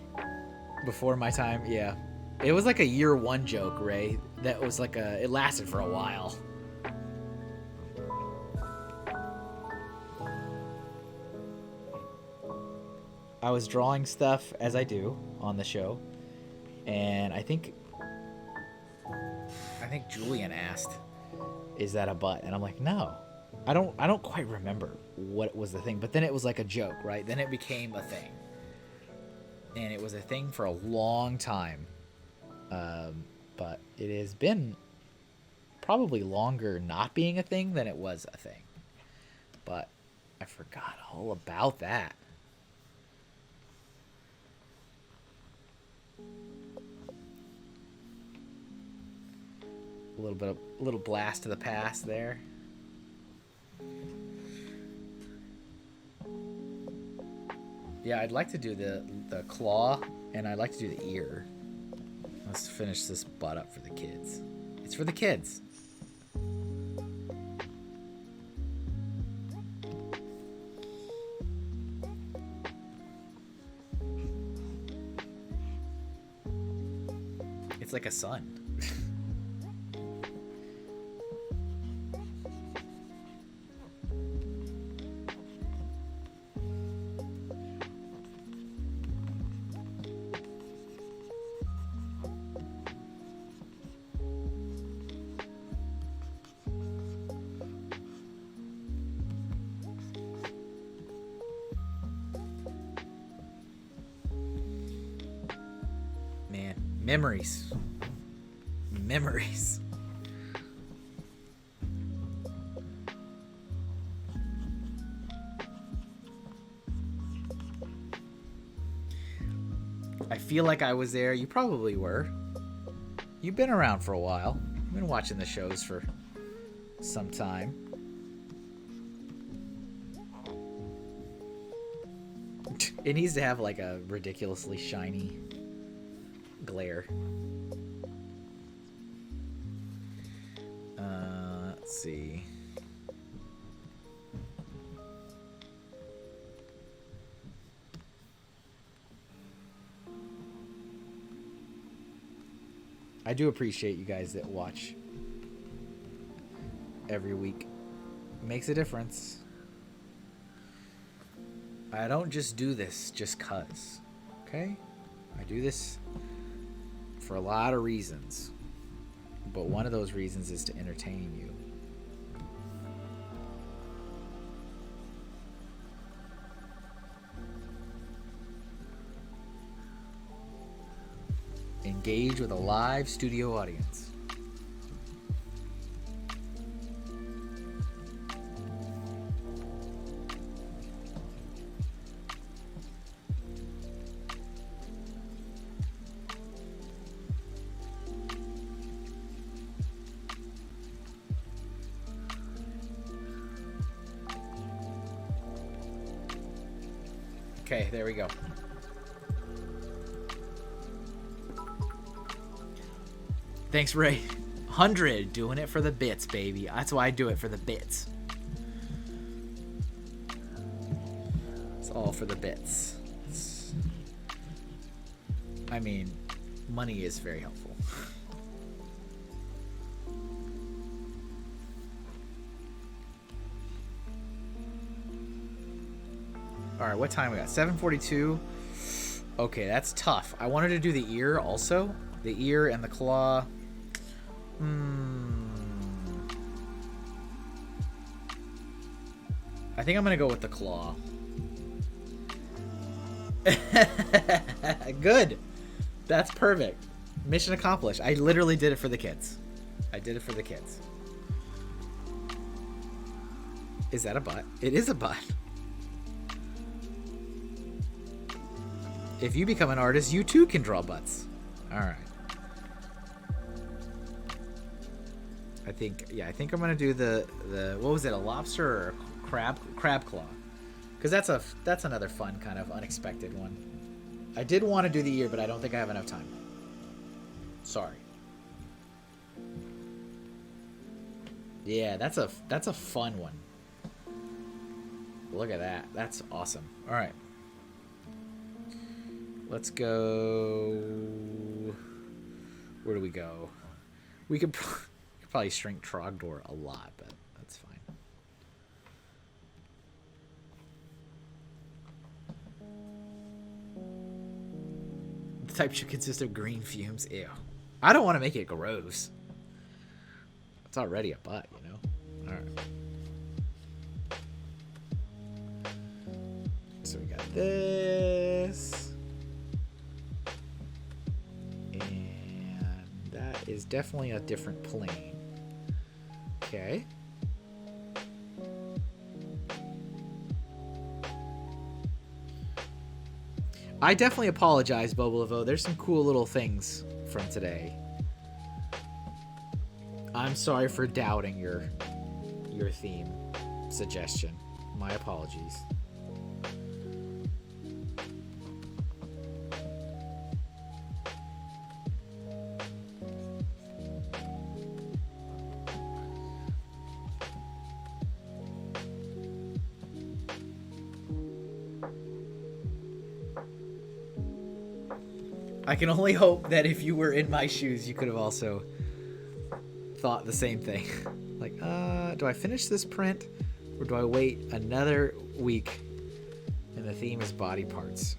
Speaker 1: Before my time, yeah. It was like a year one joke, Ray. That was like it lasted for a while. I was drawing stuff as I do on the show. And I think Julian asked, "Is that a butt?" And I'm like, "No, I don't quite remember what was the thing." But then it was like a joke, right? Then it became a thing, and it was a thing for a long time. But it has been probably longer not being a thing than it was a thing. But I forgot all about that. A little blast to the past there. Yeah, I'd like to do the claw, and I'd like to do the ear. Let's finish this butt up for the kids. It's for the kids. It's like a sun. Man, memories. Memories. I feel like I was there. You probably were. You've been around for a while. You've been watching the shows for some time. It needs to have like a ridiculously shiny glare. Let's see. I do appreciate you guys that watch every week. It makes a difference. I don't just do this just 'cause. Okay? I do this for a lot of reasons. But one of those reasons is to entertain you. Engage with a live studio audience. Okay, there we go. Thanks, Ray. 100, doing it for the bits, baby. That's why I do it, for the bits. It's all for the bits. I mean, money is very helpful. All right, what time we got? 7:42. Okay, that's tough. I wanted to do the ear also. The ear and the claw. I think I'm gonna go with the claw. Good. That's perfect. Mission accomplished. I literally did it for the kids. I did it for the kids. Is that a butt? It is a butt. If you become an artist, you too can draw butts. All right. I think I'm gonna do the what was it, a lobster or a crab claw? Because that's another fun kind of unexpected one. I did want to do the ear, but I don't think I have enough time. Sorry. Yeah, that's a fun one. Look at that. That's awesome. All right. Let's go. Where do we go? We could probably shrink Trogdor a lot, but that's fine. The type should consist of green fumes. Ew. I don't want to make it gross. It's already a butt, you know? Alright. So we got this. And that is definitely a different plane. Okay. I definitely apologize, Bobolevoux. There's some cool little things from today. I'm sorry for doubting your theme suggestion. My apologies. I can only hope that if you were in my shoes, you could have also thought the same thing. Like, do I finish this print or do I wait another week and the theme is body parts?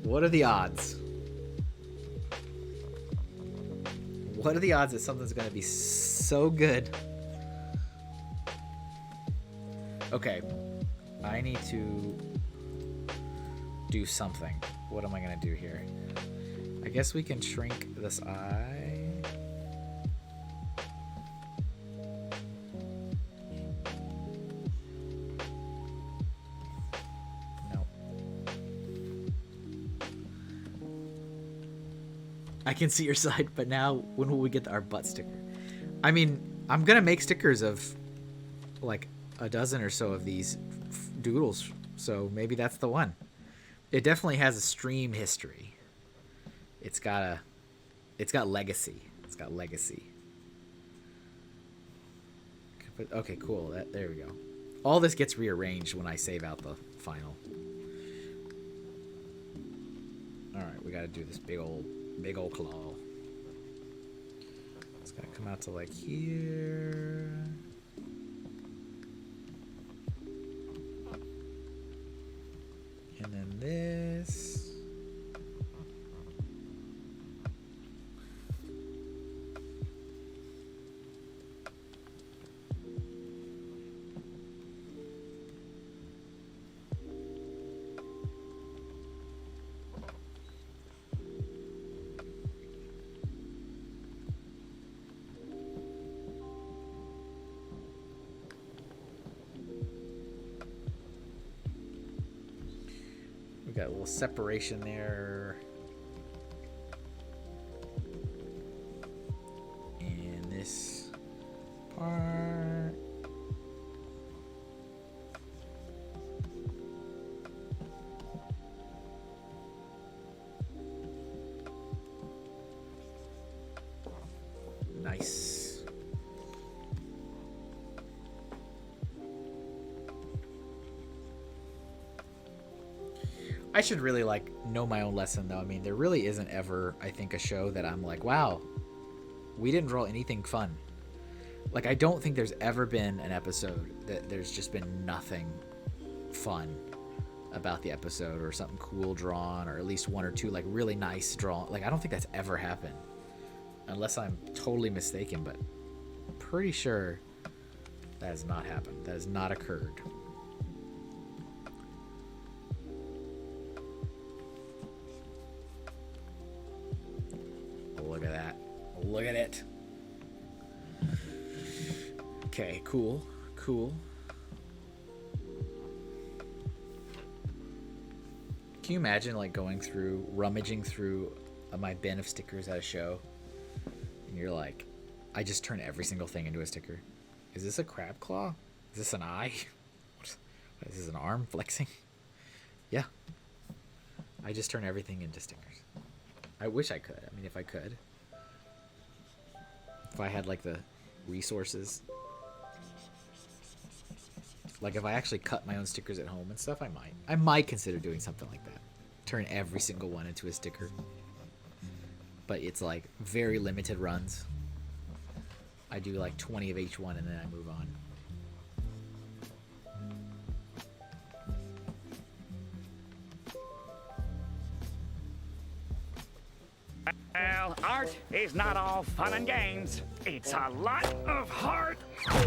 Speaker 1: What are the odds? What are the odds that something's going to be so good? Okay, I need to do something. What am I going to do here? I guess we can shrink this eye. No. I can see your side, but now when will we get our butt sticker? I mean, I'm going to make stickers of like a dozen or so of these doodles, so maybe that's the one. It definitely has a stream history. It's got legacy. It's got legacy. Okay, cool. There we go. All this gets rearranged when I save out the final. All right, we got to do this big old claw. It's got to come out to like here. And then this. Got a little separation there. And this part. Nice. I should really like know my own lesson though. I mean, there really isn't ever, I think, a show that I'm like, wow, we didn't draw anything fun. Like, I don't think there's ever been an episode that there's just been nothing fun about the episode or something cool drawn, or at least one or two like really nice drawn. Like, I don't think that's ever happened, unless I'm totally mistaken, but I'm pretty sure that has not happened. That has not occurred. Look at that. Look at it. Okay, cool. Cool. Can you imagine like rummaging through my bin of stickers at a show, and you're like, I just turn every single thing into a sticker. Is this a crab claw? Is this an eye? What is this, an arm flexing? Yeah. I just turn everything into stickers. I wish I could. I mean, if I could. If I had, like, the resources. Like, if I actually cut my own stickers at home and stuff, I might. I might consider doing something like that. Turn every single one into a sticker. But it's, like, very limited runs. I do, like, 20 of each one, and then I move on.
Speaker 8: Well, art is not all fun and games. It's a lot of hard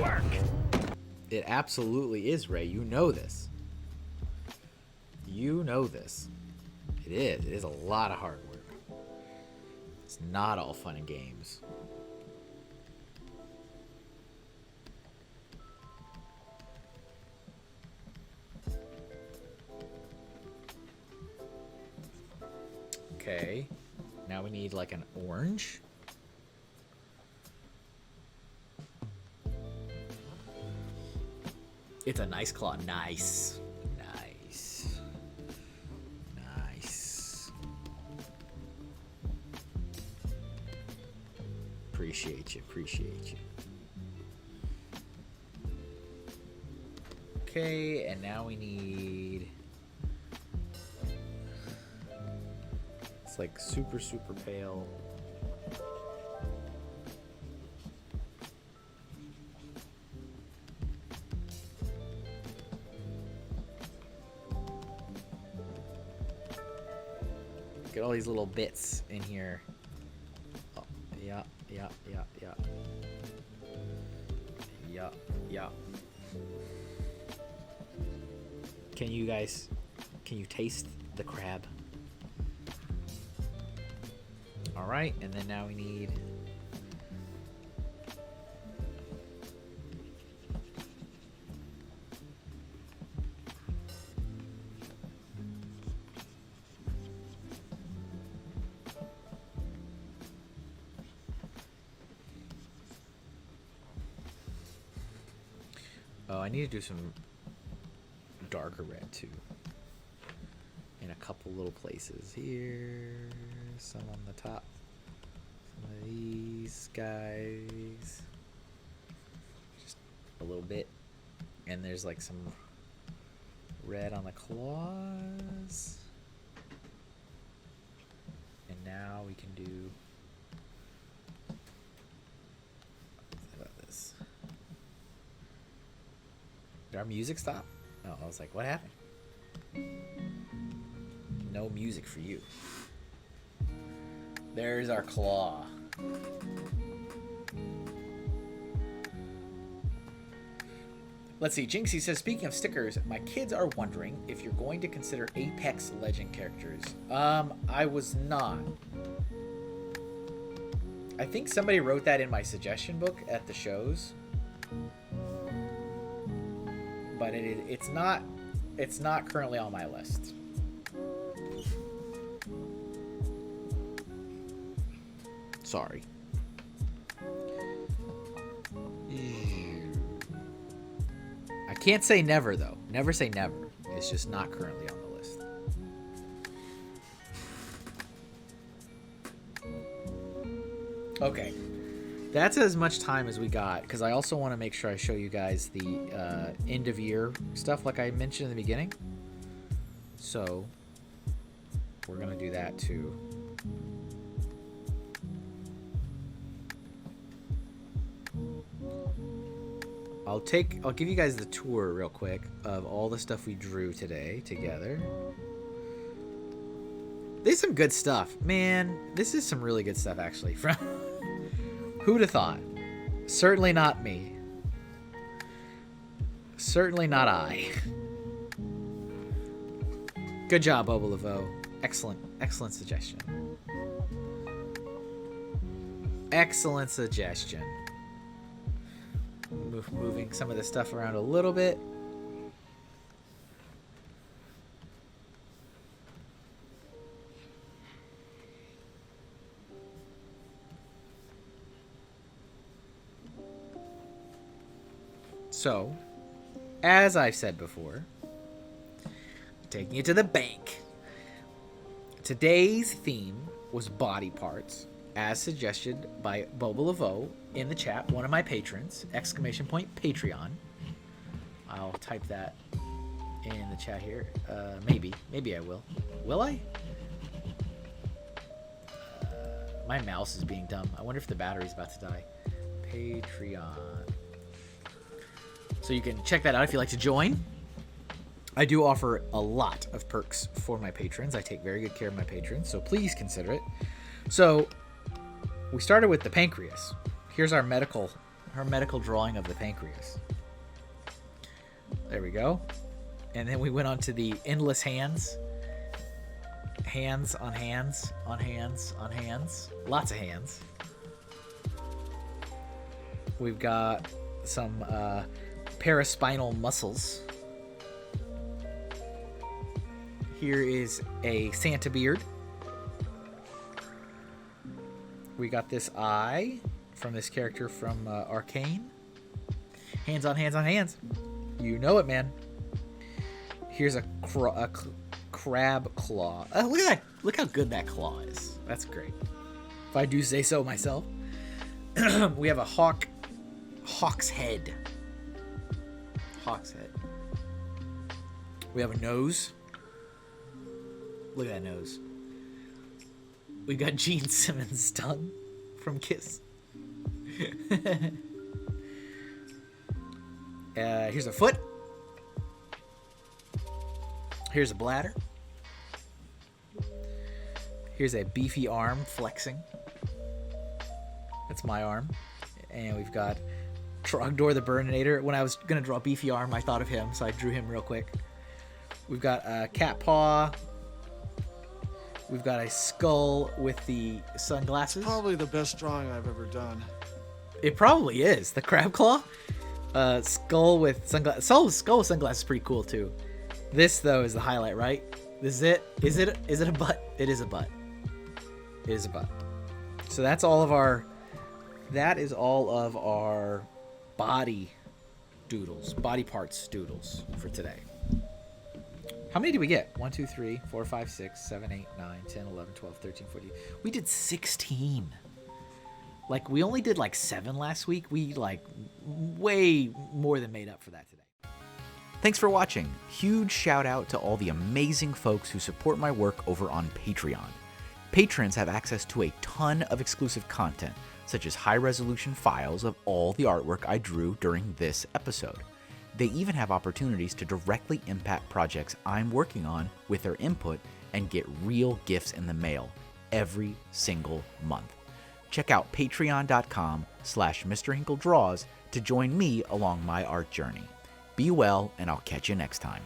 Speaker 8: work.
Speaker 1: It absolutely is, Ray. You know this. You know this. It is. It is a lot of hard work. It's not all fun and games. Okay. Now we need like an orange. It's a nice claw. Nice. Nice. Nice. Appreciate you. Appreciate you. Okay, and now we need... It's like super, super pale. Get all these little bits in here. Oh, yeah. Can you taste the crab? All right, and then now we need... Oh, I need to do some darker red too. In a couple little places here. Some on the top. Some of these guys. Just a little bit. And there's like some red on the claws. And now we can do... How about this? Did our music stop? Oh, I was like, what happened? No music for you. There's our claw. Let's see. Jinxie says, speaking of stickers, my kids are wondering if you're going to consider Apex Legend characters. I was not. I think somebody wrote that in my suggestion book at the shows. But it's not currently on my list. Sorry. I can't say never though. Never say never. It's just not currently on the list. Okay. That's as much time as we got, because I also want to make sure I show you guys the end of year stuff like I mentioned in the beginning. So we're going to do that too. I'll give you guys the tour real quick of all the stuff we drew today together. There's some good stuff. Man, this is some really good stuff actually. From who'd have thought? Certainly not me. Certainly not I. Good job, Bobolevoux. Excellent suggestion. Excellent suggestion. Moving some of this stuff around a little bit. So, as I've said before, taking it to the bank. Today's theme was body parts, as suggested by Bobolevoux in the chat, one of my patrons, ! Patreon. I'll type that in the chat here. Maybe I will. Will I? My mouse is being dumb. I wonder if the battery's about to die. Patreon. So you can check that out if you'd like to join. I do offer a lot of perks for my patrons. I take very good care of my patrons, so please consider it. So we started with the pancreas. Here's our medical drawing of the pancreas. There we go. And then we went on to the endless hands. Hands on hands on hands on hands. Lots of hands. We've got some paraspinal muscles. Here is a Santa beard. We got this eye from this character from Arcane. Hands on hands on hands. You know it, man. Here's a crab claw. Oh, look at that. Look how good that claw is. That's great. If I do say so myself. We have a hawk's head. Hawk's head. We have a nose. Look at that nose. We got Gene Simmons' tongue from Kiss. Here's a foot. Here's a bladder. Here's a beefy arm flexing. That's my arm. And we've got Trogdor the Burninator. When I was going to draw a beefy arm, I thought of him, so I drew him real quick. We've got a cat paw. We've got a skull with the sunglasses.
Speaker 9: Probably the best drawing I've ever done.
Speaker 1: It probably is. The crab claw. Skull with sunglasses. Skull with sunglasses is pretty cool too. This though is the highlight, right? This is it. Is it a butt? It is a butt. It is a butt. So that's all of our. That is all of our body doodles, body parts doodles for today. How many did we get? 1, 2, 3, 4, 5, 6, 7, 8, 9, 10, 11, 12, 13, 14. We did 16. Like, we only did like 7 last week. We like way more than made up for that today. Thanks for watching. Huge shout out to all the amazing folks who support my work over on Patreon. Patrons have access to a ton of exclusive content, such as high-resolution files of all the artwork I drew during this episode. They even have opportunities to directly impact projects I'm working on with their input and get real gifts in the mail every single month. Check out patreon.com/MrHinkleDraws to join me along my art journey. Be well, and I'll catch you next time.